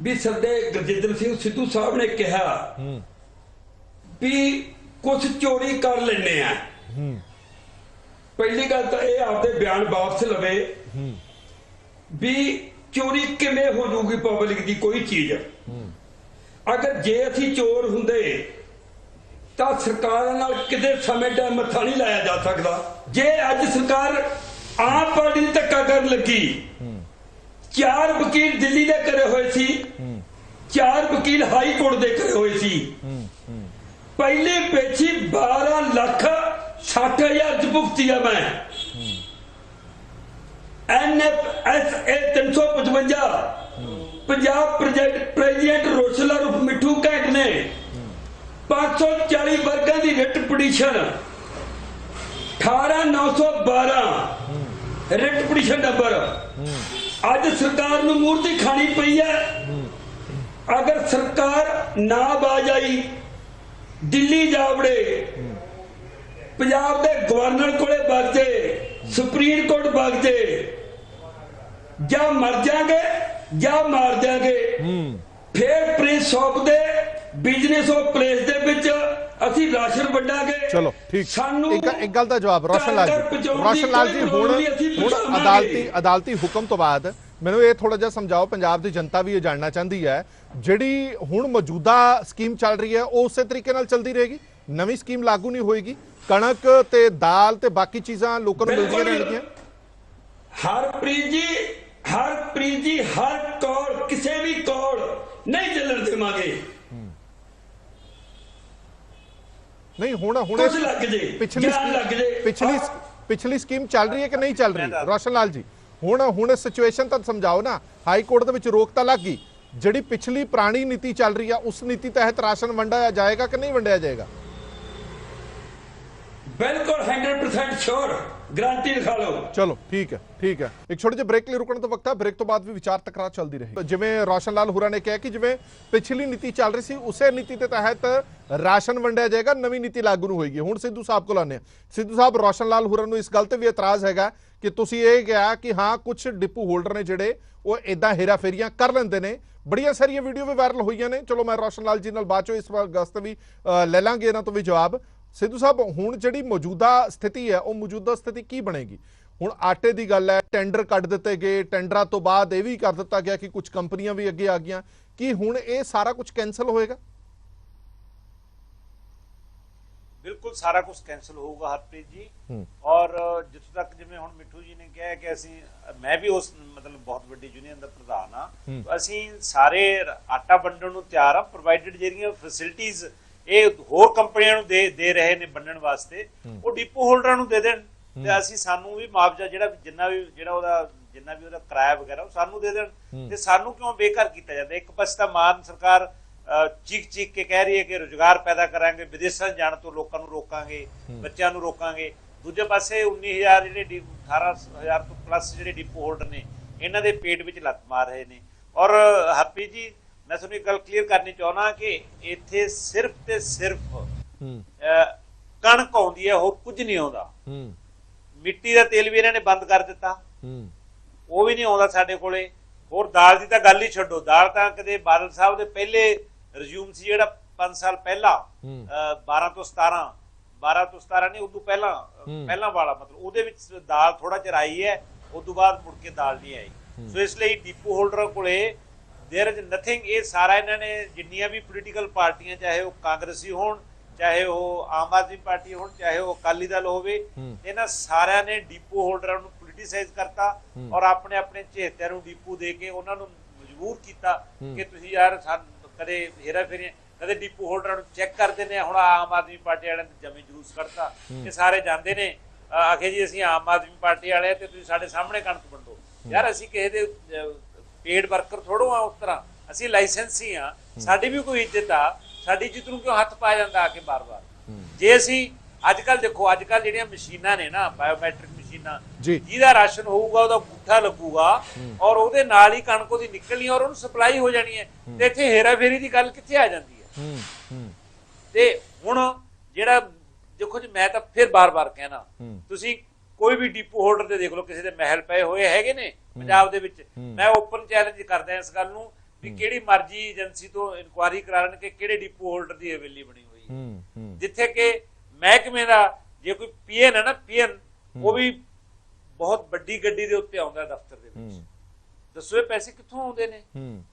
ਵੀ ਸੱਦੇ ਗੁਰਜਿੰਦਰ ਸਿੰਘ ਸਿੱਧੂ ਸਾਹਿਬ ਨੇ ਕਿਹਾ ਵੀ ਕੁਝ ਚੋਰੀ ਕਰ ਲੈਣੇ ਆ। ਪਹਿਲੀ ਗੱਲ ਤਾਂ ਇਹ ਆਪਦੇ ਬਿਆਨ ਵਾਪਸ ਲਵੇ ਵੀ ਚੋਰੀ ਕਿਵੇਂ ਹੋ ਜੂਗੀ ਪਬਲਿਕ ਦੀ ਕੋਈ ਚੀਜ਼। ਅਗਰ ਜੇ ਅਸੀਂ ਚੋਰ ਹੁੰਦੇ ਤਾਂ ਸਰਕਾਰਾਂ ਨਾਲ ਕਿਤੇ ਸਮੇਂ ਦਾ ਮੱਥਾ ਨਹੀਂ ਲਾਇਆ ਜਾ ਸਕਦਾ। ਜੇ ਅੱਜ ਸਰਕਾਰ ਆਮ ਪਾਰਟੀ ਦੀ ਧੱਕਾ ਕਰਨ ਲੱਗੀ, 4 ਵਕੀਲ ਦਿੱਲੀ ਦੇ ਕਰੇ ਹੋਏ ਸੀ, 4 ਵਕੀਲ ਹਾਈ ਕੋਰਟ ਦੇ ਕਰੇ ਹੋਏ ਸੀ। ਪਹਿਲੀ ਪੇਸ਼ੀ 12,60,000 ਚ ਭੁਗਤੀ ਆ ਮੈਂ। NFSA 355 ਪੰਜਾਬ ਪ੍ਰੈਜ਼ੀਡੈਂਟ ਰੋਸ਼ਲਾ ਰੂਪ ਮਿੱਠੂ ਘੈਂਟ ਨੇ 540 ਵਰਗਾਂ ਦੀ writ petition, 18,912 writ petition number. ਅੱਜ ਸਰਕਾਰ ਨੂੰ ਮੂਰਤੀ ਖਾਣੀ ਪਈ ਹੈ। ਅਗਰ ਸਰਕਾਰ ਨਾ ਬਾਜ ਆਈ, ਦਿੱਲੀ ਜਾ ਵੜੇ, ਪੰਜਾਬ ਦੇ ਗਵਰਨਰ ਕੋਲੇ ਵਗ ਜੇ, ਸੁਪਰੀਮ ਕੋਰਟ ਵਗ ਜੇ, ਜਾਂ ਮਰ ਜਾਗੇ ਜਾਂ ਮਾਰ ਦਿਆਂਗੇ। ਫਿਰ ਪ੍ਰਿੰਸ ਸ਼ੌਪ ਦੇ ਬਿਜ਼ਨਸ ਆਫ ਪਲੇਸ ਦੇ ਵਿੱਚ ਅਸੀਂ ਰਾਸ਼ਨ ਵੰਡਾਂਗੇ। ਚਲੋ ਠੀਕ, ਸਾਨੂੰ ਇੱਕ ਗੱਲ ਦਾ ਜਵਾਬ ਰੋਸ਼ਨ ਲਾਲ ਜੀ। ਰੋਸ਼ਨ ਲਾਲ ਜੀ, ਹੁਣ ਅਦਾਲਤੀ ਹੁਕਮ ਤੋਂ ਬਾਅਦ ਮੈਨੂੰ ਇਹ ਥੋੜਾ ਜਿਹਾ ਸਮਝਾਓ, ਪੰਜਾਬ ਦੀ ਜਨਤਾ ਵੀ ਇਹ ਜਾਣਨਾ ਚਾਹੁੰਦੀ ਹੈ, ਜਿਹੜੀ ਹੁਣ ਮੌਜੂਦਾ ਸਕੀਮ ਚੱਲ ਰਹੀ ਹੈ ਉਹ ਉਸੇ ਤਰੀਕੇ ਨਾਲ ਚੱਲਦੀ ਰਹੇਗੀ? ਨਵੀਂ ਸਕੀਮ ਲਾਗੂ ਨਹੀਂ ਹੋਏਗੀ? ਕਣਕ ਤੇ ਦਾਲ ਤੇ ਬਾਕੀ ਚੀਜ਼ਾਂ ਲੋਕਾਂ ਨੂੰ ਮਿਲਦੀਆਂ ਰਹਿਣਗੀਆਂ? ਹਰਪ੍ਰੀਤ ਜੀ ਹਰ ਕੋਲ ਕਿਸੇ ਵੀ ਕੋਲ ਨਹੀਂ ਚੱਲਣ ਦੇਵਾਂਗੇ। ਨਹੀਂ ਹੁਣ ਪਿਛਲੀ ਸਕੀਮ ਚੱਲ ਰਹੀ ਹੈ ਕਿ ਨਹੀਂ ਚੱਲ ਰਹੀ ਰੋਸ਼ਨ ਲਾਲ ਜੀ? ਹੁਣ ਸਿਚੁਏਸ਼ਨ ਤਾਂ ਸਮਝਾਓ ਨਾ। ਹਾਈ ਕੋਰਟ ਦੇ ਵਿੱਚ ਰੋਕ ਤਾਂ ਲੱਗ ਗਈ, ਜਿਹੜੀ ਪਿਛਲੀ ਪੁਰਾਣੀ ਨੀਤੀ ਚੱਲ ਰਹੀ ਹੈ ਉਸ ਨੀਤੀ ਤਹਿਤ ਰਾਸ਼ਨ ਵੰਡਿਆ ਜਾਏਗਾ ਕਿ ਨਹੀਂ ਵੰਡਿਆ ਜਾਏਗਾ? ਬਿਲਕੁਲ 100% ਸ਼ੋਰ, ਗਾਰੰਟੀ ਦਿਖਾ ਲਓ। ਚਲੋ ਠੀਕ ਹੈ। ਇੱਕ ਛੋਟੇ ਜਿਹੇ ਬ੍ਰੇਕ ਲਈ ਰੁਕਣ ਦਾ ਵਕਤ ਹੈ। ਬ੍ਰੇਕ ਤੋਂ ਬਾਅਦ ਵੀ ਵਿਚਾਰ ਤਕਰਾਰ ਚੱਲਦੀ ਰਹੀ। ਜਿਵੇਂ ਰੋਸ਼ਨ ਲਾਲ ਹੁਰਾ ਨੇ ਕਿਹਾ ਕਿ ਜਿਵੇਂ ਪਿਛਲੀ ਨੀਤੀ ਚੱਲ ਰਹੀ ਸੀ ਉਸੇ ਨੀਤੀ ਦੇ ਤਹਿਤ ਰਾਸ਼ਨ ਵੰਡਿਆ ਜਾਏਗਾ, ਨਵੀਂ ਨੀਤੀ ਲਾਗੂ ਨਹੀਂ ਹੋਏਗੀ। ਹੁਣ ਸਿੱਧੂ ਸਾਹਿਬ ਕੋਲ ਆਉਂਦੇ ਹਾਂ। ਸਿੱਧੂ ਸਾਹਿਬ, ਰੋਸ਼ਨ ਲਾਲ ਹੁਰਾ ਨੂੰ ਇਸ ਗੱਲ ਤੇ ਵੀ ਇਤਰਾਜ਼ ਹੈਗਾ ਕਿ ਤੁਸੀਂ ਇਹ ਕਿਹਾ ਕਿ ਹਾਂ ਕੁਝ ਡਿਪੂ ਹੋਲਡਰ ਨੇ ਜਿਹੜੇ ਉਹ ਇਦਾਂ ਹੇਰਾ ਫੇਰੀਆਂ ਕਰ ਲੈਂਦੇ ਨੇ। ਬੜੀਆਂ ਸਾਰੀਆਂ ਵੀਡੀਓ ਵੀ ਵਾਇਰਲ ਹੋਈਆਂ ਨੇ। ਚਲੋ ਮੈਂ ਰੋਸ਼ਨ ਲਾਲ ਜੀ ਨਾਲ ਬਾਅਦ ਚੋਂ ਇਸ ਵਾਰ ਵੀ ਲੈ ਲਾਂਗੇ ਇਹਨਾਂ ਤੋਂ ਵੀ ਜਵਾਬ। ਸਿੱਧੂ ਸਾਹਿਬ, ਹੁਣ ਜਿਹੜੀ ਮੌਜੂਦਾ ਸਥਿਤੀ ਹੈ ਉਹ ਮੌਜੂਦਾ ਸਥਿਤੀ ਕੀ ਬਣੇਗੀ? ਹੁਣ ਆਟੇ ਦੀ ਗੱਲ ਹੈ, ਟੈਂਡਰ ਕੱਢ ਦਿੱਤੇ ਗਏ, ਟੈਂਡਰਾਂ ਤੋਂ ਬਾਅਦ ਇਹ ਵੀ ਕਰ ਦਿੱਤਾ ਗਿਆ ਕਿ ਕੁਝ ਕੰਪਨੀਆਂ ਵੀ ਅੱਗੇ ਆ ਗਈਆਂ। ਕੀ ਹੁਣ ਇਹ ਸਾਰਾ ਕੁਝ ਕੈਂਸਲ ਹੋਏਗਾ? ਬਿਲਕੁਲ ਸਾਰਾ ਕੁਝ ਕੈਂਸਲ ਹੋਊਗਾ ਹਰਪ੍ਰੀਤ ਜੀ। ਔਰ ਜਿੱਥੋਂ ਤੱਕ ਜਿਵੇਂ ਹੁਣ ਮਿੱਠੂ ਜੀ ਨੇ ਕਿਹਾ ਕਿ ਅਸੀਂ, ਮੈਂ ਵੀ ਉਸ ਮਤਲਬ ਬਹੁਤ ਵੱਡੀ ਯੂਨੀਅਨ ਦਾ ਪ੍ਰਧਾਨ ਆ, ਅਸੀਂ ਸਾਰੇ ਆਟਾ ਵੰਡਣ ਨੂੰ ਤਿਆਰ ਆ, ਪ੍ਰੋਵਾਈਡਡ ਜਿਹੜੀਆਂ ਫੈਸਿਲਿਟੀਜ਼ ਇਹ ਹੋਰ ਕੰਪਨੀਆਂ ਨੂੰ ਦੇ ਰਹੇ ਨੇ ਵੰਡਣ ਵਾਸਤੇ, ਉਹ ਡਿਪੂ ਹੋਲਡਰਾਂ ਨੂੰ ਦੇ ਦੇਣ ਤੇ ਅਸੀਂ ਸਾਨੂੰ ਵੀ ਮੁਆਵਜ਼ਾ ਜਿੰਨਾ ਵੀ ਉਹਦਾ ਕਿਰਾਇਆ ਵਗੈਰਾ ਉਹ ਸਾਨੂੰ ਦੇ ਦੇਣ। ਤੇ ਸਾਨੂੰ ਕਿਉਂ ਬੇਘਰ ਕੀਤਾ ਜਾਂਦਾ? ਇੱਕ ਪਾਸੇ ਤਾਂ ਮਾਨ ਸਰਕਾਰ ਚੀਕ ਕੇ ਕਹਿ ਰਹੀ ਹੈ ਕਿ ਰੁਜ਼ਗਾਰ ਪੈਦਾ ਕਰਾਂਗੇ, ਵਿਦੇਸ਼ਾਂ ਜਾਣ ਤੋਂ ਲੋਕਾਂ ਨੂੰ ਰੋਕਾਂਗੇ, ਬੱਚਿਆਂ ਨੂੰ ਰੋਕਾਂਗੇ। ਦੂਜੇ ਪਾਸੇ 19,000 ਜਿਹੜੇ 18,000 ਤੋਂ ਪਲੱਸ ਜਿਹੜੇ ਡਿਪੂ ਹੋਲਡਰ ਨੇ ਇਹਨਾਂ ਦੇ ਪੇਟ ਵਿੱਚ ਲੱਤ ਮਾਰ ਰਹੇ ਨੇ। ਔਰ ਹਰਪ੍ਰੀਤ ਜੀ, ਮੈਂ ਤੁਹਾਨੂੰ ਇੱਕ ਗੱਲ ਕਲੀਅਰ ਕਰਨੀ ਚਾਹੁੰਦਾ ਕਿ ਇੱਥੇ ਸਿਰਫ ਤੇ ਸਿਰਫ ਕਣਕ ਆਉਂਦੀ ਹੈ, ਹੋਰ ਕੁਝ ਨਹੀਂ ਆਉਂਦਾ। ਮਿੱਟੀ ਦਾ ਤੇਲ ਵੀ ਇਹਨਾਂ ਨੇ ਬੰਦ ਕਰ ਦਿੱਤਾ, ਉਹ ਵੀ ਨਹੀਂ ਆਉਂਦਾ ਸਾਡੇ ਕੋਲੇ। ਹੋਰ ਦਾਲ ਦੀ ਤਾਂ ਗੱਲ ਹੀ ਛੱਡੋ, ਦਾਲ ਤਾਂ ਕਦੇ ਬਾਦਲ ਸਾਹਿਬ ਦੇ ਪਹਿਲੇ ਰਿਜ਼ਿਊਮ ਸੀ ਜਿਹੜਾ 5 ਸਾਲ ਪਹਿਲਾਂ 12 ਤੋਂ 17 ਨਹੀਂ, ਉਦੋਂ ਪਹਿਲਾਂ ਵਾਲਾ, ਮਤਲਬ ਉਹਦੇ ਵਿੱਚ ਦਾਲ ਥੋੜਾ ਚਿਰ ਆਈ ਹੈ, ਉਦੋਂ ਬਾਅਦ ਮੁੜ ਕੇ ਦਾਲ ਨਹੀਂ ਆਈ। ਸੋ ਇਸ ਲਈ ਡਿਪੂ ਹੋਲਡਰਾਂ ਕੋਲੇ देयर इज नथिंग। ये सारा इन्होंने जिन्नियां भी पोलीटिकल पार्टियां, चाहे वो कांग्रेसी होण, चाहे वो आम आदमी पार्टी होण, चाहे वो अकाली दल होवे, इन्हां सारिਆਂ ने डिपो होल्डਰਾਂ ਨੂੰ पोलिटिसाइज करता और अपने अपने चहेतिਆਂ ਨੂੰ डिपो दे के ਉਹਨਾਂ ਨੂੰ ਮਜਬੂਰ ਕੀਤਾ ਕਿ ਤੁਸੀਂ ਯਾਰ ਕਦੇ ਹੇਰਾ ਫੇਰੀ, ਕਦੇ डिपो ਹੋਲਡਰਾਂ ਨੂੰ ਚੈੱਕ ਕਰਦੇ ਨੇ। ਹੁਣ ਆਮ ਆਦਮੀ ਪਾਰਟੀ ਵਾਲਿਆਂ ਨੇ ਜਮੀ ਜਲੂਸ ਕੱਢਤਾ ਕਿ ਸਾਰੇ ਜਾਂਦੇ ਨੇ ਆਖੇ ਜੀ ਅਸੀਂ ਆਮ ਆਦਮੀ ਪਾਰਟੀ ਵਾਲੇ ਤੇ ਤੁਸੀਂ ਸਾਡੇ ਸਾਹਮਣੇ ਕਣਕ ਵੰਡੋ। ਯਾਰ ਅਸੀਂ ਕਿਸੇ ਦੇ पेड वर्कर थोड़ो आ, उस तरह असी लाइसेंसी हाँ, साडी भी कोई इज्जत आ, साडी इज्जत नूं क्यों हथ पाया जांदा आके बार बार? जे असी अजकल देखो, अजकल जिहड़ियां मशीनां ने ना, बायोमैट्रिक मशीनां, जिहदा राशन होऊगा ओहदा अंगूठा लगूगा और ओहदे नाल ही कणक ओहदी निकलनी और ओहनूं सप्लाई हो जानी है। ते इत्थे हेरा फेरी दी गल कित्थे आ जांदी है? ते हुण जिहड़ा देखो जी, मैं तां फिर बार बार कहना, तुसीं कोई भी डिपो होल्डर ते देख लो, किसी दे महल पए होए हैगे ने पंजाब दे विच। मैं ओपन चैलेंज करदा इस गल नूं भी किहड़ी मर्जी एजेंसी तो इनकुआरी करा लैण कि किहड़े डिपो होल्डर दी हवेली बनी होई, जिथे कि महकमे दा जे कोई पीएन है ना, पीएन वो भी बहुत वड्डी गड्डी दे उत्ते आउंदा दफ्तर दे विच। दसो ये पैसे कित्थों आउंदे ने?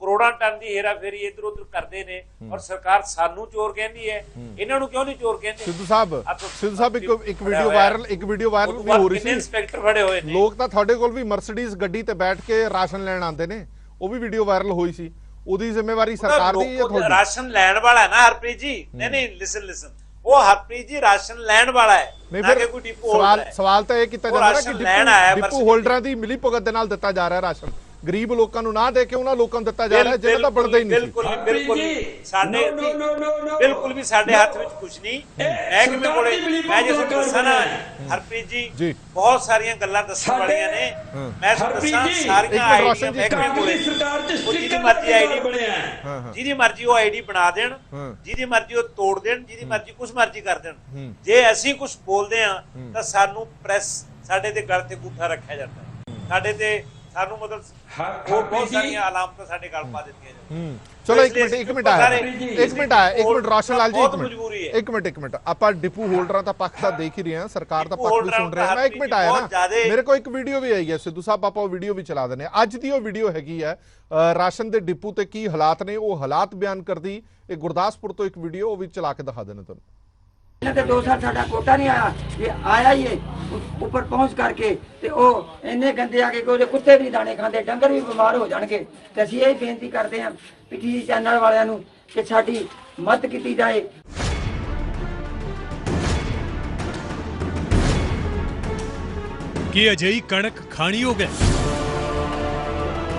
करोड़ां टन दी हेरा फेरी इधर उधर करदे ने और सरकार सानू चोर कहंदी है, इन्हां नूं क्यों नहीं चोर कहंदे? सिद्धू साहब एक वीडियो वायरल भी हो रही सी, इंस्पेक्टर फड़े होए ने लोग तां ਤੁਹਾਡੇ ਕੋਲ ਵੀ ਮਰਸੀਡੀਜ਼ ਗੱਡੀ ਤੇ ਬੈਠ ਕੇ ਰਾਸ਼ਨ ਲੈਣ ਆਉਂਦੇ ਨੇ, ਉਹ ਵੀ ਵੀਡੀਓ ਵਾਇਰਲ ਹੋਈ ਸੀ। ਉਹਦੀ ਜ਼ਿੰਮੇਵਾਰੀ ਸਰਕਾਰ ਦੀ ਹੈ ਤੁਹਾਡੀ? ਰਾਸ਼ਨ ਲੈਣ ਵਾਲਾ ਹੈ ਨਾ ਹਰਪ੍ਰੀਤ ਜੀ। ਨਹੀਂ ਲਿਸਨ, ਉਹ ਹਰਪ੍ਰੀਤ ਜੀ ਰਾਸ਼ਨ ਲੈਣ ਵਾਲਾ ਹੈ, ਨਾ ਕਿ ਕੋਈ ਡਿਪੂ ਹੋਲਡਰ ਹੈ। ਸਵਾਲ ਤਾਂ ਇਹ ਕੀਤਾ ਜਾਂਦਾ ਹੈ ਕਿ ਡਿਪੂ ਹੋਲਡਰਾਂ ਦੀ ਮਿਲੀ ਭੁਗਤ ਦੇ ਨਾਲ ਦਿੱਤਾ ਜਾ ਰਿਹਾ ਰਾਸ਼ਨ, ਗਰੀਬ ਲੋਕਾਂ ਨੂੰ ਨਾ ਦੇ ਕੇ ਉਹਨਾਂ ਲੋਕਾਂ ਨੂੰ ਦਿੱਤਾ ਜਾ ਰਿਹਾ ਜਿਹਨਾਂ ਦਾ ਬਣਦਾ ਹੀ ਨਹੀਂ ਸੀ। ਬਿਲਕੁਲ ਵੀ ਸਾਡੇ ਹੱਥ ਵਿੱਚ ਕੁਝ ਨਹੀਂ। ਮਹਿਕਮੇ ਕੋਲੇ ਮੈਂ ਜੇ ਤੁਹਾਨੂੰ ਦੱਸਾਂ ਨਾ ਹਰਪ੍ਰੀਤ ਜੀ, ਬਹੁਤ ਸਾਰੀਆਂ ਗੱਲਾਂ ਦੱਸਣ ਵਾਲੀਆਂ ਨੇ। ਮੈਂ ਤੁਹਾਨੂੰ ਦੱਸਾਂ ਸਾਰੀਆਂ ਆਈਡੀਆਂ ਮਹਿਕਮੇ ਕੋਲੇ, ਜਿਹਦੀ ਮਰਜ਼ੀ ਆਈਡੀ ਬਣਿਆ, ਜਿਹਦੀ ਮਰਜ਼ੀ ਉਹ ਆਈਡੀ ਬਣਾ ਦੇਣ, ਜਿਹਦੀ ਮਰਜ਼ੀ ਉਹ ਤੋੜ ਦੇਣ, ਜਿਹਦੀ ਮਰਜ਼ੀ ਕੁਛ ਮਰਜ਼ੀ ਕਰ ਦੇਣ। ਜੇ ਅਸੀਂ ਕੁਛ ਬੋਲਦੇ ਆ ਤਾਂ ਸਾਨੂੰ ਪ੍ਰੈਸ, ਸਾਡੇ ਤੇ ਗਲ ਤੇ ਅੰਗੂਠਾ ਰੱਖਿਆ ਜਾਂਦਾ, ਸਾਡੇ ਤੇ ਸਾਨੂੰ ਮਤਲਬ ਹਰ- ਹੋਰ ਬਹੁਤ ਹਰਪ੍ਰੀਤ ਜੀ। ਸਾਰੀਆਂ ਅਲਾਮਤਾਂ ਸਾਡੇ ਗੱਲ ਪਾ ਦਿੱਤੀਆਂ ਜਾਂਦੀਆਂ। ਚਲੋ ਇਸ ਲਈ ਇੱਕ ਮਿੰਟ ਸਾਰੇ- ਆਇਆ ਇੱਕ ਮਿੰਟ ਰੌਸ਼ਨ ਲਾਲ ਜੀ ਬਹੁਤ ਮਜਬੂਰੀ ਹੈ। ਇੱਕ ਮਿੰਟ ਆਪਾਂ ਡਿਪੂ ਹੋਲਡਰਾਂ ਦਾ ਪੱਖ ਤਾਂ ਦੇਖ ਹੀ ਰਹੇ ਹਾਂ, ਸਰਕਾਰ ਦਾ ਡਿਪੂ ਪੱਖ ਵੀ ਹੋਲਡਰਾਂ ਸੁਣ ਰਹੇ ਹਾਂ। ਮੈਂ ਇੱਕ ਮਿੰਟ ਦਾ ਆਇਆ ਬਹੁਤ ਨਾ, ਜ਼ਿਆਦੇ- ਮੇਰੇ ਕੋਲ ਇੱਕ ਵੀਡੀਓ ਵੀ ਆਈ ਹੈ ਸਿੱਧੂ ਸਾਹਿਬ, ਆਪਾਂ ਉਹ ਵੀਡੀਓ ਵੀ ਚਲਾ ਦਿੰਦੇ ਹਾਂ। ਅੱਜ ਦੀ ਉਹ ਵੀਡੀਓ ਹੈਗੀ ਹੈ ਰਾਸ਼ਨ ਦੇ ਡਿਪੂ ਤੇ ਕੀ ਹਾਲਾਤ ਨੇ, ਉਹ ਹਾਲਾਤ ਬਿਆਨ ਕਰਦੀ ਇਹ ਗੁਰਦਾਸਪੁਰ ਤੋਂ ਇੱਕ ਵੀਡੀਓ, ਉਹ ਵੀ ਚਲਾ ਕੇ ਦਿਖਾ ਦੇਣਾ ਤੁਹਾਨੂੰ। ਤੇ 2 ਸਾਲ ਸਾਡਾ ਕੋਟਾ ਨਹੀਂ ਆਇਆ, ਇਹ ਆਇਆ ਹੀ ਹੈ ਉੱਪਰ ਪਹੁੰਚ ਕਰਕੇ ਤੇ ਉਹ ਇੰਨੇ ਗੰਦੇ ਆ ਕੇ ਉਹਦੇ ਕੁੱਤੇ ਵੀ ਦਾਣੇ ਖਾਂਦੇ, ਡੰਗਰ ਵੀ ਬਿਮਾਰ ਹੋ ਜਾਣਗੇ। ਤੇ ਅਸੀਂ ਇਹ ਬੇਨਤੀ ਕਰਦੇ ਹਾਂ ਪੀਟੀਸੀ ਚੈਨਲ ਵਾਲਿਆਂ ਨੂੰ ਕਿ ਸਾਡੀ ਮਦਦ ਕੀਤੀ ਜਾਏ। ਕੀ ਅਜਿਹੀ ਕਣਕ ਖਾਣਯੋਗ ਹੈ?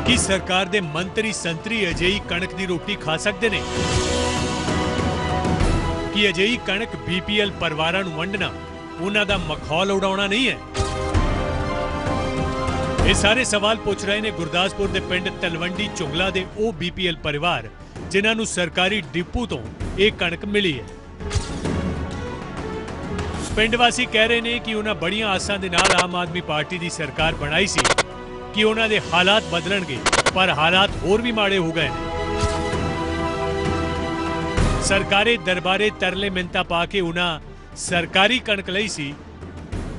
ਕੀ ਸਰਕਾਰ ਦੇ ਮੰਤਰੀ ਸੰਤਰੀ ਅਜਿਹੀ ਕਣਕ ਦੀ ਰੋਟੀ ਖਾ ਸਕਦੇ ਨੇ? ਕੀ ਅਜਿਹੀ ਕਣਕ ਬੀਪੀਐਲ ਪਰਿਵਾਰਾਂ ਨੂੰ ਵੰਡਣਾ ਉਹਨਾਂ ਦਾ ਮਖੌਲ ਉਡਾਉਣਾ ਨਹੀਂ ਹੈ? ਇਹ ਸਾਰੇ ਸਵਾਲ ਪੁੱਛ ਰਹੇ ਨੇ ਗੁਰਦਾਸਪੁਰ ਦੇ ਪਿੰਡ ਤਲਵੰਡੀ ਝੁੰਗਲਾ ਦੇ ਉਹ ਬੀਪੀਐਲ ਪਰਿਵਾਰ ਜਿਨ੍ਹਾਂ ਨੂੰ ਸਰਕਾਰੀ ਡਿਪੂ ਤੋਂ ਇਹ ਕਣਕ ਮਿਲੀ ਹੈ। ਪਿੰਡ ਵਾਸੀ ਕਹਿ ਰਹੇ ਨੇ ਕਿ ਉਹਨਾਂ ਬੜੀਆਂ ਆਸਾਂ ਦੇ ਨਾਲ ਆਮ ਆਦਮੀ ਪਾਰਟੀ ਦੀ ਸਰਕਾਰ ਬਣਾਈ ਸੀ ਕਿ ਉਹਨਾਂ ਦੇ ਹਾਲਾਤ ਬਦਲਣਗੇ, ਪਰ ਹਾਲਾਤ ਹੋਰ ਵੀ ਮਾੜੇ ਹੋ ਗਏ ਨੇ। ਸਰਕਾਰੀ ਦਰਬਾਰੇ ਤਰਲੇ ਮਿੰਤਾ ਪਾ ਕੇ ਉਹਨਾਂ ਸਰਕਾਰੀ ਕਣਕ ਲਈ ਸੀ,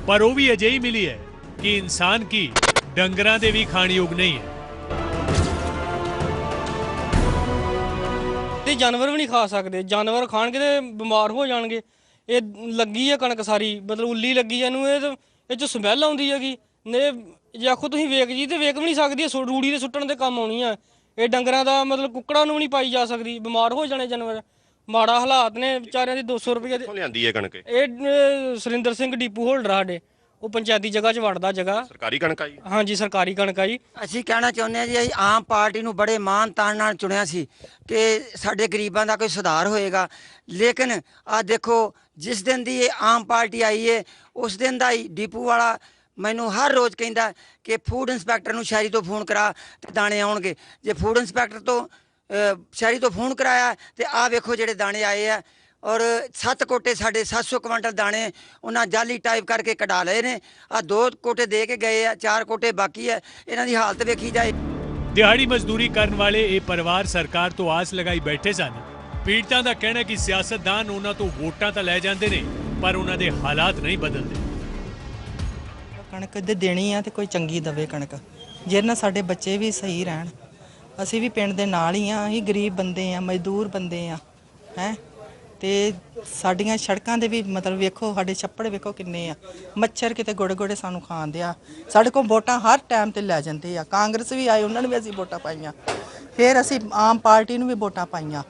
ਪਰ ਉਹ ਵੀ ਅਜਿਹੀ ਮਿਲੀ ਹੈ ਕਿ ਇਨਸਾਨ ਕੀ ਡੰਗਰਾਂ ਦੇ ਵੀ ਖਾਣਯੋਗ ਨਹੀਂ ਹੈ। ਤੇ ਜਾਨਵਰ ਵੀ ਨਹੀਂ ਖਾ ਸਕਦੇ, ਜਾਨਵਰ ਖਾਣਗੇ ਤੇ ਬਿਮਾਰ ਹੋ ਜਾਣਗੇ। ਇਹ ਲੱਗੀ ਹੈ ਕਣਕ ਸਾਰੀ, ਮਤਲਬ ਉੱਲੀ ਲੱਗੀ ਇਹਨੂੰ, ਇਹ ਚ ਸਮੈਲ ਆਉਂਦੀ ਹੈਗੀ ਨੇ। ਜੇ ਆਖੋ ਤੁਸੀਂ ਵੇਖ ਜੀ ਤੇ ਵੇਖ ਵੀ ਨਹੀਂ ਸਕਦੀ, ਰੂੜੀ ਦੇ ਸੁੱਟਣ ਦੇ ਕੰਮ ਆਉਣੀ ਆ ਇਹ। ਡੰਗਰਾਂ ਦਾ ਮਤਲਬ ਕੁੱਕੜਾਂ ਨੂੰ ਵੀ ਨਹੀਂ ਪਾਈ ਜਾ ਸਕਦੀ, ਬਿਮਾਰ ਹੋ ਜਾਣੇ ਜਾਨਵਰ। ਮਾੜਾ ਹਾਲਾਤ ਨੇ ਵਿਚਾਰਿਆਂ ਦੀ। 200 ਰੁਪਏ ਕਿੱਥੋਂ ਲਿਆਂਦੀ ਹੈ ਕਣਕ? ਇਹ ਸੁਰਿੰਦਰ ਸਿੰਘ ਡੀਪੂ ਹੋਲਡਰ ਸਾਡੇ, ਉਹ ਪੰਚਾਇਤੀ ਜਗ੍ਹਾ 'ਚ ਵੜਦਾ ਜਗ੍ਹਾ। ਸਰਕਾਰੀ ਕਣਕ ਆ ਜੀ? ਹਾਂਜੀ ਸਰਕਾਰੀ ਕਣਕ ਆ ਜੀ। ਅਸੀਂ ਕਹਿਣਾ ਚਾਹੁੰਦੇ ਹਾਂ ਜੀ, ਅਸੀਂ ਆਮ ਪਾਰਟੀ ਨੂੰ ਬੜੇ ਮਾਣ ਤਾਣ ਨਾਲ ਚੁਣਿਆ ਸੀ ਕਿ ਸਾਡੇ ਗਰੀਬਾਂ ਦਾ ਕੋਈ ਸੁਧਾਰ ਹੋਏਗਾ। ਲੇਕਿਨ ਆ ਦੇਖੋ, ਜਿਸ ਦਿਨ ਦੀ ਇਹ ਆਮ ਪਾਰਟੀ ਆਈ ਹੈ ਉਸ ਦਿਨ ਦਾ ਹੀ ਡੀਪੂ ਵਾਲਾ ਮੈਨੂੰ ਹਰ ਰੋਜ਼ ਕਹਿੰਦਾ ਕਿ ਫੂਡ ਇੰਸਪੈਕਟਰ ਨੂੰ ਸ਼ਹਿਰੀ ਤੋਂ ਫੋਨ ਕਰਾ ਤੇ ਦਾਣੇ ਆਉਣਗੇ। ਜੇ ਫੂਡ ਇੰਸਪੈਕਟਰ ਤੋਂ ਸ਼ਹਿਰੀ ਤੋਂ ਫੋਨ ਕਰਾਇਆ ਤੇ ਆਹ ਵੇਖੋ ਜਿਹੜੇ ਦਾਣੇ ਆਏ ਆ। ਔਰ 7 ਕੋਟੇ ਸਾਡੇ 700 ਕੁਇੰਟਲ ਦਾਣੇ ਉਹਨਾਂ ਜਾਲੀ ਟਾਈਪ ਕਰਕੇ ਕਢਾ ਲਏ ਨੇ। ਆ 2 ਕੋਟੇ ਦੇ ਕੇ ਗਏ ਆ, 4 ਕੋਟੇ ਬਾਕੀ ਹੈ। ਇਹਨਾਂ ਦੀ ਹਾਲਤ ਵੇਖੀ ਜਾਏ। ਦਿਹਾੜੀ ਮਜ਼ਦੂਰੀ ਕਰਨ ਵਾਲੇ ਇਹ ਪਰਿਵਾਰ ਸਰਕਾਰ ਤੋਂ ਆਸ ਲਗਾਈ ਬੈਠੇ ਸਨ। ਪੀੜਤਾਂ ਦਾ ਕਹਿਣਾ ਕਿ ਸਿਆਸਤਦਾਨ ਉਹਨਾਂ ਤੋਂ ਵੋਟਾਂ ਤਾਂ ਲੈ ਜਾਂਦੇ ਨੇ, ਪਰ ਉਹਨਾਂ ਦੇ ਹਾਲਾਤ ਨਹੀਂ ਬਦਲਦੇ। ਕਣਕ ਦੇ ਦੇਣੀ ਆ ਤੇ ਕੋਈ ਚੰਗੀ ਦਵੇ ਕਣਕ, ਜਿਹਦੇ ਨਾਲ ਸਾਡੇ ਬੱਚੇ ਵੀ ਸਹੀ ਰਹਿਣ। ਅਸੀਂ ਵੀ ਪਿੰਡ ਦੇ ਨਾਲ ਹੀ ਆ, ਅਸੀਂ ਗਰੀਬ ਬੰਦੇ ਆ, ਮਜ਼ਦੂਰ ਬੰਦੇ ਆ ਹੈ। ਤੇ ਸਾਡੀਆਂ ਸੜਕਾਂ ਦੇ ਵੀ ਮਤਲਬ ਵੇਖੋ, ਸਾਡੇ ਛੱਪੜ ਵੇਖੋ ਕਿੰਨੇ ਆ। ਮੱਛਰ ਕਿਤੇ ਗੋੜੇ ਗੋੜੇ ਸਾਨੂੰ ਖਾਂਦੇ ਆ। ਸਾਡੇ ਕੋਲ ਵੋਟਾਂ ਹਰ ਟਾਈਮ ਤੇ ਲੈ ਜਾਂਦੇ ਆ। ਕਾਂਗਰਸ ਵੀ ਆਏ, ਉਹਨਾਂ ਨੂੰ ਵੀ ਅਸੀਂ ਵੋਟਾਂ ਪਾਈਆਂ। ਫਿਰ ਅਸੀਂ ਆਮ ਪਾਰਟੀ ਨੂੰ ਵੀ ਵੋਟਾਂ ਪਾਈਆਂ,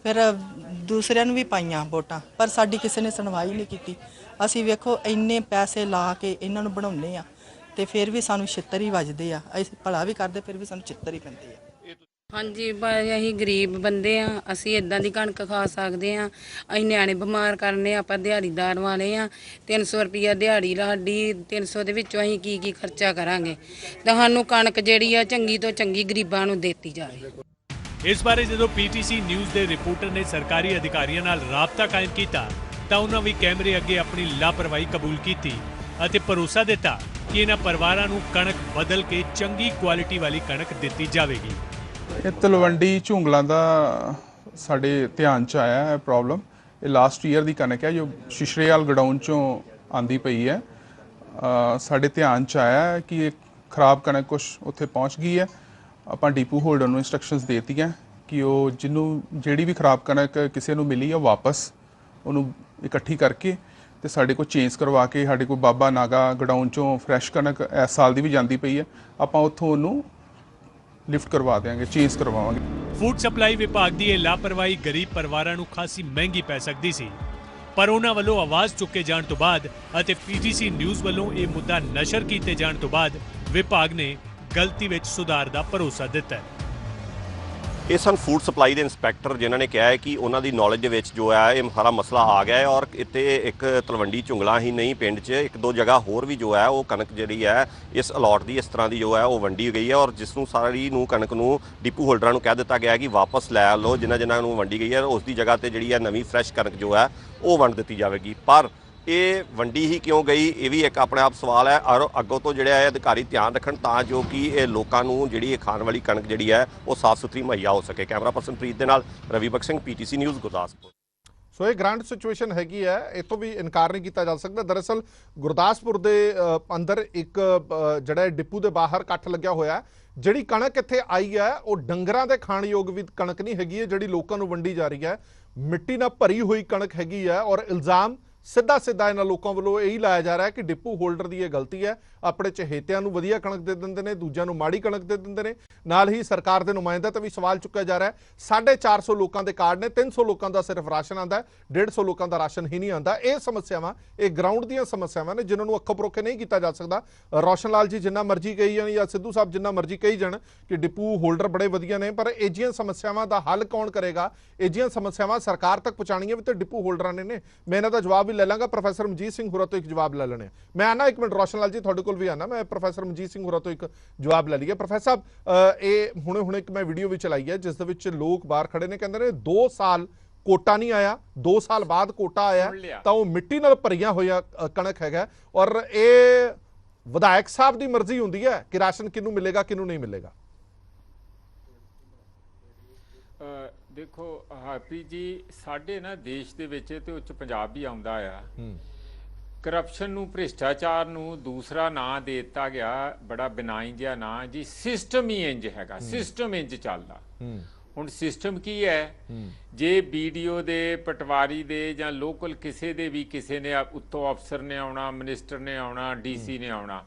ਫਿਰ ਦੂਸਰਿਆਂ ਨੂੰ ਵੀ ਪਾਈਆਂ ਵੋਟਾਂ, ਪਰ ਸਾਡੀ ਕਿਸੇ ਨੇ ਸੁਣਵਾਈ ਨਹੀਂ ਕੀਤੀ। ਅਸੀਂ ਵੇਖੋ ਇੰਨੇ ਪੈਸੇ ਲਾ ਕੇ ਇਹਨਾਂ ਨੂੰ ਬਣਾਉਂਦੇ ਆ ਤੇ ਫਿਰ ਵੀ ਸਾਨੂੰ ਛਿੱਤਰ ਹੀ ਵੱਜਦੇ ਆ। ਅਸੀਂ ਭਲਾ ਵੀ ਕਰਦੇ, ਫਿਰ ਵੀ ਸਾਨੂੰ ਛਿੱਤਰ ਹੀ ਪੈਂਦੇ ਆ। ਹਾਂਜੀ, ਅਸੀਂ ਗਰੀਬ ਬੰਦੇ ਆ, ਅਸੀਂ ਇਦਾਂ ਦੀ ਕਣਕ ਖਾ ਸਕਦੇ ਆ? ਅਸੀਂ ਨਿਆਣੇ ਬਿਮਾਰ ਕਰਨੇ, ਆਪਾਂ ਦਿਹਾੜੀਦਾਰ ਵਾਲੇ ਆ। 300 ਰੁਪਈਆ ਦਿਹਾੜੀ ਸਾਡੀ, 300 ਦੇ ਵਿੱਚੋਂ ਅਸੀਂ ਕੀ ਖਰਚਾ ਕਰਾਂਗੇ? ਤਾਂ ਸਾਨੂੰ ਕਣਕ ਜਿਹੜੀ ਆ ਚੰਗੀ ਤੋਂ ਚੰਗੀ ਗਰੀਬਾਂ ਨੂੰ ਦਿੱਤੀ ਜਾਵੇ। ਇਸ ਬਾਰੇ ਜਦੋਂ ਪੀਟੀਸੀ ਨਿਊਜ਼ ਦੇ ਰਿਪੋਰਟਰ ਨੇ ਸਰਕਾਰੀ ਅਧਿਕਾਰੀਆਂ ਨਾਲ ਰਾਬਤਾ ਕਾਇਮ ਕੀਤਾ ਤਾਂ ਉਹਨਾਂ ਵੀ ਕੈਮਰੇ ਅੱਗੇ ਆਪਣੀ ਲਾਪਰਵਾਹੀ ਕਬੂਲ ਕੀਤੀ ਅਤੇ ਭਰੋਸਾ ਦਿੱਤਾ ਕਿ ਇਹਨਾਂ ਪਰਿਵਾਰਾਂ ਨੂੰ ਕਣਕ ਬਦਲ ਕੇ ਚੰਗੀ ਕੁਆਲਿਟੀ ਵਾਲੀ ਕਣਕ ਦਿੱਤੀ ਜਾਵੇਗੀ। ਇਹ ਤਲਵੰਡੀ ਝੁੰਗਲਾਂ ਦਾ ਸਾਡੇ ਧਿਆਨ 'ਚ ਆਇਆ ਹੈ ਪ੍ਰੋਬਲਮ। ਇਹ ਲਾਸਟ ਈਅਰ ਦੀ ਕਣਕ ਹੈ ਜੋ ਸ਼ਿਸ਼ਰੇਵਾਲ ਗਡਾਊਨ 'ਚੋਂ ਆਂਦੀ ਪਈ ਹੈ। ਸਾਡੇ ਧਿਆਨ 'ਚ ਆਇਆ ਹੈ ਕਿ ਇਹ ਖਰਾਬ ਕਣਕ ਕੁਛ ਉੱਥੇ ਪਹੁੰਚ ਗਈ ਹੈ। ਆਪਾਂ ਡੀਪੂ ਹੋਲਡਰ ਨੂੰ ਇੰਸਟਰਕਸ਼ਨਸ ਦੇ ਦਿੱਤੀਆਂ ਕਿ ਉਹ ਜਿਹੜੀ ਵੀ ਖਰਾਬ ਕਣਕ ਕਿਸੇ ਨੂੰ ਮਿਲੀ ਆ ਵਾਪਸ ਉਹਨੂੰ ਇਕੱਠੀ ਕਰਕੇ ਤੇ ਸਾਡੇ ਕੋਲ ਚੇਂਜ ਕਰਵਾ ਕੇ, ਸਾਡੇ ਕੋਲ ਬਾਬਾ ਨਾਗਾ ਗਡਾਊਨ 'ਚੋਂ ਫਰੈਸ਼ ਕਣਕ ਇਸ ਸਾਲ ਦੀ ਵੀ ਜਾਂਦੀ ਪਈ ਹੈ, ਆਪਾਂ ਉੱਥੋਂ ਉਹਨੂੰ ਲਿਫਟ ਕਰਵਾ ਦੇਵਾਂਗੇ, ਚੇਂਜ ਕਰਵਾਵਾਂਗੇ। ਫੂਡ ਸਪਲਾਈ ਵਿਭਾਗ ਦੀ ਇਹ ਲਾਪਰਵਾਹੀ ਗਰੀਬ ਪਰਿਵਾਰਾਂ ਨੂੰ ਖਾਸੀ ਮਹਿੰਗੀ ਪੈ ਸਕਦੀ ਸੀ, ਪਰ ਉਹਨਾਂ ਵੱਲੋਂ ਆਵਾਜ਼ ਚੁੱਕੇ ਜਾਣ ਤੋਂ ਬਾਅਦ ਅਤੇ ਪੀਟੀਸੀ ਨਿਊਜ਼ ਵੱਲੋਂ ਇਹ ਮੁੱਦਾ ਨਸ਼ਰ ਕੀਤੇ ਜਾਣ ਤੋਂ ਬਾਅਦ ਵਿਭਾਗ ਨੇ ਗਲਤੀ ਵਿੱਚ ਸੁਧਾਰ ਦਾ ਭਰੋਸਾ ਦਿੱਤਾ ਹੈ। ਇਹ ਸਨ ਫੂਡ ਸਪਲਾਈ ਦੇ ਇੰਸਪੈਕਟਰ ਜਿਨ੍ਹਾਂ ਨੇ ਕਿਹਾ ਹੈ ਕਿ ਉਹਨਾਂ ਦੀ ਨੌਲੇਜ ਦੇ ਵਿੱਚ ਜੋ ਹੈ ਇਹ ਸਾਰਾ ਮਸਲਾ ਆ ਗਿਆ ਹੈ ਔਰ ਇੱਥੇ ਇੱਕ ਤਲਵੰਡੀ ਝੁੰਗਲਾ ਹੀ ਨਹੀਂ, ਪਿੰਡ 'ਚ 1-2 ਜਗ੍ਹਾ ਹੋਰ ਵੀ ਜੋ ਹੈ ਉਹ ਕਣਕ ਜਿਹੜੀ ਹੈ ਇਸ ਅਲਾਟ ਦੀ ਇਸ ਤਰ੍ਹਾਂ ਦੀ ਜੋ ਹੈ ਉਹ ਵੰਡੀ ਗਈ ਹੈ ਔਰ ਜਿਸ ਨੂੰ ਸਾਰੀ ਨੂੰ ਕਣਕ ਨੂੰ ਡਿਪੂ ਹੋਲਡਰਾਂ ਨੂੰ ਕਹਿ ਦਿੱਤਾ ਗਿਆ ਕਿ ਵਾਪਸ ਲੈ ਲਓ। ਜਿਨ੍ਹਾਂ ਨੂੰ ਵੰਡੀ ਗਈ ਹੈ ਉਸ ਦੀ ਜਗ੍ਹਾ ਤੇ ਜਿਹੜੀ ਹੈ ਨਵੀਂ ਫਰੈਸ਼ ਕਣਕ ਜੋ ਹੈ ਉਹ ਵੰਡ ਦਿੱਤੀ ਜਾਵੇਗੀ। ਪਰ ਇਹ ਵੰਡੀ ਹੀ ਕਿਉਂ ਗਈ, ਇਹ ਵੀ ਇੱਕ ਆਪਣੇ ਆਪ ਸਵਾਲ ਹੈ। ਔਰ ਅੱਗੋਂ ਤੋਂ ਜਿਹੜਾ ਹੈ ਅਧਿਕਾਰੀ ਧਿਆਨ ਰੱਖਣ ਤਾਂ ਜੋ ਕਿ ਇਹ ਲੋਕਾਂ ਨੂੰ ਜਿਹੜੀ ਇਹ ਖਾਣ ਵਾਲੀ ਕਣਕ ਜਿਹੜੀ ਹੈ ਉਹ ਸਾਫ਼ ਸੁਥਰੀ ਮੁਹੱਈਆ ਹੋ ਸਕੇ। ਕੈਮਰਾ ਪਰਸਨ ਪ੍ਰੀਤ ਦੇ ਨਾਲ ਰਵੀ ਬਖਸ਼ ਸਿੰਘ, PTC ਨਿਊਜ਼, ਗੁਰਦਾਸਪੁਰ। ਸੋ ਇਹ ਗ੍ਰਾਂਟ ਸਿਚੁਏਸ਼ਨ ਹੈਗੀ ਹੈ, ਇਹ ਤੋਂ ਵੀ ਇਨਕਾਰ ਨਹੀਂ ਕੀਤਾ ਜਾ ਸਕਦਾ। ਦਰਅਸਲ ਗੁਰਦਾਸਪੁਰ ਦੇ ਅੰਦਰ ਇੱਕ ਜਿਹੜਾ ਡਿਪੂ ਦੇ ਬਾਹਰ ਇਕੱਠ ਲੱਗਿਆ ਹੋਇਆ, ਜਿਹੜੀ ਕਣਕ ਇੱਥੇ ਆਈ ਹੈ ਉਹ ਡੰਗਰਾਂ ਦੇ ਖਾਣ ਯੋਗ ਵੀ ਕਣਕ ਨਹੀਂ ਹੈਗੀ ਹੈ, ਜਿਹੜੀ ਲੋਕਾਂ ਨੂੰ ਵੰਡੀ ਜਾ ਰਹੀ ਹੈ ਮਿੱਟੀ ਨਾਲ ਭਰੀ ਹੋਈ ਕਣਕ ਹੈਗੀ ਹੈ। ਔਰ ਇਲਜ਼ਾਮ ਸਿੱਧਾ ਇਹਨਾਂ ਲੋਕਾਂ ਵੱਲੋਂ ਇਹੀ ਲਾਇਆ ਜਾ ਰਿਹਾ ਕਿ ਡਿਪੂ ਹੋਲਡਰ ਦੀ ਇਹ ਗਲਤੀ ਹੈ, ਆਪਣੇ ਚਹੇਤਿਆਂ ਨੂੰ ਵਧੀਆ ਕਣਕ ਦੇ ਦਿੰਦੇ ਨੇ, ਦੂਜਿਆਂ ਨੂੰ ਮਾੜੀ ਕਣਕ ਦੇ ਦਿੰਦੇ ਨੇ। ਨਾਲ ਹੀ ਸਰਕਾਰ ਦੇ ਨੁਮਾਇੰਦਿਆਂ ਤੇ ਵੀ ਸਵਾਲ ਚੁੱਕਿਆ ਜਾ ਰਿਹਾ ਹੈ। 450 ਲੋਕਾਂ ਦੇ ਕਾਰਡ ਨੇ, 300 ਲੋਕਾਂ ਦਾ ਸਿਰਫ ਰਾਸ਼ਨ ਆਉਂਦਾ ਹੈ, 150 ਲੋਕਾਂ ਦਾ ਰਾਸ਼ਨ ਹੀ ਨਹੀਂ ਆਉਂਦਾ। ਇਹ ਸਮੱਸਿਆਵਾਂ, ਇਹ ਗਰਾਊਂਡ ਦੀਆਂ ਸਮੱਸਿਆਵਾਂ ਨੇ ਜਿਨ੍ਹਾਂ ਨੂੰ ਅੱਖੋਂ ਪਰੋਖੇ ਨਹੀਂ ਕੀਤਾ ਜਾ ਸਕਦਾ। ਰੋਸ਼ਨ ਲਾਲ ਜੀ ਜਿੰਨਾ ਮਰਜ਼ੀ ਕਹੀ ਜਾਣ ਜਾਂ ਸਿੱਧੂ ਸਾਹਿਬ ਜਿੰਨਾ ਮਰਜ਼ੀ ਕਹੀ ਜਾਣ ਕਿ ਡਿਪੂ ਹੋਲਡਰ ਬੜੇ ਵਧੀਆ ਨੇ, ਪਰ ਇਹ ਜਿਹੀਆਂ ਸਮੱਸਿਆਵਾਂ ਦਾ ਹੱਲ ਕੌਣ ਕਰੇਗਾ? ਇਹ ਜਿਹੀਆਂ ਸਮੱਸਿਆਵਾਂ ਸਰਕਾਰ ਤੱਕ ਪਹੁੰਚਾਉਣੀਆਂ ਵੀ ਤਾਂ ਡਿਪੂ ਹੋਲਡਰਾਂ ਨੇ। ਮੈਂ ਇਹਨਾਂ ਦਾ ਜਵਾਬ ਵੀ ਲੈ ਲਾਂਗਾ। ਪ੍ਰੋਫੈਸਰ ਮਨਜੀਤ ਸਿੰਘ ਹੋਰਾਂ ਤੋਂ ਇੱਕ ਜਵਾਬ ਲੈ ਲੈਣੇ। ਮੈਂ ਆਣਾ ਇੱਕ ਮਿੰਟ, ਰੋਸ਼ਨ ਲਾਲ ਜੀ ਤੁਹਾਡੇ ਕੋਲ ਵੀ ਆਣਾ। ਮੈਂ ਪ੍ਰੋਫੈਸਰ ਮਨਜੀਤ ਸਿੰਘ ਹੋਰਾਂ ਤੋਂ ਇੱਕ ਜਵਾਬ ਲੈ ਲਈਏ। ਪ੍ਰੋਫੈਸਰ ਸਾਹਿਬ, ਇਹ ਹੁਣੇ ਇੱਕ ਮੈਂ ਵੀਡੀਓ ਵੀ ਚਲਾਈ ਹੈ ਜਿਸ ਦੇ ਵਿੱਚ ਲੋਕ ਬਾਹਰ ਖੜੇ ਨੇ, ਕਹਿੰਦੇ ਨੇ 2 ਸਾਲ ਕੋਟਾ ਨਹੀਂ ਆਇਆ, 2 ਸਾਲ ਬਾਅਦ ਕੋਟਾ ਆਇਆ ਤਾਂ ਉਹ ਮਿੱਟੀ ਨਾਲ ਭਰੀਆਂ ਹੋਇਆ ਕਣਕ ਹੈਗਾ। ਔਰ ਇਹ ਵਿਧਾਇਕ ਸਾਹਿਬ ਦੀ ਮਰਜ਼ੀ ਹੁੰਦੀ ਹੈ ਕਿ ਰਾਸ਼ਨ ਕਿਹਨੂੰ ਮਿਲੇਗਾ ਕਿਹਨੂੰ ਨਹੀਂ ਮਿਲੇਗਾ। ਦੇਖੋ ਹਰਪ੍ਰੀਤ ਜੀ, ਸਾਡੇ ਨਾ ਦੇਸ਼ ਦੇ ਵਿੱਚ ਤੇ ਉੱਚ ਪੰਜਾਬ ਵੀ ਆਉਂਦਾ ਆ, ਕਰਪਸ਼ਨ ਨੂੰ, ਭ੍ਰਿਸ਼ਟਾਚਾਰ ਨੂੰ ਦੂਸਰਾ ਨਾਂ ਦੇ ਦਿੱਤਾ ਗਿਆ, ਬੜਾ ਬਿਨਾਈ ਜਿਹਾ ਨਾਂ ਜੀ। ਸਿਸਟਮ ਹੀ ਇੰਜ ਹੈਗਾ, ਸਿਸਟਮ ਇੰਜ ਚੱਲਦਾ। ਹੁਣ ਸਿਸਟਮ ਕੀ ਹੈ? ਜੇ BDO ਦੇ, ਪਟਵਾਰੀ ਦੇ ਜਾਂ ਲੋਕਲ ਕਿਸੇ ਦੇ ਵੀ ਕਿਸੇ ਨੇ ਉੱਤੋਂ ਅਫਸਰ ਨੇ ਆਉਣਾ, ਮਿਨਿਸਟਰ ਨੇ ਆਉਣਾ, DC ਨੇ ਆਉਣਾ,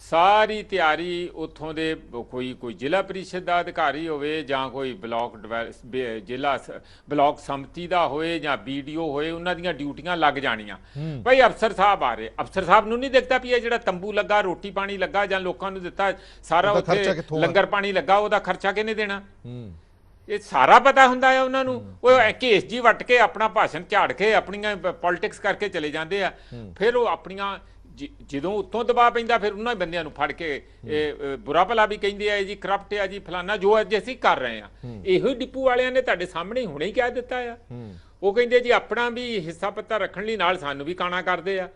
ਸਾਰੀ ਤਿਆਰੀ ਉੱਥੋਂ ਦੇ ਕੋਈ ਜ਼ਿਲ੍ਹਾ ਪ੍ਰੀਸ਼ਦ ਦਾ ਅਧਿਕਾਰੀ ਹੋਵੇ ਜਾਂ ਕੋਈ ਜ਼ਿਲ੍ਹਾ ਬਲਾਕ ਸੰਮਤੀ ਦਾ ਹੋਏ ਜਾਂ BDO ਹੋਏ, ਉਹਨਾਂ ਦੀਆਂ ਡਿਊਟੀਆਂ ਲੱਗ ਜਾਣੀਆਂ। ਭਾਈ ਅਫਸਰ ਸਾਹਿਬ ਆ ਰਹੇ, ਅਫਸਰ ਸਾਹਿਬ ਨੂੰ ਨਹੀਂ ਦਿਖਦਾ ਵੀ ਇਹ ਜਿਹੜਾ ਤੰਬੂ ਲੱਗਾ, ਰੋਟੀ ਪਾਣੀ ਲੱਗਾ ਜਾਂ ਲੋਕਾਂ ਨੂੰ ਦਿੱਤਾ ਸਾਰਾ, ਉੱਥੇ ਲੰਗਰ ਪਾਣੀ ਲੱਗਾ, ਉਹਦਾ ਖਰਚਾ ਕਿਹਨੇ ਦੇਣਾ? ਇਹ ਸਾਰਾ ਪਤਾ ਹੁੰਦਾ ਹੈ ਉਹਨਾਂ ਨੂੰ। ਉਹ ਕੇਸ ਜੀ ਵੱਟ ਕੇ ਆਪਣਾ ਭਾਸ਼ਣ ਝਾੜ ਕੇ ਆਪਣੀਆਂ ਪੋਲਿਟਿਕਸ ਕਰਕੇ ਚਲੇ ਜਾਂਦੇ ਆ। ਫਿਰ ਉਹ ਆਪਣੀਆਂ ਜਦੋਂ ਉੱਤੋਂ ਦਬਾਅ ਪੈਂਦਾ ਫਿਰ ਉਹਨਾਂ ਬੰਦਿਆਂ ਨੂੰ ਫੜ ਕੇ ਬੁਰਾ ਭਲਾ ਵੀ ਕਹਿੰਦੇ ਆ ਜੀ, ਕਰਪਟ ਆ ਜੀ, ਫਲਾਨਾ, ਜੋ ਅੱਜ ਅਸੀਂ ਕਰ ਰਹੇ ਆ। ਇਹੋ ਹੀ ਡਿਪੂ ਵਾਲਿਆਂ ਨੇ ਤੁਹਾਡੇ ਸਾਹਮਣੇ ਹੁਣੇ ਹੀ ਕਹਿ ਦਿੱਤਾ ਆ। ਉਹ ਕਹਿੰਦੇ ਜੀ ਆਪਣਾ ਵੀ ਹਿੱਸਾ ਪੱਤਾ ਰੱਖਣ ਲਈ ਨਾਲ ਸਾਨੂੰ ਵੀ ਕਾਣਾ ਕਰਦੇ ਆ।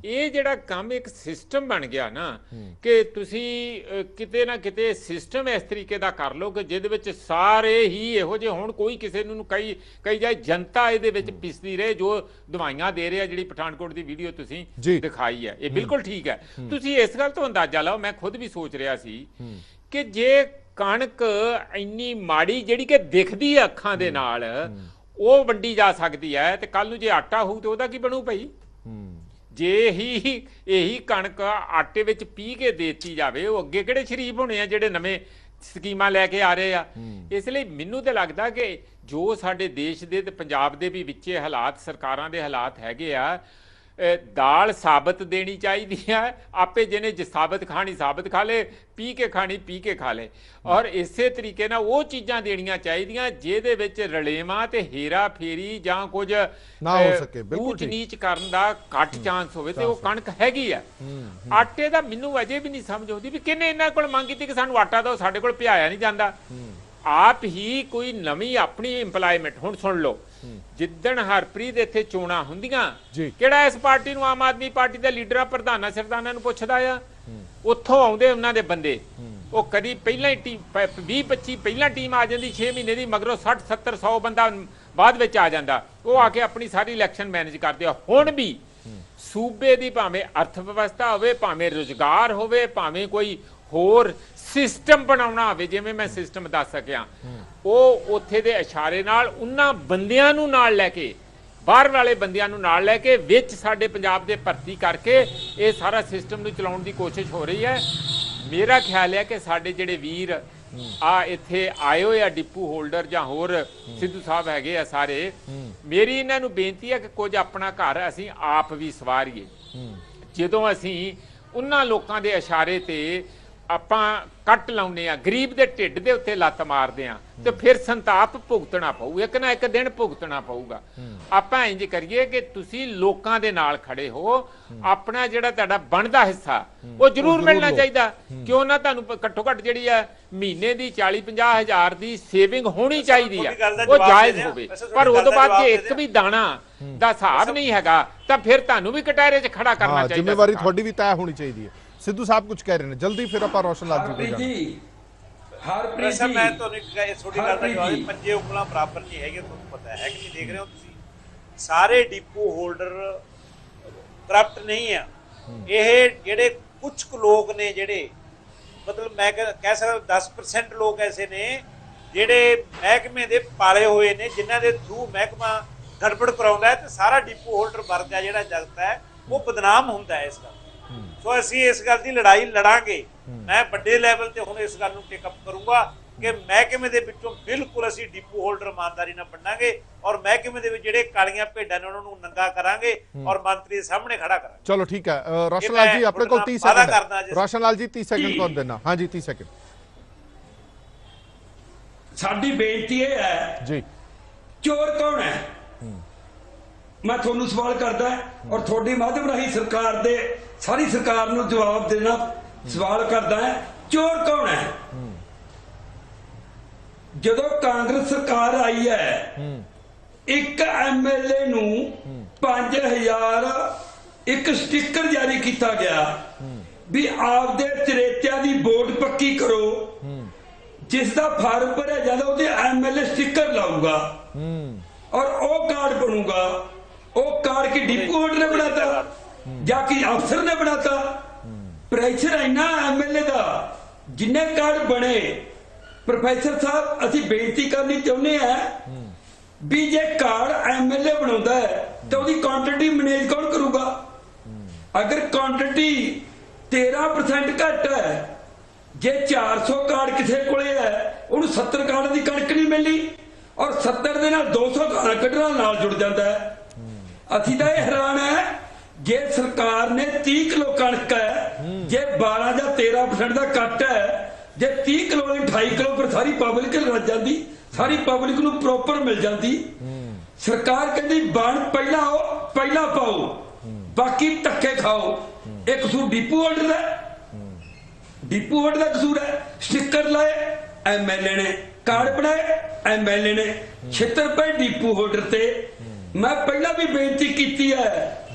ਇਹ ਜਿਹੜਾ ਕੰਮ ਇੱਕ ਸਿਸਟਮ ਬਣ ਗਿਆ ਨਾ, ਕਿ ਤੁਸੀਂ ਕਿਤੇ ਨਾ ਕਿਤੇ ਸਿਸਟਮ ਇਸ ਤਰੀਕੇ ਦਾ ਕਰ ਲਓ ਕਿ ਜਿਹਦੇ ਵਿੱਚ ਸਾਰੇ ਹੀ ਇਹੋ ਜਿਹੇ ਹੋਣ, ਕੋਈ ਕਿਸੇ ਨੂੰ ਕਈ ਜਾਏ, ਜਨਤਾ ਇਹਦੇ ਵਿੱਚ ਪਿਸਦੀ ਰਹੇ। ਜੋ ਦਵਾਈਆਂ ਦੇ ਰਿਹਾ, ਜਿਹੜੀ ਪਠਾਨਕੋਟ ਦੀ ਵੀਡੀਓ ਤੁਸੀਂ ਦਿਖਾਈ ਹੈ, ਇਹ ਬਿਲਕੁਲ ਠੀਕ ਹੈ। ਤੁਸੀਂ ਇਸ ਗੱਲ ਤੋਂ ਅੰਦਾਜ਼ਾ ਲਾਓ, ਮੈਂ ਖੁਦ ਵੀ ਸੋਚ ਰਿਹਾ ਸੀ ਕਿ ਜੇ ਕਣਕ ਇੰਨੀ ਮਾੜੀ ਜਿਹੜੀ ਕਿ ਦਿਖਦੀ ਹੈ ਅੱਖਾਂ ਦੇ ਨਾਲ, ਉਹ ਵੰਡੀ ਜਾ ਸਕਦੀ ਹੈ, ਤੇ ਕੱਲ ਨੂੰ ਜੇ ਆਟਾ ਹੋਊ ਤੇ ਉਹਦਾ ਕੀ ਬਣੂ ਭਾਈ? ਜੇ ਇਹੀ ਕਣਕ ਆਟੇ ਵਿੱਚ ਪੀ ਕੇ ਦੇਤੀ ਜਾਵੇ, ਉਹ ਅੱਗੇ ਕਿਹੜੇ ਸ਼ਰੀਫ ਹੋਣੇ ਆ ਜਿਹੜੇ ਨਵੇਂ ਸਕੀਮਾਂ ਲੈ ਕੇ ਆ ਰਹੇ ਆ? ਇਸ ਲਈ ਮੈਨੂੰ ਤਾਂ ਲੱਗਦਾ ਕਿ ਜੋ ਸਾਡੇ ਦੇਸ਼ ਦੇ ਤੇ ਪੰਜਾਬ ਦੇ ਵੀ ਵਿੱਚੇ ਹਾਲਾਤ, ਸਰਕਾਰਾਂ ਦੇ ਹਾਲਾਤ ਹੈਗੇ ਆ, ਦਾਲ ਸਾਬਤ ਦੇਣੀ ਚਾਹੀਦੀ ਹੈ। ਆਪੇ ਜਿਹਨੇ ਸਾਬਤ ਖਾਣੀ ਸਾਬਤ ਖਾ ਲੇ, ਪੀ ਕੇ ਖਾਣੀ ਪੀ ਕੇ ਖਾ ਲੇ। ਔਰ ਇਸੇ ਤਰੀਕੇ ਨਾਲ ਉਹ ਚੀਜ਼ਾਂ ਦੇਣੀਆਂ ਚਾਹੀਦੀਆਂ ਜਿਹਦੇ ਵਿੱਚ ਰਲੇਵਾਂ ਤੇ ਹੇਰਾ ਫੇਰੀ ਜਾਂ ਕੁਝ ਨਾ ਹੋ ਸਕੇ, ਬਿਲਕੁਲ ਊਚ ਨੀਚ ਕਰਨ ਦਾ ਘੱਟ ਚਾਂਸ ਹੋਵੇ, ਤੇ ਉਹ ਕਣਕ ਹੈਗੀ ਆ। ਆਟੇ ਦਾ ਮੈਨੂੰ ਅਜੇ ਵੀ ਨਹੀਂ ਸਮਝ ਆਉਂਦੀ ਵੀ ਕਿਹਨੇ ਇਹਨਾਂ ਕੋਲ ਮੰਗ ਕੀਤੀ ਕਿ ਸਾਨੂੰ ਆਟਾ ਦਿਓ, ਸਾਡੇ ਕੋਲ ਪਿਆਇਆ ਨਹੀਂ ਜਾਂਦਾ। ਆਪ ਹੀ ਕੋਈ ਨਵੀਂ ਆਪਣੀ ਇੰਪਲਾਇਮੈਂਟ। ਹੁਣ ਸੁਣ ਲਓ, ਜਿੱਦਣ ਹਰਪ੍ਰੀਤ ਇੱਥੇ ਚੋਣਾਂ ਹੁੰਦੀਆਂ, ਕਿਹੜਾ ਇਸ ਪਾਰਟੀ ਨੂੰ, ਆਮ ਆਦਮੀ ਪਾਰਟੀ ਦੇ ਲੀਡਰਾਂ, ਪ੍ਰਧਾਨਾਂ, ਸਰਦਾਨਾਂ ਨੂੰ ਪੁੱਛਦਾ ਆ? ਉੱਥੋਂ ਆਉਂਦੇ ਉਹਨਾਂ ਦੇ ਬੰਦੇ, ਉਹ ਕਦੀ ਪਹਿਲਾਂ ਹੀ ਟੀਮ 20-25 ਪਹਿਲਾਂ ਟੀਮ ਆ ਜਾਂਦੀ 6 ਮਹੀਨੇ ਦੀ, ਮਗਰੋਂ 60-70-100 ਬੰਦਾ ਬਾਅਦ ਵਿੱਚ ਆ ਜਾਂਦਾ। ਉਹ ਆ ਕੇ ਆਪਣੀ ਸਾਰੀ ਇਲੈਕਸ਼ਨ ਮੈਨੇਜ ਕਰਦੇ ਆ। ਹੁਣ ਵੀ ਸੂਬੇ ਦੀ ਭਾਵੇਂ ਅਰਥ ਵਿਵਸਥਾ ਹੋਵੇ, ਭਾਵੇਂ ਰੁਜ਼ਗਾਰ ਹੋਵੇ, ਭਾਵੇਂ ਕੋਈ ਹੋਰ ਸਿਸਟਮ ਬਣਾਉਣਾ ਹੋਵੇ, ਜਿਵੇਂ ਮੈਂ ਸਿਸਟਮ ਦੱਸ ਸਕਿਆ, ਉਹ ਉੱਥੇ ਦੇ ਇਸ਼ਾਰੇ ਨਾਲ ਉਹਨਾਂ ਬੰਦਿਆਂ ਨੂੰ ਨਾਲ ਲੈ ਕੇ, ਬਾਹਰ ਵਾਲੇ ਬੰਦਿਆਂ ਨੂੰ ਨਾਲ ਲੈ ਕੇ ਵਿੱਚ ਸਾਡੇ ਪੰਜਾਬ ਦੇ ਭਰਤੀ ਕਰਕੇ ਇਹ ਸਾਰਾ ਸਿਸਟਮ ਨੂੰ ਚਲਾਉਣ ਦੀ ਕੋਸ਼ਿਸ਼ ਹੋ ਰਹੀ ਹੈ। ਮੇਰਾ ਖਿਆਲ ਹੈ ਕਿ ਸਾਡੇ ਜਿਹੜੇ ਵੀਰ ਆ ਇੱਥੇ ਆਏ ਹੋਏ ਆ, ਡਿਪੂ ਹੋਲਡਰ ਜਾਂ ਹੋਰ ਸਿੱਧੂ ਸਾਹਿਬ ਹੈਗੇ ਆ ਸਾਰੇ, ਮੇਰੀ ਇਹਨਾਂ ਨੂੰ ਬੇਨਤੀ ਹੈ ਕਿ ਕੁਝ ਆਪਣਾ ਘਰ ਅਸੀਂ ਆਪ ਵੀ ਸਵਾਰੀਏ। ਜਦੋਂ ਅਸੀਂ ਉਹਨਾਂ ਲੋਕਾਂ ਦੇ ਇਸ਼ਾਰੇ ਤੇ ਆਪਾਂ ਕੱਟ ਲਾਉਨੇ ਆ, ਗਰੀਬ ਦੇ ਢਿੱਡ ਦੇ ਉੱਤੇ ਲੱਤ ਮਾਰਦੇ ਆ, ਤੇ ਫਿਰ ਸੰਤਾਪ ਭੁਗਤਣਾ ਪਊ, ਇੱਕ ਨਾ ਇੱਕ ਦਿਨ ਭੁਗਤਣਾ ਪਊਗਾ। ਆਪਾਂ ਇੰਜ ਕਰੀਏ ਕਿ ਤੁਸੀਂ ਲੋਕਾਂ ਦੇ ਨਾਲ ਖੜੇ ਹੋ, ਆਪਣਾ ਜਿਹੜਾ ਤੁਹਾਡਾ ਬਣਦਾ ਹਿੱਸਾ ਉਹ ਜ਼ਰੂਰ ਮਿਲਣਾ ਚਾਹੀਦਾ। ਕਿਉਂ ਨਾ ਤੁਹਾਨੂੰ ਘੱਟੋ ਘੱਟ ਜਿਹੜੀ ਆ ਮਹੀਨੇ ਦੀ 40-50 ਹਜ਼ਾਰ ਦੀ ਸੇਵਿੰਗ ਹੋਣੀ ਚਾਹੀਦੀ ਆ, ਉਹ ਜਾਇਜ਼ ਹੋਵੇ। ਪਰ ਉਦੋਂ ਬਾਅਦ ਜੇ ਇੱਕ ਵੀ ਦਾਣਾ ਦਾ ਹਿਸਾਬ ਨਹੀਂ ਹੈਗਾ ਤਾਂ ਫਿਰ ਤੁਹਾਨੂੰ ਵੀ ਕਟਾਰੇ 'ਚ ਖੜਾ ਕਰਨਾ ਚਾਹੀਦਾ। ਜ਼ਿੰਮੇਵਾਰੀ ਤੁਹਾਡੀ ਵੀ ਤੈਅ ਹੋਣੀ ਚਾਹੀਦੀ ਹੈ। ਸਿੱਧੂ ਸਾਹਿਬ ਕੁਝ ਕਹਿ ਰਹੇ ਨੇ, ਜਲਦੀ ਫਿਰ ਆਪਾਂ ਰੋਸ਼ਨ ਲਾਲ ਜੀ ਕੋਲ ਜੀ। ਹਰਪ੍ਰੀਤ ਜੀ ਮੈਂ ਤੁਹਾਨੂੰ ਇੱਕ ਛੋਟੀ ਗੱਲ ਦਾ ਜਵਾਬ, ਪੰਜੇ ਉਂਗਲਾਂ ਬਰਾਬਰ ਨਹੀਂ ਹੈਗੇ, ਤੁਹਾਨੂੰ ਪਤਾ ਹੈ ਕਿ ਨਹੀਂ? ਦੇਖ ਰਹੇ ਹੋ ਤੁਸੀਂ, ਸਾਰੇ ਡਿਪੂ ਹੋਲਡਰ ਕਰਪਟ ਨਹੀਂ ਆ। ਇਹ ਜਿਹੜੇ ਕੁਝ ਕੁ ਲੋਕ ਨੇ, ਜਿਹੜੇ ਮਤਲਬ ਮੈਂ ਕਹਿ ਸਕਦਾ 10% ਲੋਕ ਐਸੇ ਨੇ ਜਿਹੜੇ ਮਹਿਕਮੇ ਦੇ ਪਾਲੇ ਹੋਏ ਨੇ, ਜਿਨ੍ਹਾਂ ਦੇ ਥਰੂ ਮਹਿਕਮਾ ਗੜਬੜ ਕਰਾਉਂਦਾ ਹੈ ਤੇ ਸਾਰਾ ਡਿਪੂ ਹੋਲਡਰ ਵਰਗਾ ਜਿਹੜਾ ਜਗਤ ਹੈ ਉਹ ਬਦਨਾਮ ਹੁੰਦਾ ਹੈ ਇਸ ਗੱਲ। ਸੋ ਅਸੀਂ ਇਸ ਗੱਲ ਦੀ ਲੜਾਈ ਲੜਾਂਗੇ। ਮੈਂ ਵੱਡੇ ਲੈਵਲ ਤੇ ਹੁਣ ਇਸ ਗੱਲ ਨੂੰ ਟੇਕ ਅਪ ਕਰੂੰਗਾ ਕਿ ਮਹਿਕਮੇ ਦੇ ਵਿੱਚੋਂ ਬਿਲਕੁਲ ਅਸੀਂ ਡਿਪੂ ਹੋਲਡਰ ਇਮਾਨਦਾਰੀ ਨਾਲ ਬਣਾਂਗੇ ਔਰ ਮਹਿਕਮੇ ਦੇ ਵਿੱਚ ਜਿਹੜੇ ਕਾਲੀਆਂ ਭੇਡਾਂ ਨੇ ਉਹਨਾਂ ਨੂੰ ਨੰਗਾ ਕਰਾਂਗੇ ਔਰ ਮੰਤਰੀ ਦੇ ਸਾਹਮਣੇ ਖੜਾ ਕਰਾਂਗੇ। ਚਲੋ ਠੀਕ ਹੈ ਰੋਸ਼ਨ ਲਾਲ ਜੀ, ਆਪਣੇ ਕੋਲ 30 ਸੈਕਿੰਡ। ਰੋਸ਼ਨ ਲਾਲ ਜੀ 30 ਸੈਕਿੰਡ ਤੁਹਾਨੂੰ ਦੇਣਾ। ਹਾਂਜੀ 30 ਸੈਕਿੰਡ। ਸਾਡੀ ਬੇਨਤੀ ਇਹ ਹੈ ਜੀ, ਚੋਰ ਕੌਣ ਹੈ? ਮੈਂ ਤੁਹਾਨੂੰ ਸਵਾਲ ਕਰਦਾ ਔਰ ਤੁਹਾਡੀ ਮਾਧਿਅਮ ਰਾਹੀਂ ਸਰਕਾਰ ਦੇ ਸਾਰੀ ਸਰਕਾਰ ਨੂੰ ਜਵਾਬ ਦੇਣਾ ਸਵਾਲ ਕਰਦਾ ਹੈ, ਚੋਰ ਕੌਣ ਹੈ? ਜਦੋਂ ਕਾਂਗਰਸ ਸਰਕਾਰ ਆਈ ਹੈ, ਇੱਕ ਐਮਐਲਏ ਨੂੰ 5000 ਇੱਕ ਸਟicker ਜਾਰੀ ਕੀਤਾ ਗਿਆ ਵੀ ਆਪਦੇ ਚਰੇਤਿਆਂ ਦੀ ਵੋਟ ਪੱਕੀ ਕਰੋ, ਜਿਸ ਦਾ ਫਾਰਮ ਭਰਿਆ ਜਾਂਦਾ ਉਹਦੇ ਐਮਐਲਏ ਸਟicker ਲਾਊਗਾ ਔਰ ਉਹ ਕਾਰਡ ਬਣੂਗਾ। ਉਹ ਕਾਰਡ ਕੀ ਡਿਪੂ ਹੋਲਡਰ ਨੇ ਬਣਾਤਾ ਜਾਂ ਕਿ ਅਫਸਰ ਨੇ ਬਣਾਤਾ? ਪ੍ਰੈਸ਼ਰ ਇੰਨਾ ਐਮਐਲਏ ਦਾ, ਜਿੰਨੇ ਕਾਰਡ ਬਣੇ। ਪ੍ਰੋਫੈਸਰ ਸਾਹਿਬ ਅਸੀਂ ਬੇਨਤੀ ਕਰਨੀ ਚਾਹੁੰਦੇ ਆ ਵੀ ਜੇ ਕਾਰਡ ਐਮਐਲਏ ਬਣਾਉਂਦਾ ਹੈ ਤਾਂ ਉਹਦੀ ਕੁਆਂਟੀਟੀ ਮੈਨੇਜ ਕੌਣ ਕਰੂਗਾ? ਅਗਰ ਕੁਆਂਟੀਟੀ 13% ਘੱਟ ਹੈ, ਜੇ 400 ਕਾਰਡ ਕਿਸੇ ਕੋਲੇ ਹੈ, ਉਹਨੂੰ 70 ਕਾਰਡ ਦੀ ਕਣਕ ਨਹੀਂ ਮਿਲਣੀ ਔਰ 70 ਦੇ ਨਾਲ 200 ਕਾਰਡ ਕੱਢਣਾ ਨਾਲ ਜੁੜ ਜਾਂਦਾ ਹੈ। ਅਸੀਂ ਤਾਂ ਇਹ ਹੈਰਾਨ ਹੈ, ਜੇ ਸਰਕਾਰ ਨੇ 30 ਕਿਲੋ ਕਣਕ ਹੈ, ਜੇ 12 ਜਾਂ 13% ਦਾ ਕੱਟ ਹੈ, ਜੇ 30 ਕਿਲੋ ਵਾਲੀ 28 ਕਿਲੋ ਫਿਰ ਸਾਰੀ ਪਬਲਿਕ ਲੱਗ ਜਾਂਦੀ, ਸਾਰੀ ਪਬਲਿਕ ਨੂੰ ਪ੍ਰੋਪਰ ਮਿਲ ਜਾਂਦੀ। ਸਰਕਾਰ ਕਹਿੰਦੀ ਬਣ ਪਹਿਲਾਂ ਪਾਓ, ਬਾਕੀ ਧੱਕੇ ਖਾਓ। ਇਹ ਕਸੂਰ ਡਿਪੂ ਹੋਲਡਰ ਦਾ, ਡਿਪੂ ਹੋਲਡਰ ਦਾ ਕਸੂਰ ਹੈ। ਸਟicker ਲਾਏ ਐਮਐਲਏ ਨੇ, ਕਾਰਡ ਬਣਾਏ ਐਮਐਲਏ ਨੇ, 76 ਰੁਪਏ ਡਿਪੂ ਹੋਲਡਰ ਤੇ। ਮੈਂ ਪਹਿਲਾਂ ਵੀ ਬੇਨਤੀ ਕੀਤੀ ਹੈ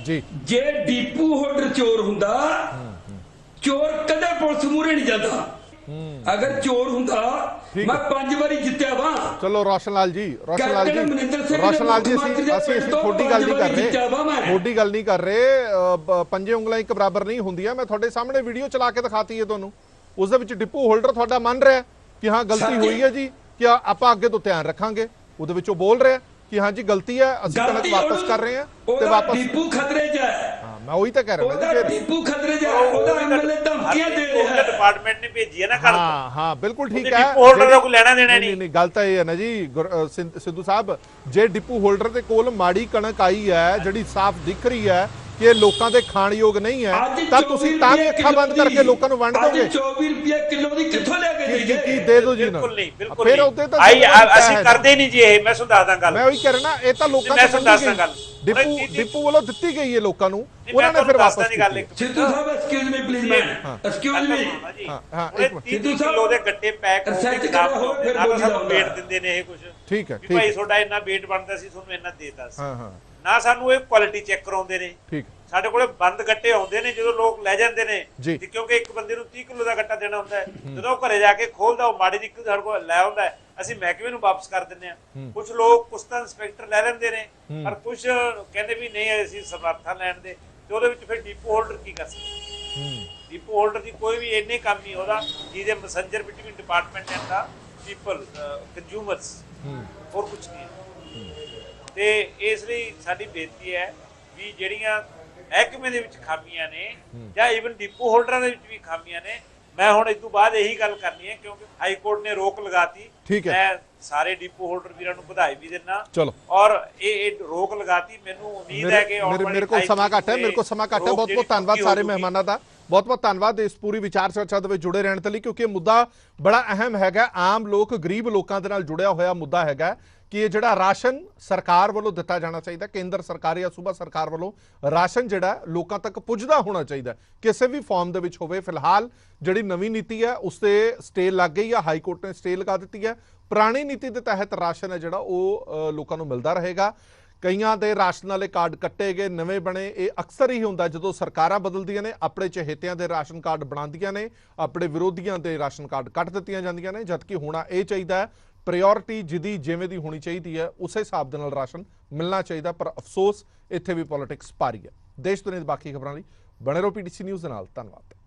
ਜੀ, ਜੇ ਡਿਪੂ ਹੋਲਡਰ ਚੋਰ ਹੁੰਦਾ, ਚੋਰ ਕਦੇ ਪੁਲਿਸ ਮੂਹਰੇ ਨਹੀਂ ਜਾਂਦਾ। ਅਗਰ ਚੋਰ ਹੁੰਦਾ ਮੈਂ 5 ਵਾਰੀ ਜਿੱਤਿਆ ਵਾ। ਚਲੋ ਰੋਸ਼ਨ ਲਾਲ ਜੀ, ਰੋਸ਼ਨ ਲਾਲ ਜੀ ਅਸੀਂ ਤੁਹਾਡੀ ਗੱਲ ਨਹੀਂ ਕਰ ਰਹੇ, ਤੁਹਾਡੀ ਗੱਲ ਨਹੀਂ ਕਰ ਰਹੇ। ਪੰਜੇ ਉਂਗਲਾਂ ਇੱਕ ਬਰਾਬਰ ਨਹੀਂ ਹੁੰਦੀਆਂ। ਮੈਂ ਤੁਹਾਡੇ ਸਾਹਮਣੇ ਵੀਡੀਓ ਚਲਾ ਕੇ ਦਿਖਾਤੀ ਹੈ ਤੁਹਾਨੂੰ, ਉਸ ਦੇ ਵਿੱਚ ਡਿਪੂ ਹੋਲਡਰ ਤੁਹਾਡਾ ਮੰਨ ਰਿਹਾ ਕਿ ਹਾਂ ਗਲਤੀ ਹੋਈ ਹੈ ਜੀ, ਕਿ ਆਪਾਂ ਅੱਗੇ ਤੋਂ ਧਿਆਨ ਰੱਖਾਂਗੇ। ਉਹਦੇ ਵਿੱਚ ਉਹ ਬੋਲ ਰਿਹਾ ਕਿ ਹਾਂ ਜੀ ਗਲਤੀ ਹੈ, ਅਸੀਂ ਕਣਕ ਵਾਪਸ ਕਰ ਰਹੇ ਹਾਂ ਤੇ ਵਾਪਸ ਡਿਪੂ ਖਤਰੇ 'ਚ ਹੈ। ਮੈਂ ਉਹੀ ਤਾਂ ਕਹਿ ਰਿਹਾ ਨਾ ਜੀ, ਡਿਪੂ ਖਤਰੇ 'ਚ ਹੈ, ਉਹਦਾ ਐਮਐਲਏ ਧਮਕੀਆਂ ਦੇ ਰਿਹਾ ਹੈ। ਡਿਪਾਰਟਮੈਂਟ ਨੇ ਭੇਜੀ ਹੈ ਨਾ ਕਣਕ। ਹਾਂ ਬਿਲਕੁਲ ਠੀਕ ਹੈ। ਡਿਪੂ ਹੋਲਡਰ ਦਾ ਕੋਈ ਲੈਣਾ ਦੇਣਾ ਨਹੀਂ। ਗੱਲ ਤਾਂ ਇਹ ਹੈ ਨਾ ਜੀ ਸਿੱਧੂ ਸਾਹਿਬ, ਜੇ ਡਿਪੂ ਹੋਲਡਰ ਦੇ ਕੋਲ ਮਾੜੀ ਕਣਕ ਆਈ ਹੈ ਜਿਹੜੀ ਸਾਫ਼ ਦਿਖ ਰਹੀ ਹੈ ਕਿ ਇਹ ਲੋਕਾਂ ਦੇ ਖਾਣ ਯੋਗ ਨਹੀਂ ਹੈ, ਤਾਂ ਤੁਸੀਂ ਤਾਂ ਵੀ ਅੱਖਾਂ ਬੰਦ ਕਰਕੇ ਲੋਕਾਂ ਨੂੰ ਵੰਡ ਦੋਗੇ। 24 ਰੁਪਏ ਕਿਲੋ ਦੀ ਕਿੱਥੋਂ ਲੈ ਕੇ ਦੇਈਏ? ਕੀ ਦੇ ਦੋ ਜੀ ਨਾ, ਫਿਰ ਉਹਦੇ ਤਾਂ ਅਸੀਂ ਕਰਦੇ ਨਹੀਂ ਜੀ। ਇਹ ਮੈਂ ਤੁਹਾਨੂੰ ਦੱਸਦਾ ਗੱਲ, ਮੈਂ ਉਹੀ ਕਹਿ ਰਿਹਾ ਨਾ, ਇਹ ਤਾਂ ਲੋਕਾਂ ਨੂੰ ਡਿਪੂ ਵੱਲੋਂ ਦਿੱਤੀ ਗਈ ਹੈ ਲੋਕਾਂ ਨੂੰ, ਉਹਨਾਂ ਨੇ ਫਿਰ ਵਾਪਸ ਕੀਤੀ। ਸਿੱਧੂ ਸਾਹਿਬ excuse me please man, excuse me. ਹਾਂ ਸਿੱਧੂ ਕਿਲੋ ਦੇ ਗੱਟੇ ਪੈਕ ਰਿਸਰਚ ਕਰੋ ਫਿਰ ਬੋਲੀ ਜਾਓ। ਵੇਟ ਦਿੰਦੇ ਨੇ ਇਹ ਕੁਝ, ਠੀਕ ਹੈ ਭਾਈ ਤੁਹਾਡਾ ਇੰਨਾ ਵੇਟ ਬਣਦਾ ਸੀ, ਤੁਹਾਨੂੰ ਇੰਨਾ ਦੇਤਾ ਸੀ। ਨਾ ਸਾਨੂੰ ਇਹ ਕੁਆਲਿਟੀ ਚੈੱਕ ਕਰਾਉਂਦੇ ਨੇ। ਠੀਕ, ਸਾਡੇ ਕੋਲੇ ਬੰਦ ਗੱਟੇ ਆਉਂਦੇ ਨੇ ਜਦੋਂ ਲੋਕ ਲੈ ਜਾਂਦੇ ਨੇ, ਕਿਉਂਕਿ ਇੱਕ ਬੰਦੇ ਨੂੰ 30 ਕਿਲੋ ਦਾ ਗੱਟਾ ਦੇਣਾ ਹੁੰਦਾ ਹੈ। ਜਦੋਂ ਉਹ ਘਰੇ ਜਾ ਕੇ ਖੋਲਦਾ, ਉਹ ਮਾੜੀ ਨਿਕਲ ਸਾਡੇ ਕੋਲ ਲੈ ਆਉਂਦਾ, ਅਸੀਂ ਮਹਿਕਮੇ ਨੂੰ ਵਾਪਸ ਕਰ ਦਿੰਦੇ ਆ। ਕੁਝ ਲੋਕ ਕੁਝ ਤਾਂ ਇੰਸਪੈਕਟਰ ਲੈ ਲੈਂਦੇ ਨੇ, ਪਰ ਕੁਝ ਕਹਿੰਦੇ ਵੀ ਨਹੀਂ ਅਸੀਂ ਸਮਰਥਨ ਲੈਣ ਦੇ, ਤੇ ਉਹਦੇ ਵਿੱਚ ਫਿਰ ਡਿਪੂ ਹੋਲਡਰ ਕੀ ਕਰ ਸਕਦਾ? ਡਿਪੂ ਹੋਲਡਰ ਦੀ ਕੋਈ ਵੀ ਇੰਨੇ ਕੰਮ ਨਹੀਂ ਉਹਦਾ, ਜਿਹਦੇ Messenger between department and the people consumers, ਹੋਰ ਕੁਝ ਨਹੀਂ। ਤੇ ਇਸ ਲਈ ਸਾਡੀ ਬੇਨਤੀ ਹੈ ਵੀ ਜਿਹੜੀਆਂ ਮਹਿਕਮੇ ਦੇ ਵਿੱਚ ਖਾਮੀਆਂ ਨੇ ਜਾਂ ਈਵਨ ਡਿਪੂ ਹੋਲਡਰਾਂ ਦੇ ਵਿੱਚ ਵੀ ਖਾਮੀਆਂ ਨੇ, ਮੈਂ ਹੁਣ ਇਸ ਤੋਂ ਬਾਅਦ ਇਹੀ ਗੱਲ ਕਰਨੀ ਹੈ ਕਿਉਂਕਿ ਹਾਈ ਕੋਰਟ ਨੇ ਰੋਕ ਲਗਾਤੀ। ਮੈਂ ਸਾਰੇ ਡਿਪੂ ਹੋਲਡਰ ਵੀਰਾਂ ਨੂੰ ਵਧਾਈ ਵੀ ਦਿੰਦਾ ਔਰ ਇਹ ਰੋਕ ਲਗਾਤੀ। ਮੈਨੂੰ ਉਮੀਦ ਹੈ ਕਿ ਮੇਰੇ ਕੋਲ ਸਮਾਂ ਘੱਟ ਹੈ, ਬਹੁਤ ਬਹੁਤ ਧੰਨਵਾਦ ਸਾਰੇ ਮਹਿਮਾਨਾਂ ਦਾ। ਬਹੁਤ ਬਹੁਤ ਧੰਨਵਾਦ ਇਸ ਪੂਰੀ ਵਿਚਾਰ ਚਰਚਾ ਦੇ ਵਿੱਚ ਜੁੜੇ ਰਹਿਣ ਦੇ ਲਈ, ਕਿਉਂਕਿ ਇਹ ਮੁੱਦਾ ਬੜਾ ਅਹਿਮ ਹੈਗਾ। ਆਮ ਲੋਕ, ਗਰੀਬ ਲੋਕਾਂ ਦੇ ਨਾਲ ਜੁੜਿਆ ਹੋਇਆ ਮੁੱਦਾ ਹੈਗਾ ਕਿ ਇਹ ਜਿਹੜਾ ਰਾਸ਼ਨ ਸਰਕਾਰ ਵੱਲੋਂ ਦਿੱਤਾ ਜਾਣਾ ਚਾਹੀਦਾ, ਕੇਂਦਰ ਸਰਕਾਰ ਜਾਂ ਸੂਬਾ ਸਰਕਾਰ ਵੱਲੋਂ ਰਾਸ਼ਨ ਜਿਹੜਾ ਲੋਕਾਂ ਤੱਕ ਪੁੱਜਦਾ ਹੋਣਾ ਚਾਹੀਦਾ, ਕਿਸੇ ਵੀ ਫਾਰਮ ਦੇ ਵਿੱਚ ਹੋਵੇ। ਫਿਲਹਾਲ ਜਿਹੜੀ ਨਵੀਂ ਨੀਤੀ ਹੈ ਉਸ ਤੇ ਸਟੇ ਲੱਗ ਗਈ ਹੈ, ਹਾਈ ਕੋਰਟ ਨੇ ਸਟੇ ਲਗਾ ਦਿੱਤੀ ਹੈ। ਪੁਰਾਣੀ ਨੀਤੀ ਦੇ ਤਹਿਤ ਰਾਸ਼ਨ ਹੈ ਜਿਹੜਾ ਉਹ ਲੋਕਾਂ ਨੂੰ ਮਿਲਦਾ ਰਹੇਗਾ। ਕਈਆਂ ਦੇ ਰਾਸ਼ਨ ਵਾਲੇ ਕਾਰਡ ਕੱਟੇ ਗਏ, ਨਵੇਂ ਬਣੇ। ਇਹ ਅਕਸਰ ਹੀ ਹੁੰਦਾ ਜਦੋਂ ਸਰਕਾਰਾਂ ਬਦਲਦੀਆਂ ਨੇ, ਆਪਣੇ ਚਹੇਤਿਆਂ ਦੇ ਰਾਸ਼ਨ ਕਾਰਡ ਬਣਾਉਂਦੀਆਂ ਨੇ, ਆਪਣੇ ਵਿਰੋਧੀਆਂ ਦੇ ਰਾਸ਼ਨ ਕਾਰਡ ਕੱਟ ਦਿੱਤੀਆਂ ਜਾਂਦੀਆਂ ਨੇ। ਜਦਕਿ ਹੋਣਾ ਇਹ ਚਾਹੀਦਾ ਹੈ ਪ੍ਰਾਇੋਰਟੀ ਜਿਹਦੀ ਜਿਵੇਂ ਦੀ ਹੋਣੀ ਚਾਹੀਦੀ ਹੈ ਉਸੇ ਹਿਸਾਬ ਦੇ ਨਾਲ ਰਾਸ਼ਨ ਮਿਲਣਾ ਚਾਹੀਦਾ। ਪਰ ਅਫਸੋਸ ਇੱਥੇ ਵੀ ਪੋਲਿਟਿਕਸ ਭਾਰੀ ਹੈ। ਦੇਸ਼ ਦੁਨੀਆ ਦੀ ਬਾਕੀ ਖਬਰਾਂ ਲਈ ਬਣੇ ਰਹੋ PTC ਨਿਊਜ਼ ਦੇ ਨਾਲ। ਧੰਨਵਾਦ।